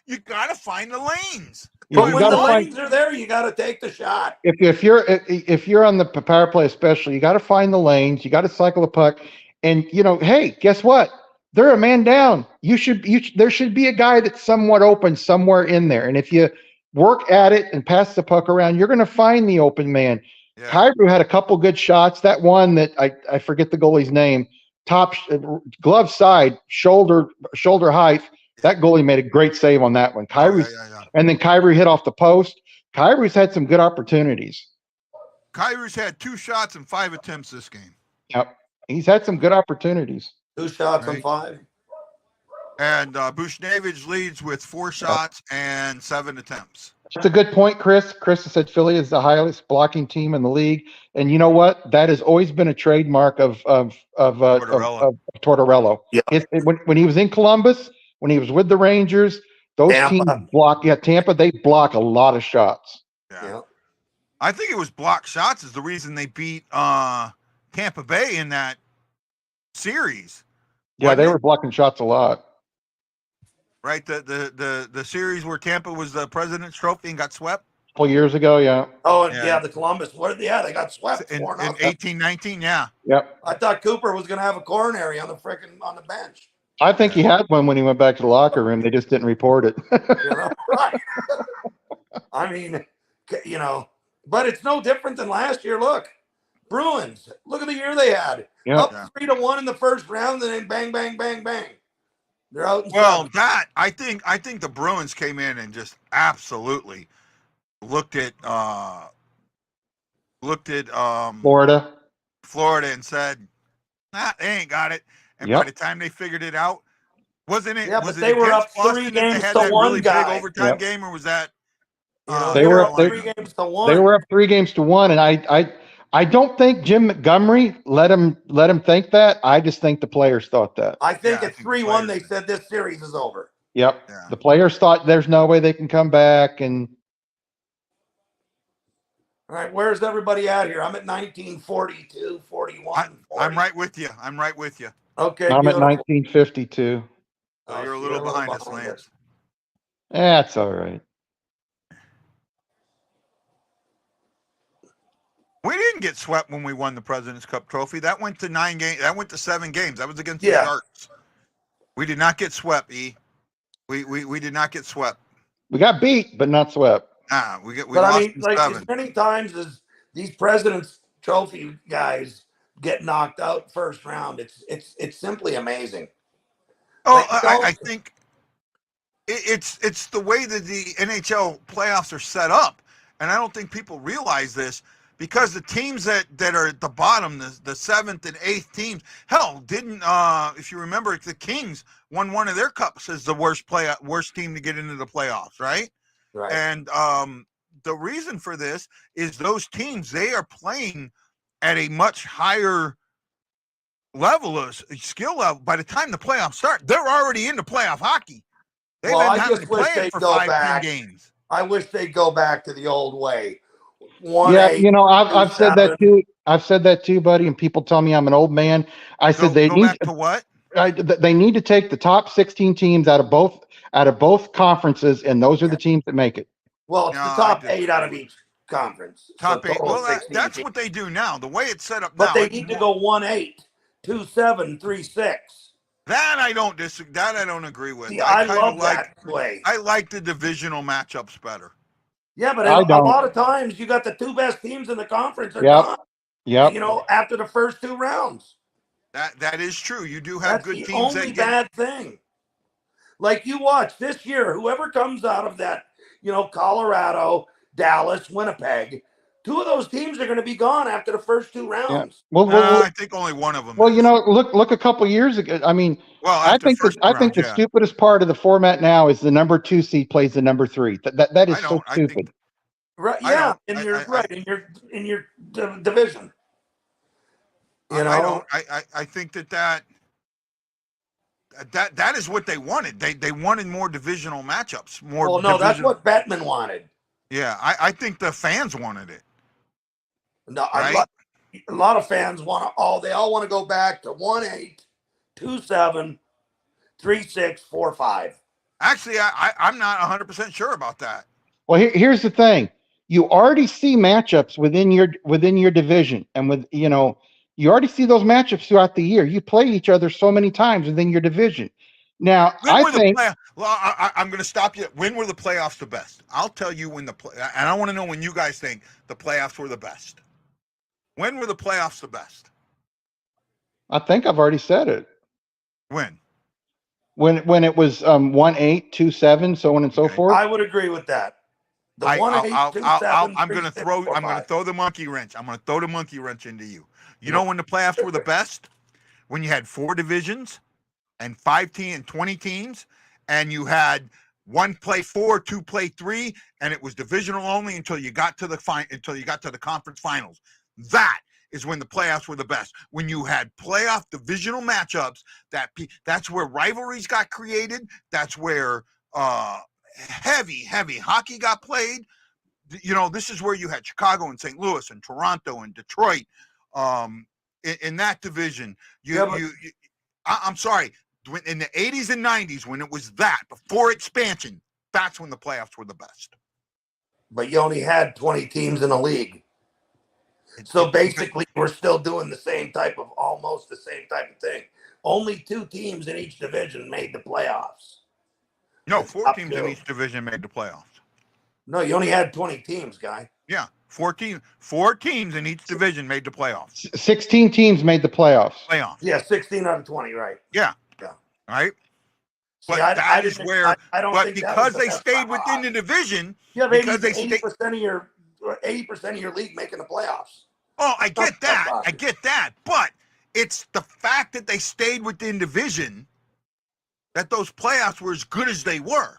You got to find the lanes. But when the lanes are there, you got to take the shot. If you're on the power play, especially, you got to find the lanes. You got to cycle the puck, and hey, guess what? They're a man down. There should be a guy that's somewhat open somewhere in there, and if you work at it and pass the puck around, you're going to find the open man. Yeah. Kyrou had a couple good shots. That one that I forget the goalie's name, top glove side, shoulder height. That goalie made a great save on that one. And then Kyrou hit off the post. Kyrou's had some good opportunities. Kyrou's had 2 shots and 5 attempts this game. Yep. He's had some good opportunities. 2 shots and 5. And Buchnevich leads with 4 shots and 7 attempts. That's a good point, Chris. Chris has said Philly is the highest blocking team in the league. And you know what? That has always been a trademark of Tortorella. Yeah. When he was in Columbus, when he was with the Rangers, those teams block. Yeah, Tampa, they block a lot of shots. Yeah. I think it was blocked shots is the reason they beat Tampa Bay in that series. Yeah, they were blocking shots a lot. Right, the series where Tampa was the President's Trophy and got swept a couple years ago. Yeah. Oh, yeah, the Columbus. They got swept in 18-19. Yeah. Yep. I thought Cooper was going to have a coronary on the bench. I think he had one when he went back to the locker room. They just didn't report it. Right. I mean, but it's no different than last year. Look, Bruins. Look at the year they had. Yep. Up 3-1 in the first round, and then bang, bang, bang, bang. They're out in Well, seven. I think the Bruins came in and just absolutely looked at Florida. Florida and said, nah, they ain't got it. And by Yep. the time they figured it out, wasn't it? Yeah, Was but it they were up against 3 Boston that they games had to that 1, really big guy. overtime Yep. game, or was that They were up Carolina? 3 games to 1. They were up 3 games to 1, and I don't think Jim Montgomery let him think that. I just think the players thought that. I think Yeah, I at think the 3-1 they players said this series is over. Yep. Yeah. The players thought there's no way they can come back, and All right, where's everybody at here? I'm at 1942, 41. I'm right with you. I'm right with you. Okay, I'm at beautiful. 1952. So Oh, you're a so little behind us, Lance. That's all right. We didn't get swept when we won the President's Cup trophy. That went to 9 games. That went to 7 games. That was against the Sharks. We did not get swept, E. We did not get swept. We got beat, but not swept. Nah, we But lost I mean, in like 7. as many times as these President's Trophy guys get knocked out first round, it's simply amazing. Oh, Like, I think it's the way that the NHL playoffs are set up, and I don't think people realize this because the teams that are at the bottom, the 7th and 8th teams, hell, didn't if you remember, the Kings won one of their cups as the worst team to get into the playoffs, right? Right. And the reason for this is those teams, they are playing at a much higher level of skill level. By the time the playoffs start, they're already into playoff hockey. They've Well, been I having just to wish play they'd it for go 5, 10 back. games. I wish they'd go back to the old way. Yeah, 1-8, I've said that 2-7. too. I've said that too, buddy. And people tell me I'm an old man. I said they Go need back to what? they need to take the top 16 teams out of both conferences, and those are the teams that make it. Well, it's No, the I top disagree. 8 out of each conference. Top so 8. total Well, 16 that's teams. what they do now. The way it's set up But now, they need to go 1-8, 2-7, 3-6. that I don't disagree. That I don't agree with. See, I kind of love that way. I like the divisional matchups better. Yeah, but I a don't. lot of times you got the 2 best teams in the conference are Yep. gone. Yep. You know, after the first 2 rounds. That is true. You do have That's good the teams only that get. bad thing. Like you watch this year, whoever comes out of that, Colorado, Dallas, Winnipeg, 2 of those teams are going to be gone after the first 2 Yeah. rounds. Well, I think only one of them. well, is. look a couple years ago. I mean, Well, I after think first I round, think the yeah. stupidest part of the format now is the number 2 seed plays the number 3. That is I so don't. I stupid. think Right? I Yeah, don't. and I- you're I- right in your division. I don't. I think that is what they wanted. They wanted more divisional matchups. More. Well, no, that's what Bettman wanted. Yeah, I think the fans wanted it. No, Right? a lot of fans they all want to go back to 1-8, 2-7, 3-6, 4-5. Actually, I'm not 100% sure about that. Well, here's the thing: you already see matchups within your division, and you already see those matchups throughout the year. You play each other so many times within your division. Now, I'm going to stop you. When were the playoffs the best? I'll tell you when and I want to know when you guys think the playoffs were the best. When were the playoffs the best? I think I've already said it. When? When it was 1-8, 2-7, so on and so forth. I would agree with that. The 1-8, 2-7, I'm going to 3-6, throw. 4-5. I'm going to throw the monkey wrench. I'm going to throw the monkey wrench into you. You know when the playoffs were the best? When you had 4 divisions and 20 teams, and you had 1 play 4, 2 play 3, and it was divisional only until you got to the conference finals. That is when the playoffs were the best. When you had playoff divisional matchups, that's where rivalries got created. That's where heavy hockey got played. This is where you had Chicago and St. Louis and Toronto and Detroit. In that division, I'm sorry. In the 80s and 90s, when it was before expansion, that's when the playoffs were the best. But you only had 20 teams in the league. So basically, we're still doing almost the same type of thing. Only 2 teams in each division made the playoffs. No, 4 teams in each division made the playoffs. No, you only had 20 teams, guy. Yeah. Four teams in each division made the playoffs. 16 teams made the playoffs. Yeah, 16 out of 20, right? Yeah. Yeah. Right. See, But I don't but think because they stayed within the division, you have because 80% of your 80% of your league making the playoffs. Oh, I get that. soccer. I get that. But it's the fact that they stayed within division that those playoffs were as good as they were.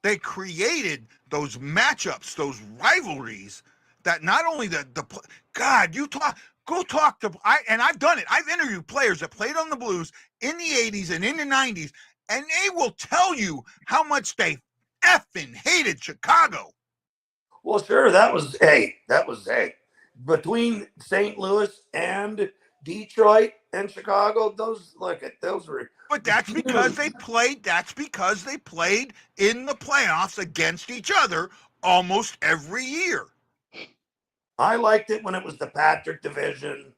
They created those matchups, those rivalries that not only God, go talk to and I've done it. I've interviewed players that played on the Blues in the 80s and in the 90s, and they will tell you how much they effing hated Chicago. Well, sure, that was between St. Louis and Detroit and Chicago. Those were. But that's because they played. That's because they played in the playoffs against each other almost every year. I liked it when it was the Patrick division,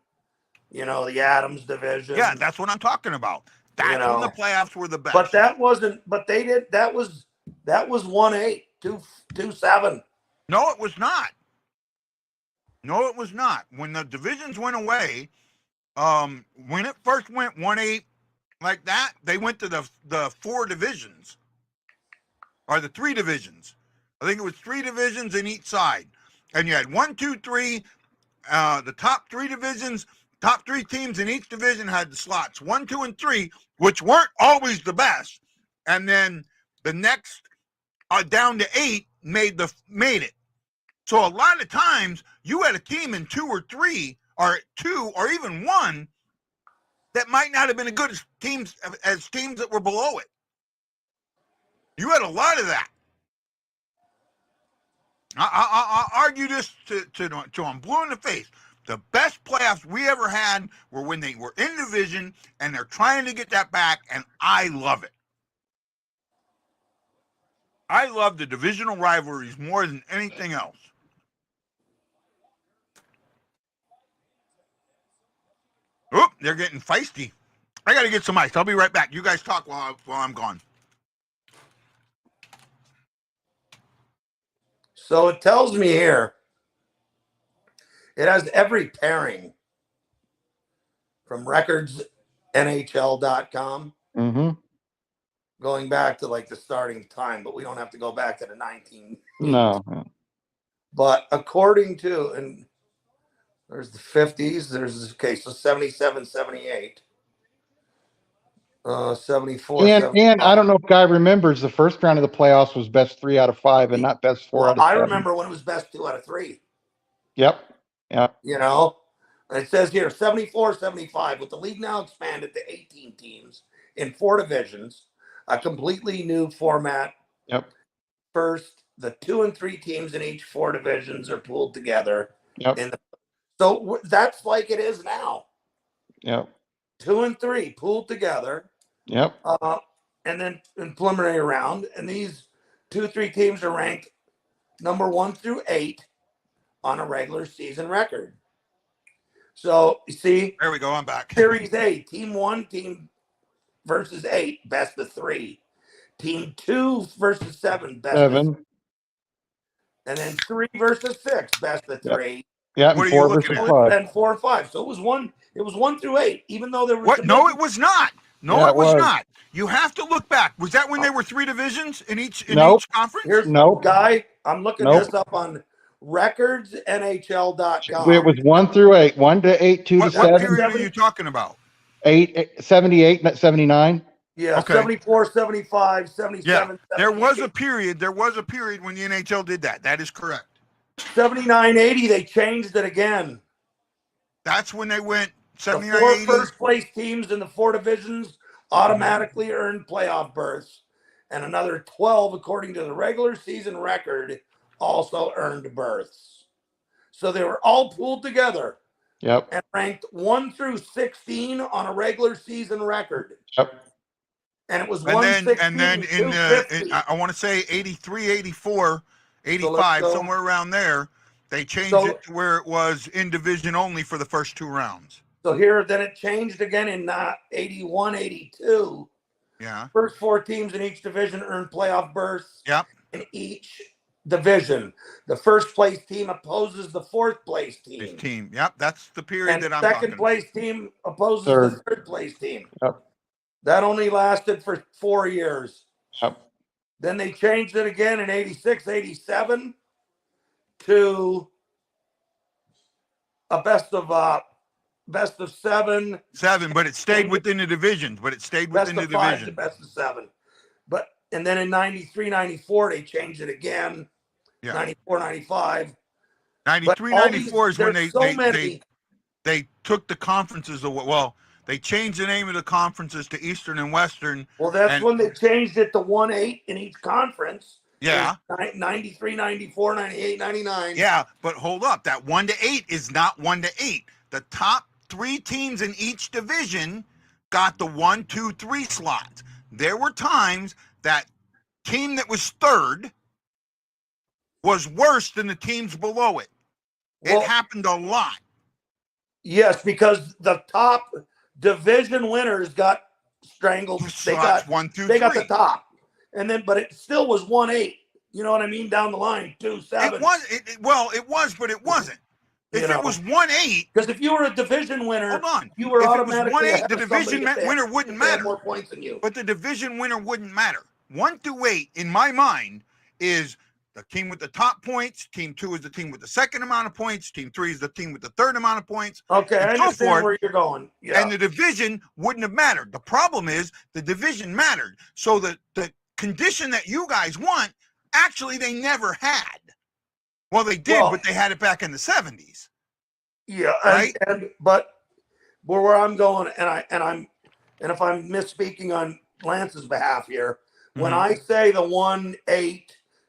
the Adams division. Yeah, that's what I'm talking about. That's when the playoffs were the best. But that wasn't. But they did. That was 1-8, 2-7. No, it was not. No, it was not. When the divisions went away, when it first went 1-8 like that, they went to the four divisions or the three divisions. I think it was three divisions in each side, and you had 1, 2, 3. The top three divisions, top three teams in each division had the slots 1, 2, and 3, which weren't always the best, and then the next down to 8 made it. So a lot of times you had a team in 2 or 3 or 2 or even 1 that might not have been as good as teams that were below it. You had a lot of that. I'll argue this to I'm blue in the face. The best playoffs we ever had were when they were in division and they're trying to get that back, and I love it. I love the divisional rivalries more than anything else. Oop, they're getting feisty. I got to get some ice. I'll be right back. You guys talk while I'm gone. So it tells me here, it has every pairing from recordsnhl.com going back to like the starting time, but we don't have to go back to the 19. No. But according to, and there's the 50s, so 77, 78. 74. And I don't know if Guy remembers the first round of the playoffs was best 3 out of 5 and not best 4 out of 7. I remember when it was best 2 out of 3. Yep. It says here 74, 75 with the league now expanded to 18 teams in 4 divisions, a completely new format. Yep. First, the 2 and 3 teams in each 4 divisions are pooled together. Yep. So that's like it is now. Yep. 2 and 3 pooled together. Yep. And then in preliminary round, and these 2, 3 teams are ranked number 1 through 8 on a regular season record. So you see, there we go. I'm back. Series A, team 1, team versus 8, best of 3. Team 2 versus 7, best of 3. And then 3 versus 6, best of 3. Yeah, what and are 4 you looking versus at? 5. And 4 and 5. So it was 1 through 8, even though there was What? No, it was not. No, Yeah, it was it was. not. You have to look back. Was that when there were 3 divisions in each Nope. conference? Here's Guy. I'm looking this up on recordsnhl.com. It was 1 through 8, 1 to 8, 2 to What 7, period are you talking about? 78, 79. Yeah, Okay. 74, 75, 77. Yeah, there was a period when the NHL did that. That is correct. 79, 80, they changed it again. That's when they went The 79, 4 80. first place teams in the 4 divisions automatically earned playoff berths, and another 12, according to the regular season record, also earned berths. So they were all pooled together. Yep. And ranked 1 through 16 on a regular season record. Yep. And it was And 116, then in I want to say 83, 84, 85, somewhere around there, they changed it to where it was in division only for the first 2 rounds. So here, then it changed again in 81, 82. Yeah. First 4 teams in each division earned playoff berths. Yep. In each division. The first place team opposes the fourth place This team. team. Yep, that's the period And that I'm talking second about. place team opposes Third. the third place team. Yep. That only lasted for 4 years. Yep. Then they changed it again in 86, 87 to a best of 7. 7, but it stayed within the divisions. Best of 5 to best of 7. And then in 93, 94, they changed it again. Yeah. 94, 95. 93, 94 is when many. they took the conferences away. Well, they changed the name of the conferences to Eastern and Western. Well, that's when they changed it to 1-8 in each conference. Yeah. 93, 94, 98, 99. Yeah, but hold up. That 1-8 is not 1-8. The top 3 teams in each division got the 1, 2, 3 slots. There were times that team that was third was worse than the teams below it. It happened a lot. Yes, because the top division winners got strangled. They got 1, 2, 3. They got the top, and then but it still was 1-8. You know what I mean? Down the line, 2-7. It was, but it wasn't. If it was 1-8, because if you were a division winner, hold on. You were if automatically it was 1-8, the division winner wouldn't matter. More points than you. But the division winner wouldn't matter. 1 through 8, in my mind, is the team with the top points. Team 2 is the team with the second amount of points. Team 3 is the team with the third amount of points. Okay, I understand where you're going. Yeah. And the division wouldn't have mattered. The problem is the division mattered. So the condition that you guys want, actually, they never had. Well, they did, but they had it back in the 70s. Yeah, right. But where I'm going, and if I'm misspeaking on Lance's behalf here, when I say the 1-8,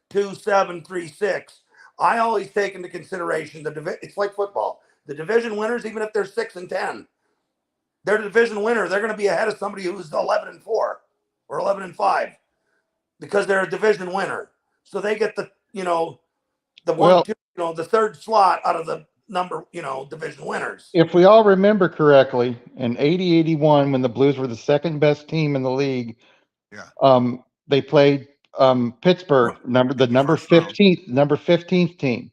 2-7, 3-6, I always take into consideration it's like football. The division winners, even if they're 6-10, they're the division winner. They're going to be ahead of somebody who's 11-4 or 11-5 because they're a division winner. So they get the the third slot out of the division winners. If we all remember correctly, in 80-81, when the Blues were the second best team in the league, they played Pittsburgh, the number 15th team.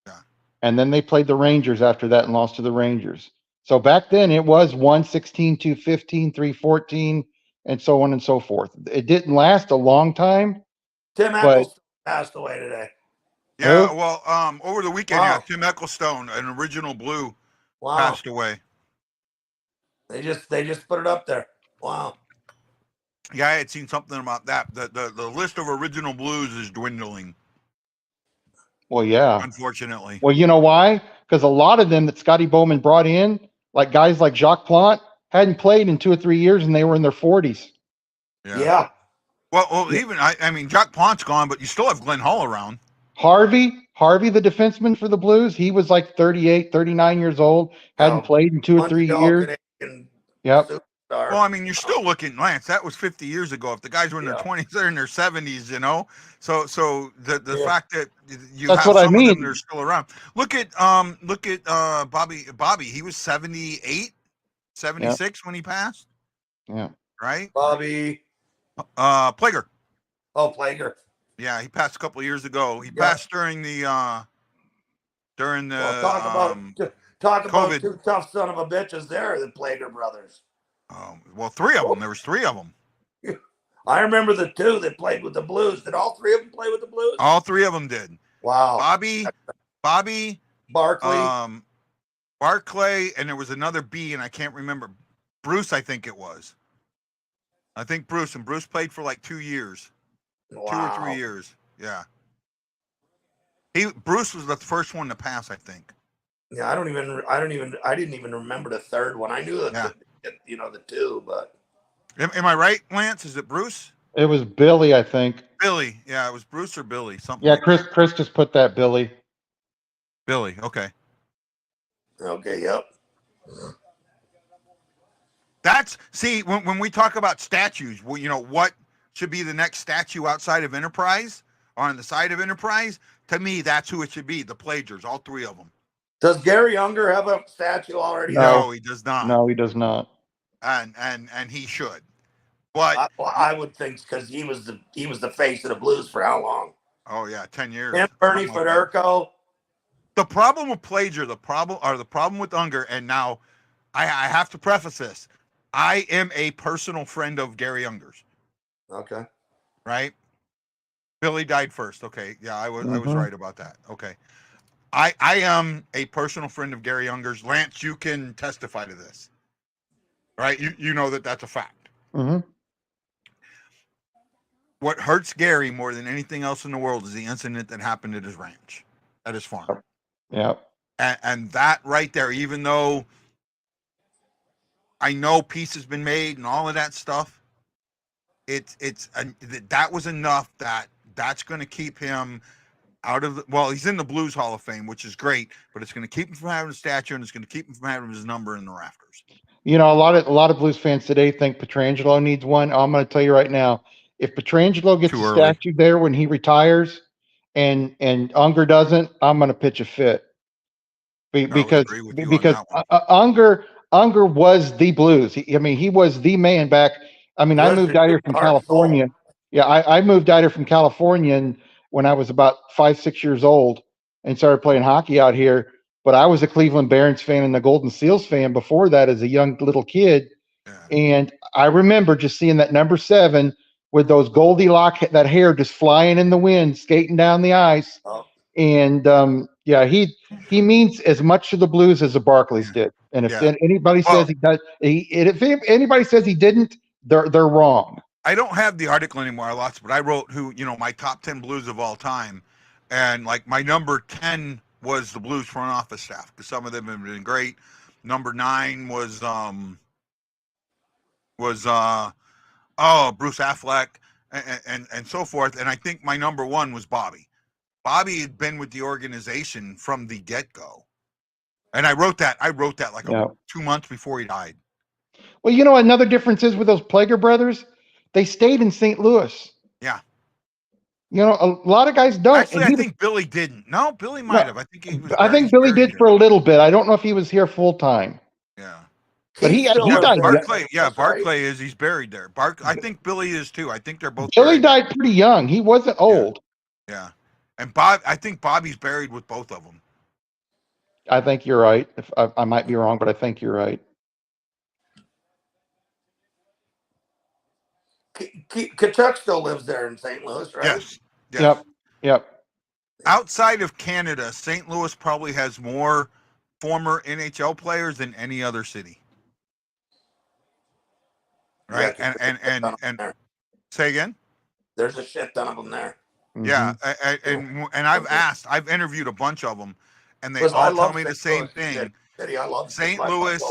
Yeah. And then they played the Rangers after that and lost to the Rangers. So back then it was 1-16, 2-15, 3-14, and so on and so forth. It didn't last a long time. Tim Ecclestone passed away today. Yeah, well, over the weekend, Tim Ecclestone, an original Blue, passed away. They just put it up there. Wow. Yeah, I had seen something about that. The list of original Blues is dwindling. Well, yeah. Unfortunately. Well, you know why? Because a lot of them that Scotty Bowman brought in, like guys like Jacques Plante, hadn't played in 2 or 3 years, and they were in their 40s. Yeah. Well, even I mean, Jacques Plante's gone, but you still have Glenn Hull around. Harvey, the defenseman for the Blues, he was like 38, 39 years old, hadn't played in 2 or 3 years. Yep. Well, I mean, you're still looking, Lance, that was 50 years ago. If the guys were in their 20s, they're in their 70s, So the fact that you have some of them that are still around. Look at Bobby. He was 78, 76 when he passed. Yeah. Right? Bobby. Plager. Oh, Plager. Yeah, he passed a couple of years ago. He passed during the talk about COVID. 2 tough son of a bitches there, the Plager brothers. Well, 3 of them. There was 3 of them. I remember the 2 that played with the Blues. Did all 3 of them play with the Blues? All 3 of them did. Wow. Bobby, Barkley, and there was another B, and I can't remember. Bruce, I think it was. I think Bruce, and Bruce played for like 2 years. Wow. 2 or 3 years. Yeah. Bruce was the first one to pass, I think. Yeah, I didn't even remember the third one. I knew the 2, but am I right, Lance? Is it Bruce? It was Billy, I think. Billy. Yeah, it was Bruce or Billy. Something. Yeah, Chris just put that Billy. Billy, okay. Okay, yep. When we talk about statues, what should be the next statue outside of Enterprise or on the side of Enterprise? To me, that's who it should be, the Plagers, all 3 of them. Does Gary Unger have a statue already? No, he does not. No, he does not. And he should. But I would think because he was the face of the Blues for how long? Oh yeah, 10 years. And Bernie Something like that. Federico. The problem with Plager, the problem with Unger, and now I have to preface this. I am a personal friend of Gary Unger's. Okay. Right? Billy died first. Okay. Yeah, I was Mhm. right about that. Okay. I am a personal friend of Gary Unger's. Lance, you can testify to this. Right? You know that's a fact. Mhm. What hurts Gary more than anything else in the world is the incident that happened at his ranch, at his farm. Yeah. And that right there, even though I know peace has been made and all of that stuff, that was enough that's going to keep him out of he's in the Blues Hall of Fame, which is great, but it's going to keep him from having a statue and it's going to keep him from having his number in the rafters. You know, a lot of Blues fans today think Petrangelo needs one. I'm going to tell you right now, if Petrangelo gets Too a early. statue there when he retires, and Unger doesn't, I'm going to pitch a fit. I would agree with you on Because that one. Unger was the Blues. He was the man back. I mean, He I was moved the out here from heart and soul. California. Yeah, I moved out here from California and when I was about 5-6 years old and started playing hockey out here. But I was a Cleveland Barons fan and a Golden Seals fan before that as a young little kid. Yeah. And I remember just seeing that number 7 with those Goldilocks, that hair just flying in the wind, skating down the ice. Oh. And yeah, he means as much to the Blues as the Barclays did. And if Yeah. anybody says he does, if anybody says he didn't, they're wrong. I don't have the article anymore, lots, but I wrote my top 10 Blues of all time, and like my number 10 was the Blues front office staff because some of them have been great. Number 9 was Bruce Affleck and so forth, and I think my number 1 was Bobby. Bobby had been with the organization from the get-go, and I wrote that like 2 months before he died. Well, you know, another difference is with those Plager brothers, they stayed in St. Louis. Yeah. You know, a lot of guys don't. Actually, I think Billy didn't. No, Billy might have. I think he was. I think Billy did for a little bit. I don't know if he was here full time. Yeah. But he died. Barclay, Barclay is. He's buried there. I think Billy is too. I think they're both. Billy died pretty young. He wasn't old. Yeah. And I think Bobby's buried with both of them. I think you're right. If I might be wrong, but I think you're right. Kachuk still lives there in St. Louis, right? Yes. Yep. Outside of Canada, St. Louis probably has more former NHL players than any other city. Right? Yeah, and say again? There's a shit ton of them there. Yeah, and I've interviewed a bunch of them, and they all tell me the same thing. I love St. Louis.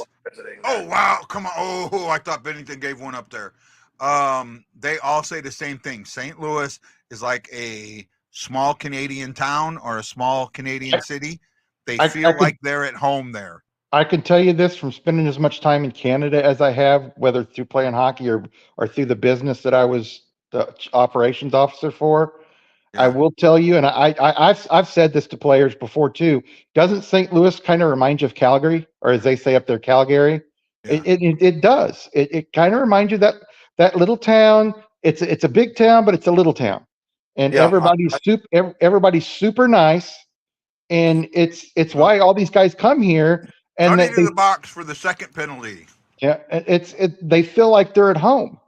Oh wow, come on! Oh, I thought Bennington gave one up there. They all say the same thing. St. Louis is like a small Canadian town or a small Canadian city. They feel like they're at home there. I can tell you this from spending as much time in Canada as I have, whether through playing hockey or through the business that I was the operations officer for. Yeah. I will tell you, and I've said this to players before too. Doesn't St. Louis kind of remind you of Calgary, or as they say up there, Calgary? Yeah. It does. It kind of reminds you that little town. It's a big town, but it's a little town, and everybody's super nice, and it's why all these guys come here. And they the box for the second penalty. Yeah, they feel like they're at home.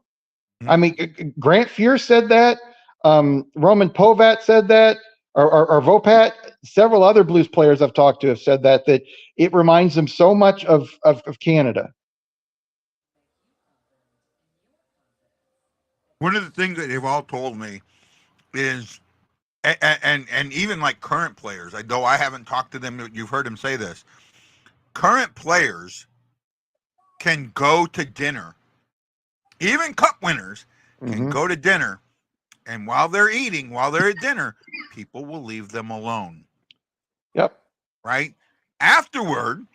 Mm-hmm. I mean, Grant Fuhr said that. Roman Povat said that, or Vopat. Several other Blues players I've talked to have said that it reminds them so much of Canada. One of the things that they've all told me is, and even like current players, though I haven't talked to them, you've heard them say this. Current players can go to dinner. Even cup winners can go to dinner. And while they're at dinner, people will leave them alone. Yep. Right? Afterward,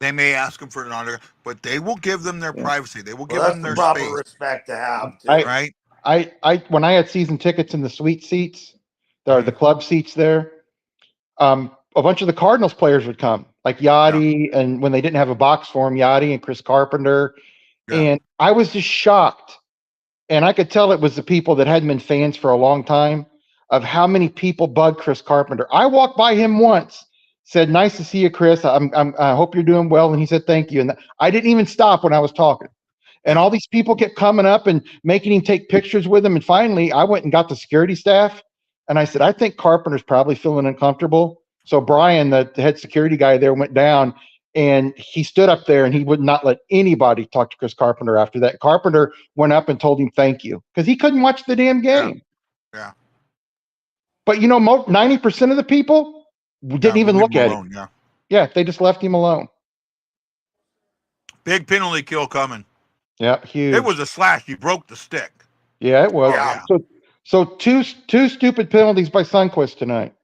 they may ask them for an autograph, but they will give them their privacy. They will give them their proper space. Respect to have, too. Right? I when I had season tickets in the suite seats, the club seats there, a bunch of the Cardinals players would come, like Yachty, and when they didn't have a box for him, Yachty and Chris Carpenter. Yeah. And I was just shocked and I could tell it was the people that hadn't been fans for a long time of how many people bug Chris Carpenter. I walked by him once, said, "Nice to see you, Chris. I hope you're doing well." And he said, "Thank you." And I didn't even stop when I was talking. And all these people kept coming up and making him take pictures with him. And finally, I went and got the security staff. And I said, "I think Carpenter's probably feeling uncomfortable." So Brian, the head security guy there, went down and he stood up there and he would not let anybody talk to Chris Carpenter after that. Carpenter went up and told him thank you because he couldn't watch the damn game. Yeah. But 90% of the people didn't even look at him. Yeah. Yeah, they just left him alone. Big penalty kill coming. Yeah, huge. It was a slash. You broke the stick. Yeah, it was. Yeah. So two stupid penalties by Sundqvist tonight.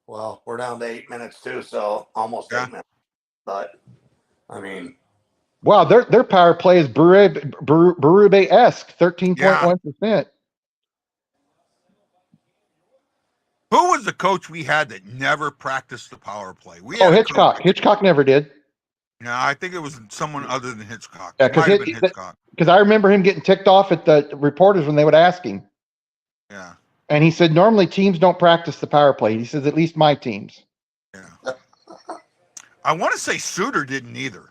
Well, we're down to 8 minutes too, so almost 8 minutes. But I mean, wow, their power play is Berube-esque, 13.1%. Who was the coach we had that never practiced the power play? Hitchcock. Hitchcock never did. No, I think it was someone other than Hitchcock. Yeah, It might have been Hitchcock. because I remember him getting ticked off at the reporters when they would ask him. Yeah. And he said, normally teams don't practice the power play. He says, at least my teams. Yeah. I want to say Suter didn't either.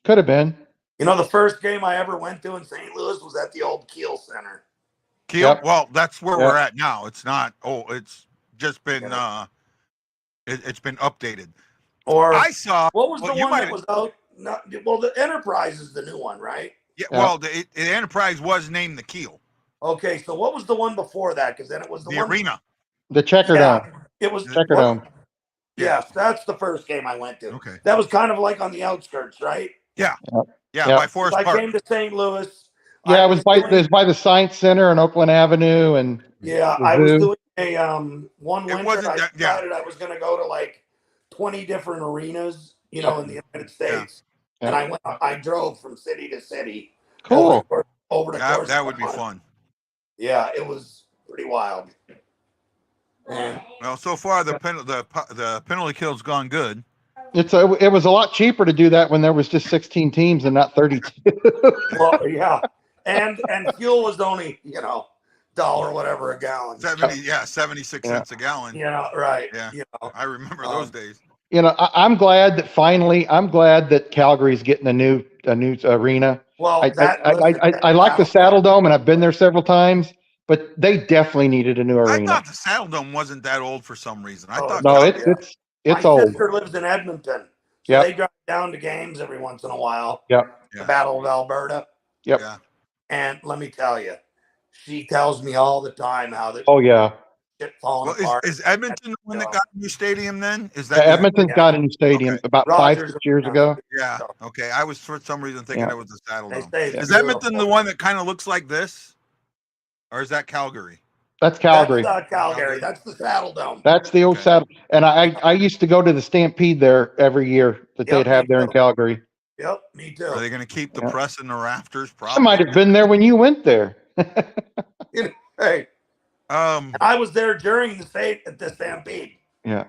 Could have been. the first game I ever went to in St. Louis was at the old Kiel Center. Kiel? Yep. Well, that's where Yep. we're at now. It's not. It's just been. It's been updated. Or I saw. What was the one that was out? The Enterprise is the new one, right? Yeah. Well, the Enterprise was named the Kiel. Okay, so what was the one before that? Because then it was the one, Arena. The Checkerdome. It was Checkerdome. Yes, that's the first game I went to. Okay. That was kind of like on the outskirts, right? Yeah. Yep. Yeah. Yep. By Forest I Park. came to St. Louis. Yeah, it was by the Science Center and Oakland Avenue and I was doing a one It winter. wasn't I that- yeah. decided I was going to go to like 20 different arenas, in the United States, Yeah. and I drove from city to city. Cool. Over the course. That of would a be month. fun. Yeah, it was pretty wild. And Well, so far the penalty kill's gone good. It was a lot cheaper to do that when there was just 16 teams and not 32. well, yeah, and fuel was only dollar whatever a gallon. 76 cents a gallon. Right. Yeah. I remember those days. I'm glad that Calgary's getting a new arena. Well, I like the Saddle Dome, and I've been there several times, but they definitely needed a new arena. I thought the Saddle Dome wasn't that old for some reason. I thought no, it's My old. sister lives in Edmonton, so Yep. they drive down to games every once in a while. Yep. The Battle of Alberta. Yep. Yeah. And let me tell you, she tells me all the time how the shit falling Well, apart. is Edmonton the one that got a new stadium then? Is that Edmonton's got a new stadium Okay. about Rogers 5-6 years ago. Yeah. Okay. I was for some reason thinking it was the Saddle They Dome. say it's Is beautiful. Edmonton the one that kind of looks like this? Or is that Calgary? That's Calgary. That's Calgary. That's the Saddle Dome. That's the old Saddle. And I used to go to the Stampede there every year that they'd have there in Calgary. Yep, me too. Are they going to keep the press in the rafters? I Probably. might have been there when you went there. Hey, I was there during the Stampede. Yeah.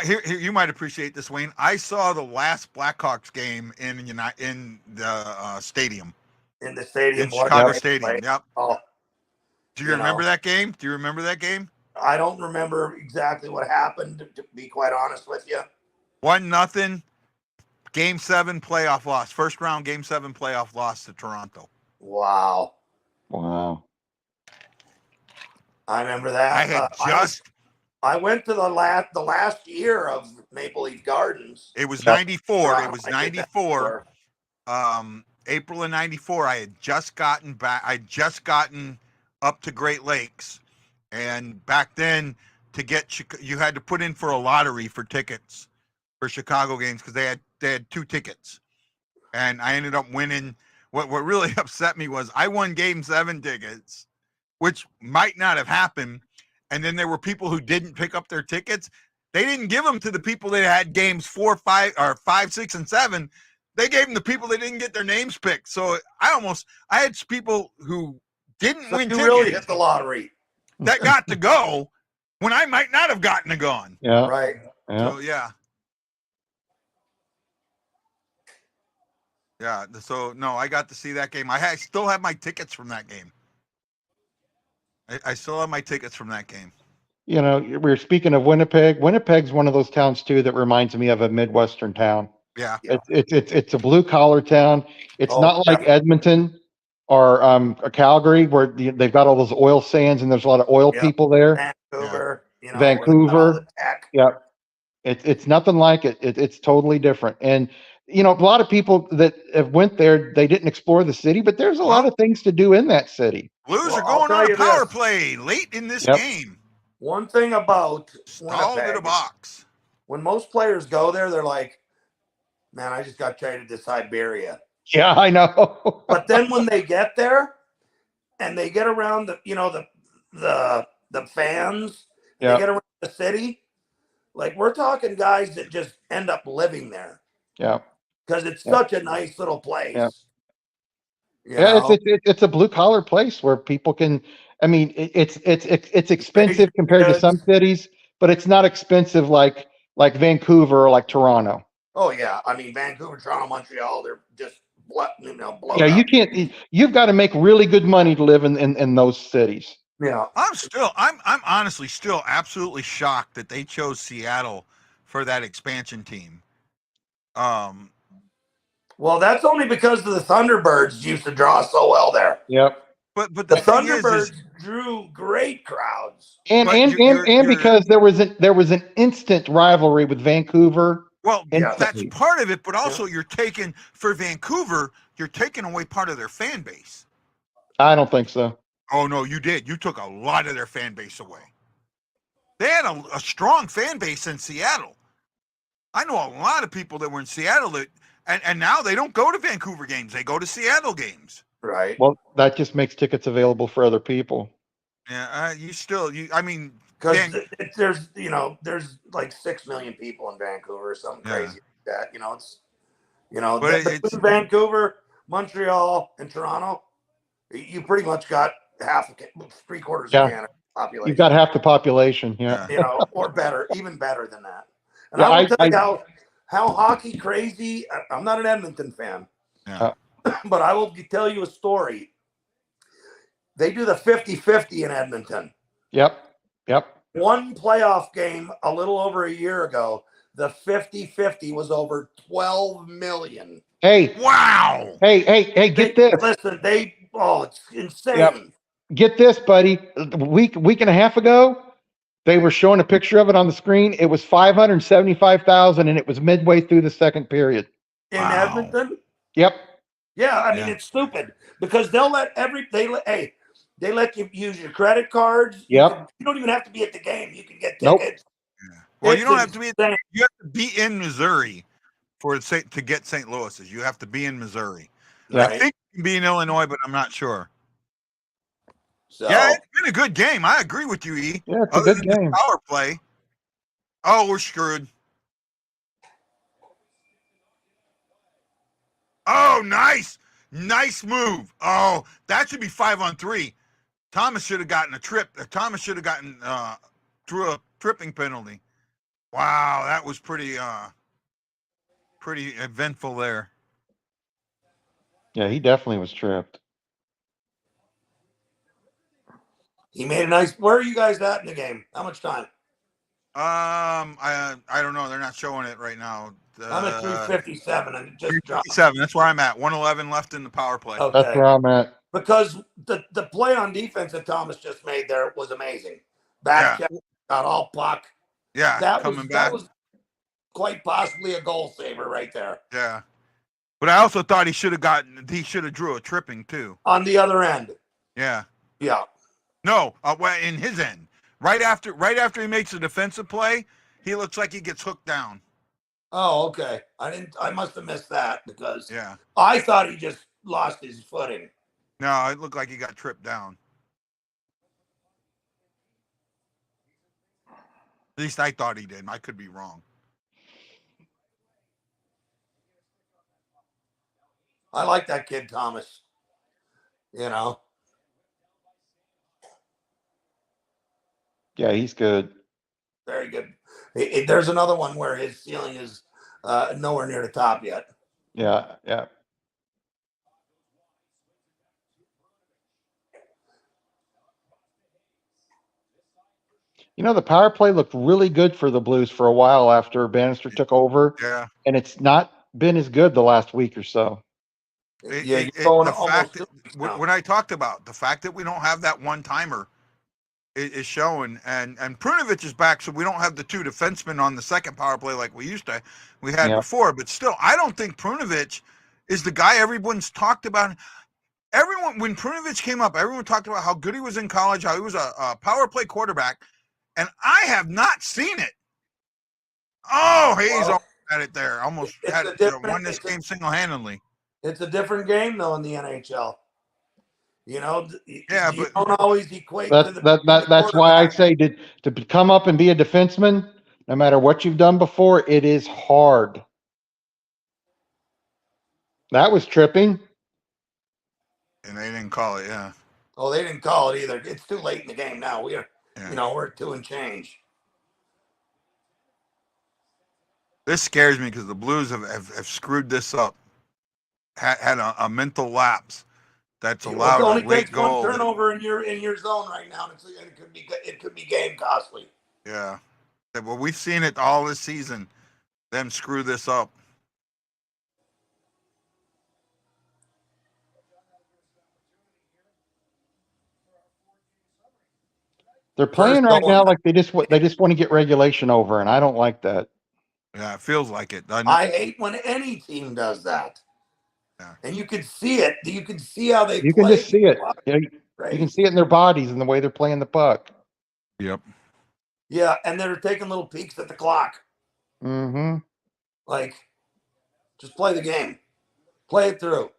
Here, you might appreciate this, Wayne. I saw the last Blackhawks game in the stadium. In the stadium. In Chicago Stadium. Yep. Oh, Do you remember that game? Do you remember that game? I don't remember exactly what happened, to be quite honest with you. 1-0. Game 7 playoff loss. First round Game 7 playoff loss to Toronto. Wow. I remember that. I had I went to the last year of Maple Leaf Gardens. It was 94. It was I did that 94. before. April of 94. I had just gotten back. I'd just gotten up to Great Lakes. And back then, you had to put in for a lottery for tickets for Chicago games because they had 2 tickets. And I ended up winning. What really upset me was I won Game 7 tickets, which might not have happened. And then there were people who didn't pick up their tickets. They didn't give them to the people that had games 4, 5, or 5, 6, and 7. They gave them to people that didn't get their names picked. So I had people who didn't win tickets. Really hit the lottery. That got to go when I might not have gotten to gone. Yeah. Right. Yeah. So yeah. Yeah. So no, I got to see that game. I still have my tickets from that game. I still have my tickets from that game. You know, we were speaking of Winnipeg. Winnipeg's one of those towns too that reminds me of a Midwestern town. Yeah. Yeah. It's a blue collar town. It's Oh, not like definitely. Edmonton or Calgary where they've got all those oil sands and there's a lot of oil Yeah. people there. Vancouver, you know, where they got all Vancouver, the tech. yeah, it's nothing like it. It's totally different. And you know, a lot of people that have went there, they didn't explore the city, but there's a lot of things to do in that city. Blues Well, are I'll going tell on a you power this. play late in this Yep. game. One thing about Stalled at a Winnipeg, box. when most players go there, they're like, man, I just got traded to Siberia. Yeah, I know. But then when they get there and they get around the, you know, the fans, Yeah. they get around the city, like we're talking guys that just end up living there Yeah. because it's Yeah. such a nice little place. Yeah. You Yeah, know? it's a blue collar place where people can. I mean, it's expensive Spacious compared to goods. some cities, but it's not expensive like Vancouver or like Toronto. Oh yeah, I mean Vancouver, Toronto, Montreal, they're just blown Yeah, you up. can't. You've got to make really good money to live in those cities. Yeah. I'm honestly still absolutely shocked that they chose Seattle for that expansion team. Well, that's only because the Thunderbirds used to draw so well there. Yep. But The the thing Thunderbirds is drew great crowds. And But and because there was an instant rivalry with Vancouver. well, Yeah. that's Instantly. part of it, but also you're taking for Vancouver, you're taking away part of their fan base. I don't think so. Oh no, you did. You took a lot of their fan base away. They had a strong fan base in Seattle. I know a lot of people that were in Seattle that, and now they don't go to Vancouver games. They go to Seattle games. Right. Well, that just makes tickets available for other people. Yeah, I mean, Because there's, you know, there's like 6 million people in Vancouver or something Yeah. crazy like that. You know, it's, you know, But between Vancouver, Montreal, and Toronto, you pretty much got half, 3/4 Yeah. of Canada population. You've got half the population. Yeah. You know, or better, even better than that. And Yeah, I will tell you how hockey crazy. I'm not an Edmonton fan, Yeah. but I will tell you a story. They do the 50-50 in Edmonton. Yep. One playoff game a little over a year ago, the 50-50 was over 12 million. Hey, wow. hey, get this. Listen, it's insane. Yep. Get this, buddy. A week and a half ago, they were showing a picture of it on the screen. It was 575,000, and it was midway through the second period. In Wow. Edmonton? Yep. Yeah, I mean, it's stupid because they'll let they let you use your credit cards. Yep. You don't even have to be at the game. You can get Nope. tickets. Yeah. Well, you It's don't have to be. insane. You have to be in Missouri to get St. Louis's. You have to be in Missouri. Yeah. I think you can be in Illinois, but I'm not sure. So, Yeah, it's been a good game. I agree with you, E. Yeah, it's a Other good than the game. power play. Oh, we're screwed. Oh, nice move. Oh, that should be 5-on-3. Thomas should have gotten a trip. Thomas should have gotten through a tripping penalty. Wow, that was pretty eventful there. Yeah, he definitely was tripped. he made a nice. Where are you guys at in the game? How much time? I don't know. They're not showing it right now. I'm at 3:57 and it just dropped. 3:57. That's where I'm at. 1:11 left in the power play. Okay. That's where I'm at. Because the play on defense that Thomas just made there was amazing. Back check, got all puck. Yeah, That back. was quite possibly a goal saver right there. Yeah, but I also thought he should have drew a tripping too. On the other end. Yeah. Yeah. No, well, in his end, right after he makes a defensive play, he looks like he gets hooked down. Oh, okay. I must have missed that because Yeah. I thought he just lost his footing. No, it looked like he got tripped down. At least I thought he did. I could be wrong. I like that kid, Thomas. You know. Yeah, he's good. Very good. There's another one where his ceiling is nowhere near the top yet. Yeah. You know, the power play looked really good for the Blues for a while after Bannister took over, Yeah. and it's not been as good the last week or so. Yeah, you're going The almost fact that now. when I talked about the fact that we don't have that one timer is showing, and Prunovich is back, so we don't have the two defensemen on the second power play like we had Yeah. before. But still, I don't think Prunovich is the guy everyone's talked about. Everyone, when Prunovich came up, everyone talked about how good he was in college, how he was a power play quarterback, and I have not seen it. Oh, Hayes Well, had it there, almost it's had a different- won this game single handedly. It's a different game though in the NHL. You know, Yeah, you but don't always equate That's to the that's why I quarterback. say to come up and be a defenseman, no matter what you've done before, it is hard. That was tripping. and they didn't call it. Yeah, Oh, they didn't call it either. It's too late in the game now. We're yeah. we're 2 and change. This scares me because the Blues have screwed this up. Had a mental lapse that's It allowed only a late takes one goal. turnover in your zone right now, and it could be game costly. Yeah. Well, we've seen it all this season. Them screw this up. They're playing First right goal. now like they just want to get regulation over, and I don't like that. Yeah, it feels like it, doesn't it? I hate when any team does that. Yeah. And you can see it. You can see how they You play. can just see it. You Right? can see it in their bodies and the way they're playing the puck. Yep. Yeah, and they're taking little peeks at the clock. Mm-hmm. Like, just play the game. Play it through.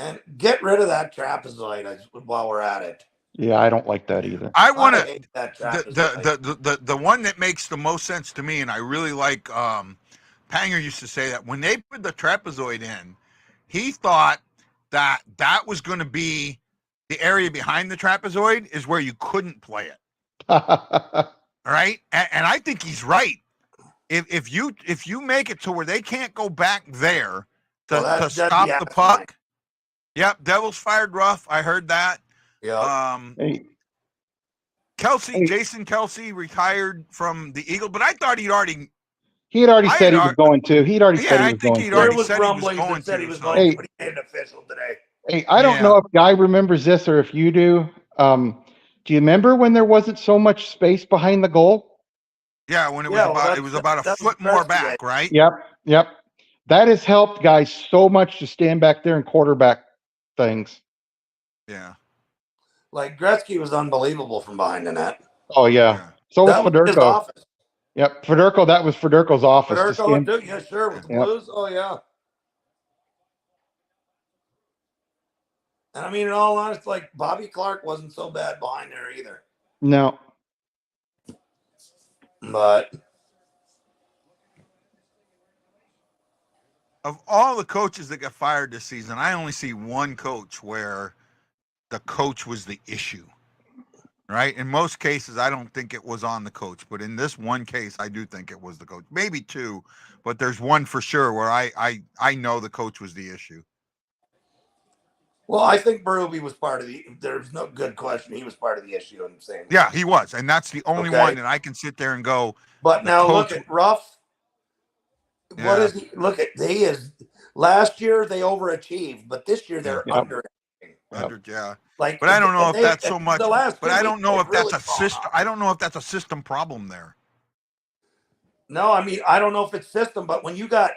And get rid of that trapezoid while we're at it. Yeah, I don't like that either. I want I to hate that trapezoid. the one that makes the most sense to me, and I really like. Panger used to say that when they put the trapezoid in, he thought that was going to be the area behind the trapezoid is where you couldn't play it. All right, and I think he's right. If you make it to where they can't go back there to stop the puck. Yep, Devils fired rough. I heard that. Yeah. Hey, Jason Kelsey retired from the Eagles, but I thought he had already said he was going to. He'd already said he was going to. There was rumblings that said he was going to, but he made it official today. Hey, I don't know if Guy remembers this or if you do. Do you remember when there wasn't so much space behind the goal? Yeah, when it was about a foot more back, right? Yep. That has helped guys so much to stand back there and quarterback things. Yeah. Like Gretzky was unbelievable from behind the net. Oh yeah. So was Fedorko. His office. Yep, Fedorko. That was Fedorko's office. Fedorko, yeah, sure, with the Blues. Oh yeah. And I mean, in all honesty, like Bobby Clark wasn't so bad behind there either. No. But of all the coaches that got fired this season, I only see one coach where the coach was the issue. Right? In most cases, I don't think it was on the coach, but in this one case, I do think it was the coach. Maybe two, but there's one for sure where I know the coach was the issue. Well, I think Berube was part of the. There's no good question. He was part of the issue. I'm saying. Yeah, he was, and that's the only one that I can sit there and go. But now look at Ruff. Yeah. What is he? Look at he is. Last year they overachieved, but this year they're under. Yeah. Like, but I don't know if that's so much. But I don't know if that's really a system. I don't know if that's a system problem there. No, I mean I don't know if it's system, but when you got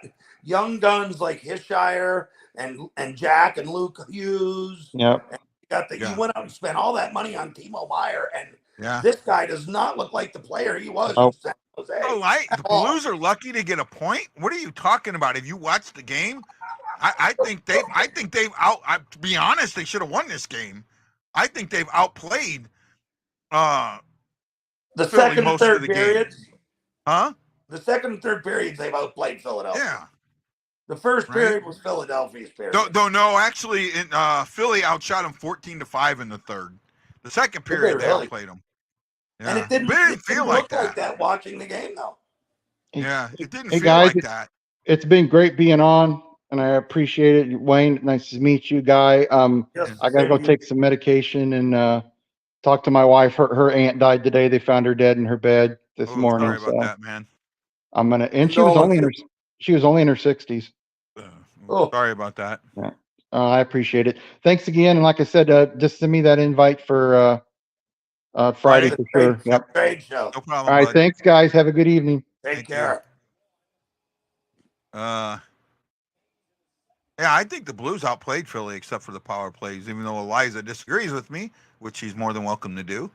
young guns like Hisshire and Jack and Luke Hughes, yeah, you went out and spent all that money on Timo Meyer, and this guy does not look like the player he was in San Jose. The Blues are lucky to get a point. What are you talking about? Have you watched the game? I think they've out. To be honest, they should have won this game. I think they've outplayed the Philly second and most third of the periods. game. Huh? The second and third periods they've outplayed Philadelphia. Yeah. The first period was Philadelphia's period. No. Actually, in Philly outshot them 14-5 in the third. The second period they outplayed them. Yeah. And it didn't feel like that watching the game though. Yeah, it didn't Hey feel guys, like that. it's been great being on, and I appreciate it. Wayne, nice to meet you, Guy. Just I gotta go same to you. take some medication and talk to my wife. Her aunt died today. They found her dead in her bed this Oh, morning. sorry about So that, man. I'm gonna. And she was only in her 60s. Uh, Oh. Sorry about that. Yeah. I appreciate it. Thanks again. And like I said, just send me that invite for Friday Friday? for sure. Yep. Trade show. No All problem, right. bud. Thanks, guys. Have a good evening. Take Thank you. care. Yeah, I think the Blues outplayed Philly except for the power plays, even though Eliza disagrees with me, which he's more than welcome to do.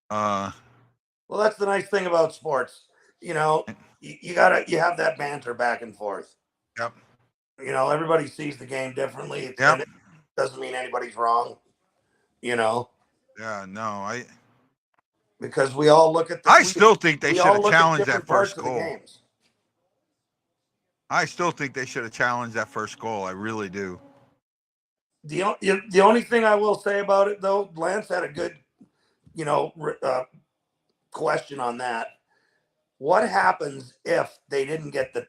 Well, that's the nice thing about sports. You know, you have that banter back and forth. Yep. You know, everybody sees the game differently. Yep. And it doesn't mean anybody's wrong. You know, Yeah, no, because we all look at I still think they we should all have look at challenged different that first parts of the goal. games. I still think they should have challenged that first goal. I really do. The only thing I will say about it, though, Lance had a good, question on that. What happens if they didn't get the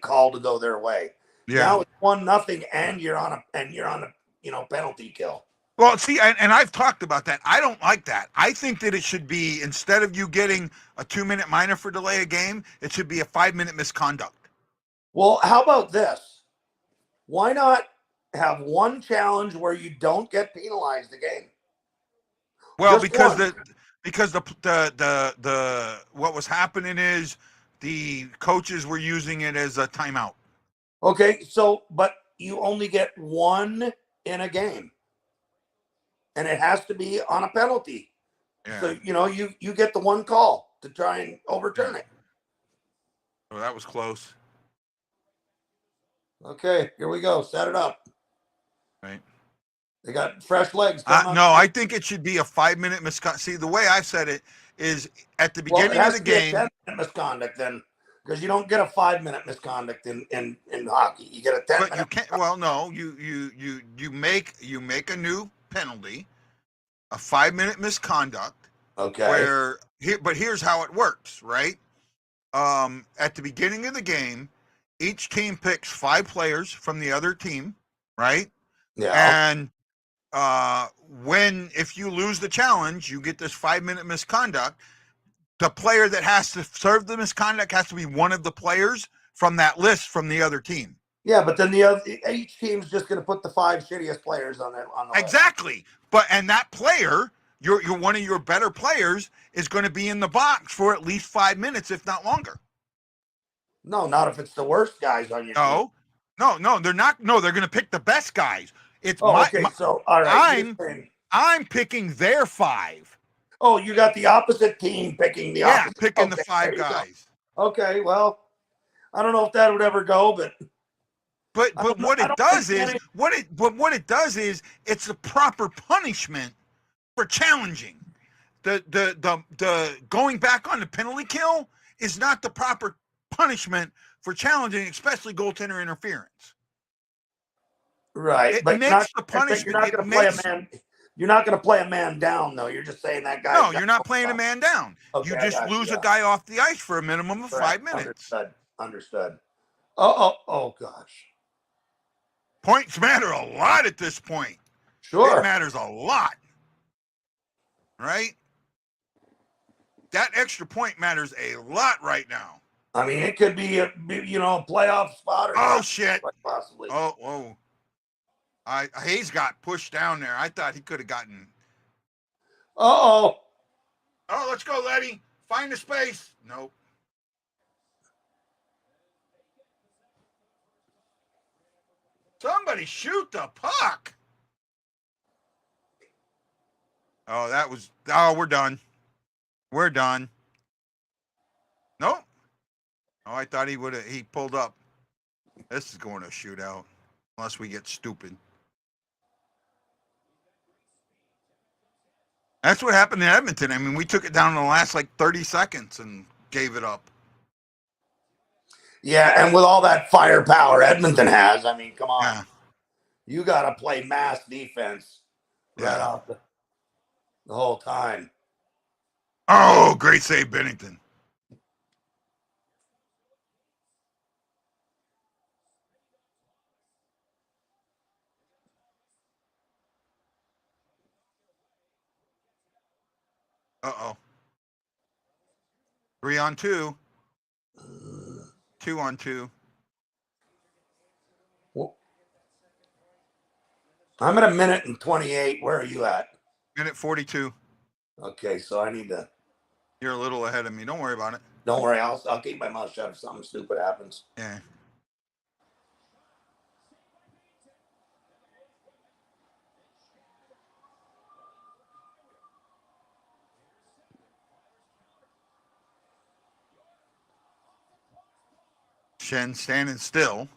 call to go their way? Yeah. Now it's 1-0, and you're on a penalty kill. Well, see, and I've talked about that. I don't like that. I think that it should be, instead of you getting a 2-minute minor for delay of game, it should be a 5-minute misconduct. Well, how about this? Why not have one challenge where you don't get penalized the game? Well, Just because one. the what was happening is the coaches were using it as a timeout. Okay, but you only get one in a game, and it has to be on a penalty. Yeah. So you get the one call to try and overturn it. Oh, that was close. Okay, here we go. Set it up. Right. They got fresh legs. No, I think it should be a 5-minute misconduct. See, the way I said it is at the beginning of the game. 10-minute misconduct then, because you don't get a 5-minute misconduct in hockey. You get a 10-minute. But you can't. Well, no, you make a new penalty, a 5-minute misconduct. Okay. But here's how it works, right? At the beginning of the game, each team picks 5 players from the other team, right? Yeah. And if you lose the challenge, you get this 5-minute misconduct. The player that has to serve the misconduct has to be one of the players from that list from the other team. Yeah, but then each team's just going to put the 5 shittiest players on the exactly. List. And that player, you're one of your better players, is going to be in the box for at least 5 minutes, if not longer. No, not if it's the worst guys on your team. No, they're not. No, they're going to pick the best guys. It's okay. So all right, I'm picking their 5. Oh, you got the opposite team picking the opposite. Yeah, picking the 5 guys. Okay, well, I don't know if that would ever go, but what it does is it's a proper punishment for challenging. The going back on the penalty kill is not the proper punishment for challenging, especially goaltender interference. Right, it but makes the punishment. You're not going to play a man. You're not going to play a man down, though. You're just saying that guy. No, you're not playing a man down. Okay, you just lose a guy off the ice for a minimum of 5 minutes. Understood. Oh, gosh. Points matter a lot at this point. Sure. It matters a lot. Right? That extra point matters a lot right now. I mean, it could be a playoff spot or shit. Possibly. Oh. Hayes got pushed down there. I thought he could have gotten. Oh, let's go, Letty. Find the space. Nope. Somebody shoot the puck. We're done. We're done. Nope. I thought he pulled up. This is going to a shootout. Unless we get stupid. That's what happened in Edmonton. I mean, we took it down in the last 30 seconds and gave it up. Yeah, and with all that firepower Edmonton has, I mean, come on. Yeah. You got to play mass defense right off the whole time. Oh, great save, Bennington. Uh-oh. 3 on 2. 2 on 2. Well, I'm at 1:28. Where are you at? Minute 42. Okay, so I need to. You're a little ahead of me. Don't worry about it. Don't worry, I'll keep my mouth shut if something stupid happens. Yeah. Shen standing still.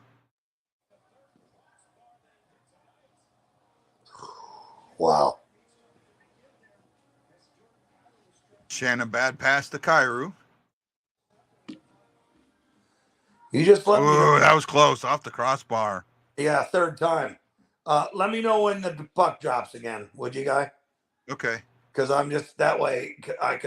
Wow. Shen a bad pass to Kairu. You just let me know. Ooh, that was close. Off the crossbar. Yeah, third time. Let me know when the puck drops again, would you, guy? Okay. Because I'm just that way. I'm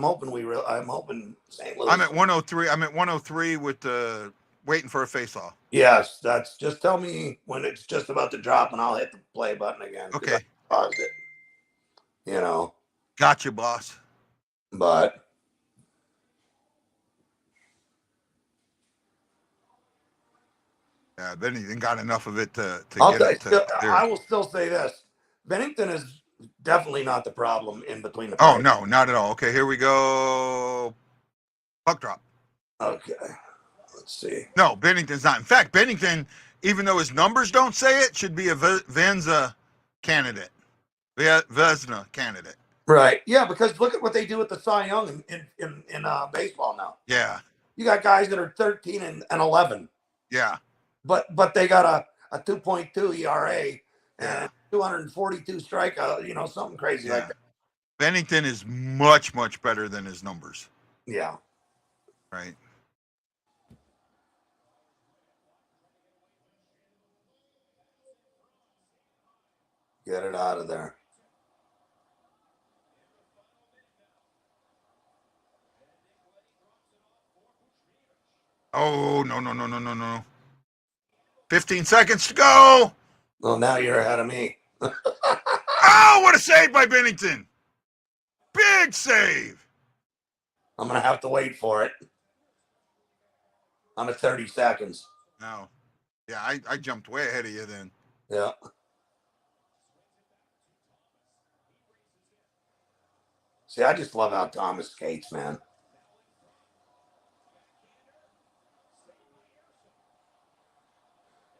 hoping I'm hoping St. Louis. I'm at 103. I'm at 103 with the waiting for a face-off. Yes, that's just tell me when it's just about to drop, and I'll hit the play button again. Okay. I paused it. You know. Gotcha, boss. But Yeah, Bennington got enough of it to I'll get tell it you, to I will still say this: Bennington is definitely not the problem in between the. Oh plays. no, not at all. Okay, here we go. Puck drop. Okay, let's see. No, Bennington's not. In fact, Bennington, even though his numbers don't say it, should be a Venza candidate. Vezina candidate. Right? Yeah, because look at what they do with the Cy Young in baseball now. Yeah. You got guys that are 13 and 11. Yeah. But they got a 2.2 ERA Yeah. and 242 strikeout. Something crazy like that. Bennington is much, much better than his numbers. Yeah. Right. Get it out of there. Oh, no. 15 seconds to go. Well, now you're ahead of me. Oh, what a save by Bennington. Big save. I'm going to have to wait for it. I'm at 30 seconds. No. Yeah, I jumped way ahead of you then. Yeah. See, I just love how Thomas skates, man.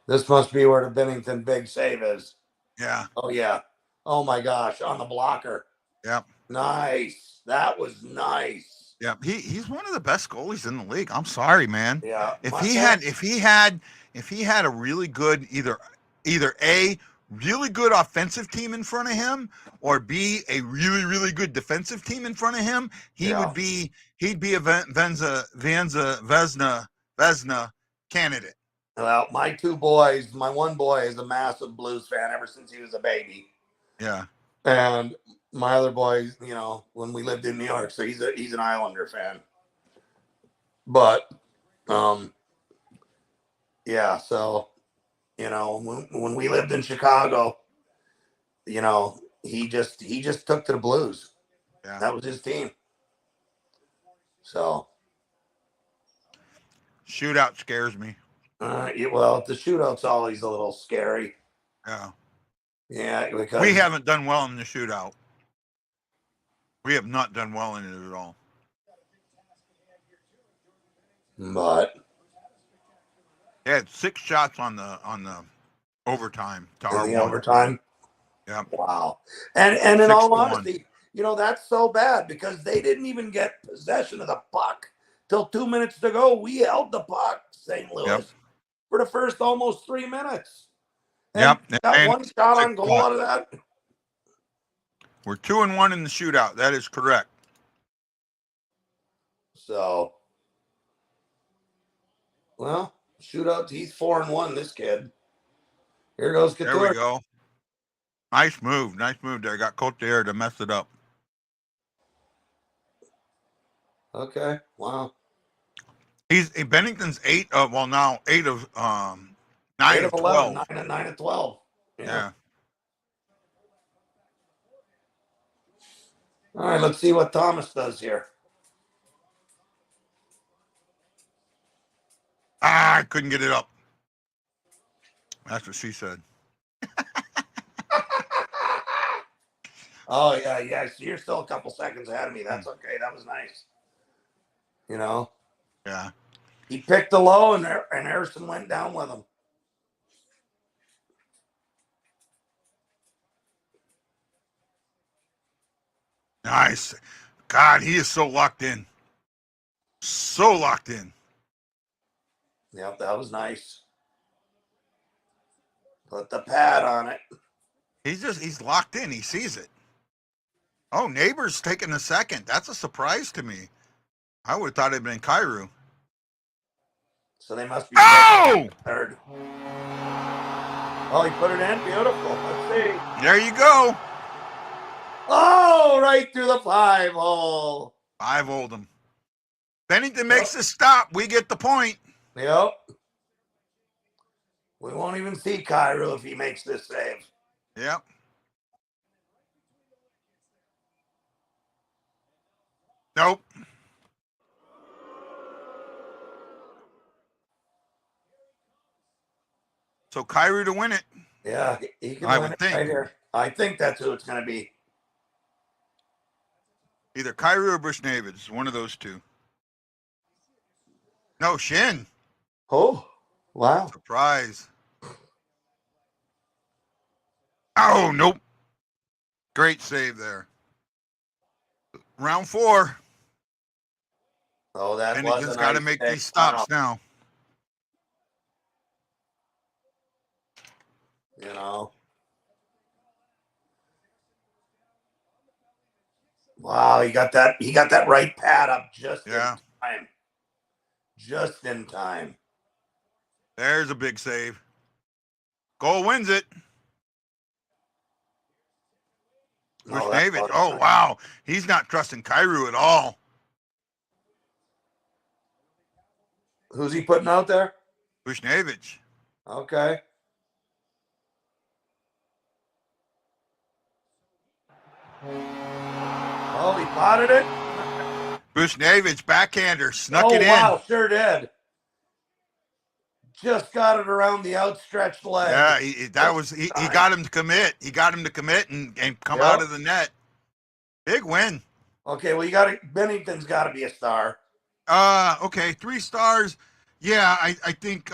This must be where the Bennington big save is. Yeah. Oh, yeah. Oh, my gosh. On the blocker. Yep. Nice. That was nice. Yeah. He's one of the best goalies in the league. I'm sorry, man. Yeah. If he had a really good either A, really good offensive team in front of him, or B, a really, really good defensive team in front of him, he'd be a Vezina candidate. Well, my two boys, my one boy is a massive Blues fan ever since he was a baby. Yeah. And my other boy, when we lived in New York, so he's an Islander fan. But yeah, so when we lived in Chicago, he just took to the Blues. Yeah. That was his team. So shootout scares me. Well, the shootout's always a little scary. Yeah. Yeah, because we haven't done well in the shootout. We have not done well in it at all. But they had 6 shots on the overtime to our the 1. overtime. Yeah. Wow. And in all honesty, that's so bad because they didn't even get possession of the puck till 2 minutes to go. We held the puck, St. Louis, for the first almost 3 minutes. And got one shot on goal out of that. We're 2-1 in the shootout. That is correct. So, well, shootout. He's 4-1. This kid. Here goes Couture. There we go. Nice move there. Got Couture to mess it up. Okay. Wow. Bennington's 8 of 9 8 of 12. 9 of 12. Yeah. All right, let's see what Thomas does here. I couldn't get it up. That's what she said. Oh, yeah. So you're still a couple seconds ahead of me. That's okay. That was nice. You know? Yeah. He picked the low, and Harrison went down with him. Nice. God, he is so locked in. So locked in. Yep, that was nice. Put the pad on it. He's locked in. He sees it. Oh, Neighbor's taking a second. That's a surprise to me. I would have thought it'd been Cairo. So they must be third. Oh, he put it in. Beautiful. Let's see. There you go. Oh, right through the 5-hole. 5-holed him. Bennington makes the stop. We get the point. Yep. We won't even see Cairo if he makes this save. Yep. Nope. So Cairo to win it. Yeah, he can I win would it think. right here. I think that's who it's going to be. Either Cairo or Bushnevich. One of those two. No, Shin. Oh, wow. Surprise. Oh, nope. Great save there. Round 4. Oh, that was Bennington's a got to nice make save. these stops now. You know. Wow, he got that right pad up just in time. Just in time. There's a big save. Goal wins it. Bushnevich. Oh, wow. He's not trusting Cairo at all. Who's he putting out there? Bushnevich. Okay. Oh, he potted it. Bushnevich, backhander, snuck it in. Oh, wow, sure did. Just got it around the outstretched leg. Yeah, he got him to commit. He got him to commit and come out of the net. Big win. Okay, well, Bennington's got to be a star. Okay, 3 stars. Yeah, I think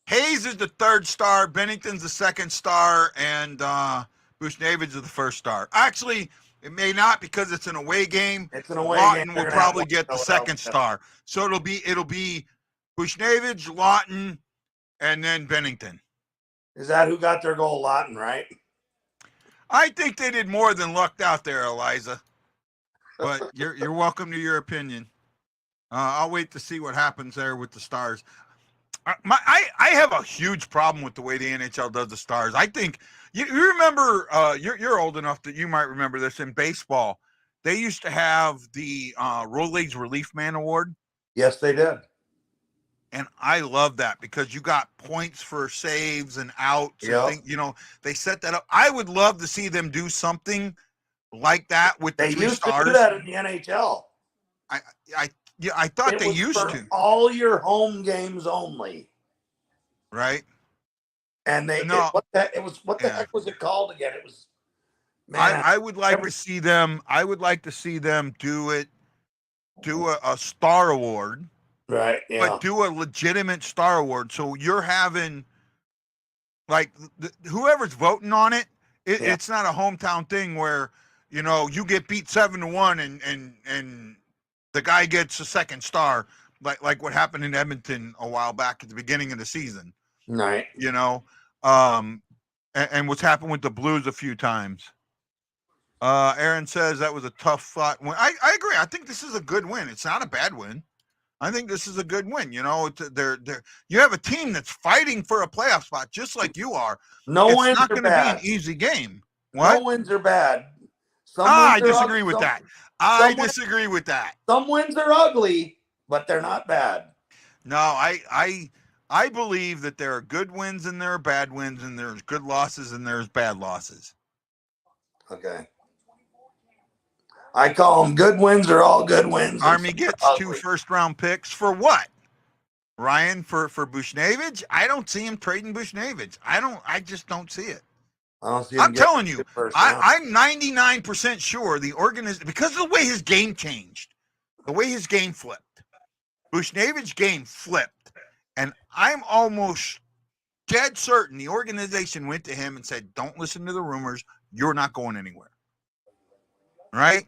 Hayes is the 3rd star, Bennington's the 2nd star, and Bushnevich is the 1st star. Actually, it may not because it's an away game. It's an away Lawton game. will probably get the 2nd star. So it'll be Bushnevich, Lawton, and then Bennington. Is that who got their goal? Lawton, right? I think they did more than lucked out there, Eliza. But you're welcome to your opinion. I'll wait to see what happens there with the stars. I have a huge problem with the way the NHL does the stars. I think you remember you're old enough that you might remember this in baseball. They used to have the Rolaids Relief Man Award. Yes, they did. And I love that because you got points for saves and outs. Yep. And things, they set that up. I would love to see them do something like that with the 3 stars. They used to do that in the NHL. I thought they used to. All your home games only. Right. And what the heck was it called again? It was. Man, I would like to see them. I would like to see them do a star award. Right. Yeah. But do a legitimate star award. So you're having whoever's voting on it. It's not a hometown thing where you get beat 7-1 and the guy gets a 2nd star, like what happened in Edmonton a while back at the beginning of the season. Right. And what's happened with the Blues a few times. Aaron says that was a tough fought win. I agree. I think this is a good win. It's not a bad win. I think this is a good win. You have a team that's fighting for a playoff spot, just like you are. It's not going to be an easy game. What? No wins are bad. I disagree with that. I disagree with that. Some wins are ugly, but they're not bad. No, I believe that there are good wins and there are bad wins, and there's good losses and there's bad losses. Okay. I call them good wins are all good wins. Army gets 2 first-round picks for what? Ryan for Bushnevich? I don't see him trading Bushnevich. I just don't see it. I don't see I'm telling you, I'm 99% sure the organization, because of the way his game changed, the way his game flipped, Bushnevich's game flipped, and I'm almost dead certain the organization went to him and said, don't listen to the rumors. You're not going anywhere. Right?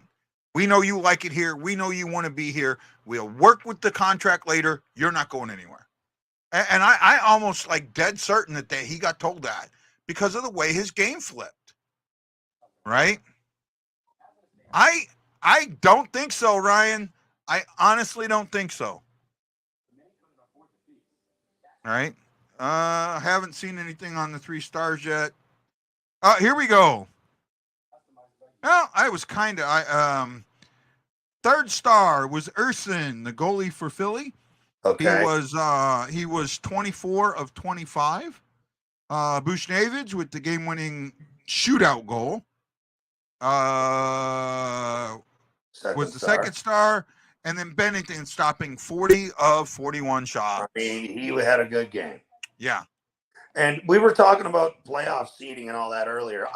We know you like it here. We know you want to be here. We'll work with the contract later. You're not going anywhere. And I almost like dead certain that he got told that because of the way his game flipped. Right? I don't think so, Ryan. I honestly don't think so. All right. Haven't seen anything on the 3 stars yet. Here we go. Well, I was kind of 3rd star was Urson, the goalie for Philly. Okay. He was 24 of 25. Bushnevich with the game-winning shootout goal. Was the second star, and then Bennington stopping 40 of 41 shots. I mean, he had a good game. Yeah. And we were talking about playoff seeding and all that earlier.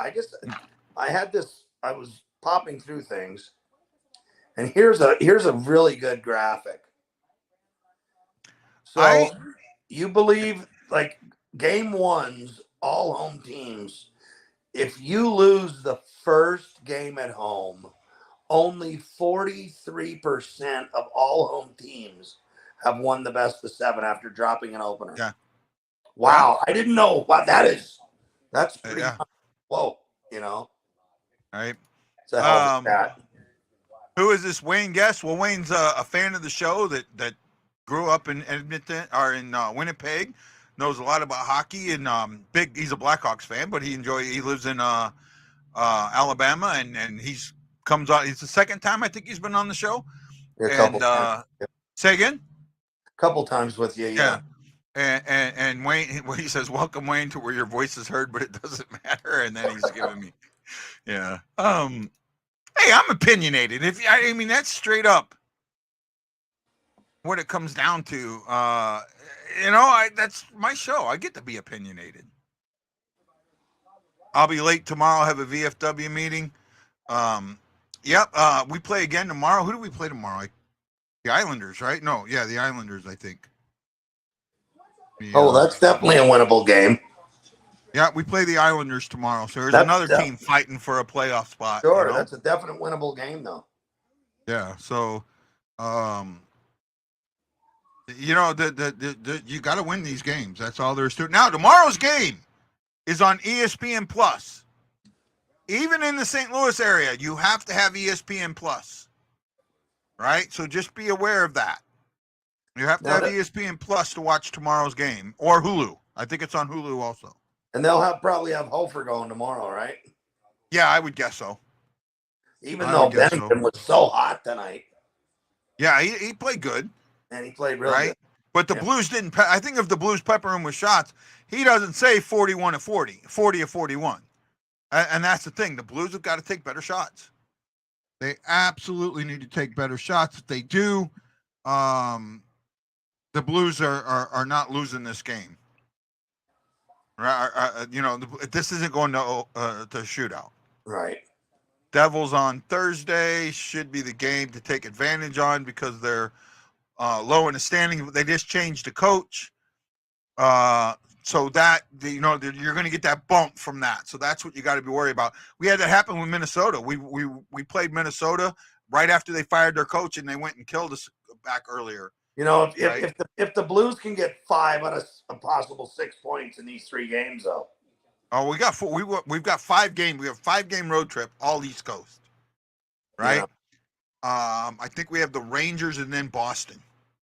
I was popping through things, and here's a really good graphic. So you believe like game 1s, all home teams, if you lose the first game at home, only 43% of all home teams have won the best of 7 after dropping an opener. Yeah. Wow. I didn't know what that is. That's pretty whoa, you know. All right. It's a hell of a stat. Who is this Wayne Guest? Well, Wayne's a fan of the show that grew up in Edmonton or in Winnipeg, knows a lot about hockey, and he's a Blackhawks fan, but he lives in Alabama, and he's comes on. It's the second time I think he's been on the show. A couple times. Say again? A couple times with you, yeah. And Wayne, he says, "Welcome, Wayne, to where your voice is heard, but it doesn't matter." And then he's giving me, yeah. Hey, I'm opinionated. I mean, that's straight up what it comes down to. That's my show. I get to be opinionated. I'll be late tomorrow. Have a VFW meeting. We play again tomorrow. Who do we play tomorrow? The Islanders, right? No, yeah, the Islanders, I think. That's definitely a winnable game. Yeah, we play the Islanders tomorrow. So there's another team fighting for a playoff spot. Sure, that's a definite winnable game, though. Yeah, so, you got to win these games. That's all there's to it. Now, tomorrow's game is on ESPN Plus. Even in the St. Louis area, you have to have ESPN Plus, right? So just be aware of that. You have to have ESPN Plus to watch tomorrow's game, or Hulu. I think it's on Hulu also. And they'll probably have Hofer going tomorrow, right? Yeah, I would guess so. Even though Bennington was so hot tonight. Yeah, he played good. And he played really good. But the Blues didn't. I think if the Blues pepper him with shots, he doesn't say 41 of 40, 40 of 41. And that's the thing. The Blues have got to take better shots. They absolutely need to take better shots. If they do, the Blues are not losing this game. This isn't going to shootout. Right. Devils on Thursday should be the game to take advantage on because they're low in the standing. They just changed the coach. So that, you're going to get that bump from that. So that's what you got to be worried about. We had that happen with Minnesota. We played Minnesota right after they fired their coach, and they went and killed us back earlier. If the Blues can get 5 out of a possible 6 points in these 3 games, though. Oh, we got 4. We've got 5 games. We have 5-game road trip, all East Coast, right? Yeah. I think we have the Rangers and then Boston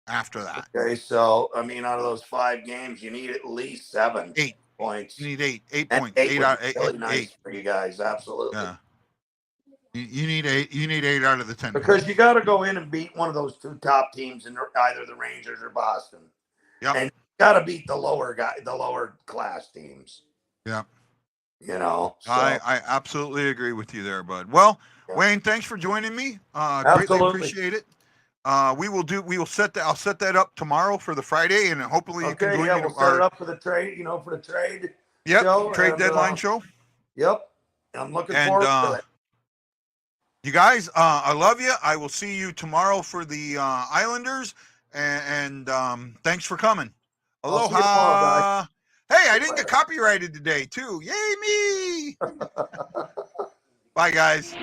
after that. Okay, so I mean, out of those 5 games, you need at least 7 points. You need 8 and points. 8 out. Really nice for you guys, absolutely. Yeah. You need 8. You need 8 out of the 10. Because you got to go in and beat one of those 2 top teams in either the Rangers or Boston. Yeah. And you got to beat the lower class teams. Yeah. You know, so I absolutely agree with you there, bud. Well, yeah. Wayne, thanks for joining me. Greatly Absolutely. appreciate it. I'll set that up tomorrow for the Friday, and hopefully you can Okay, join yeah, me. we'll set it up for the trade. You know, for the trade show. Trade And, deadline show. Yep, I'm looking And forward to it. you guys, I love you. I will see you tomorrow for the Islanders, and thanks for coming. I'll see you tomorrow, Aloha. Hey, I didn't Later. get copyrighted today too. Yay me! Bye, guys.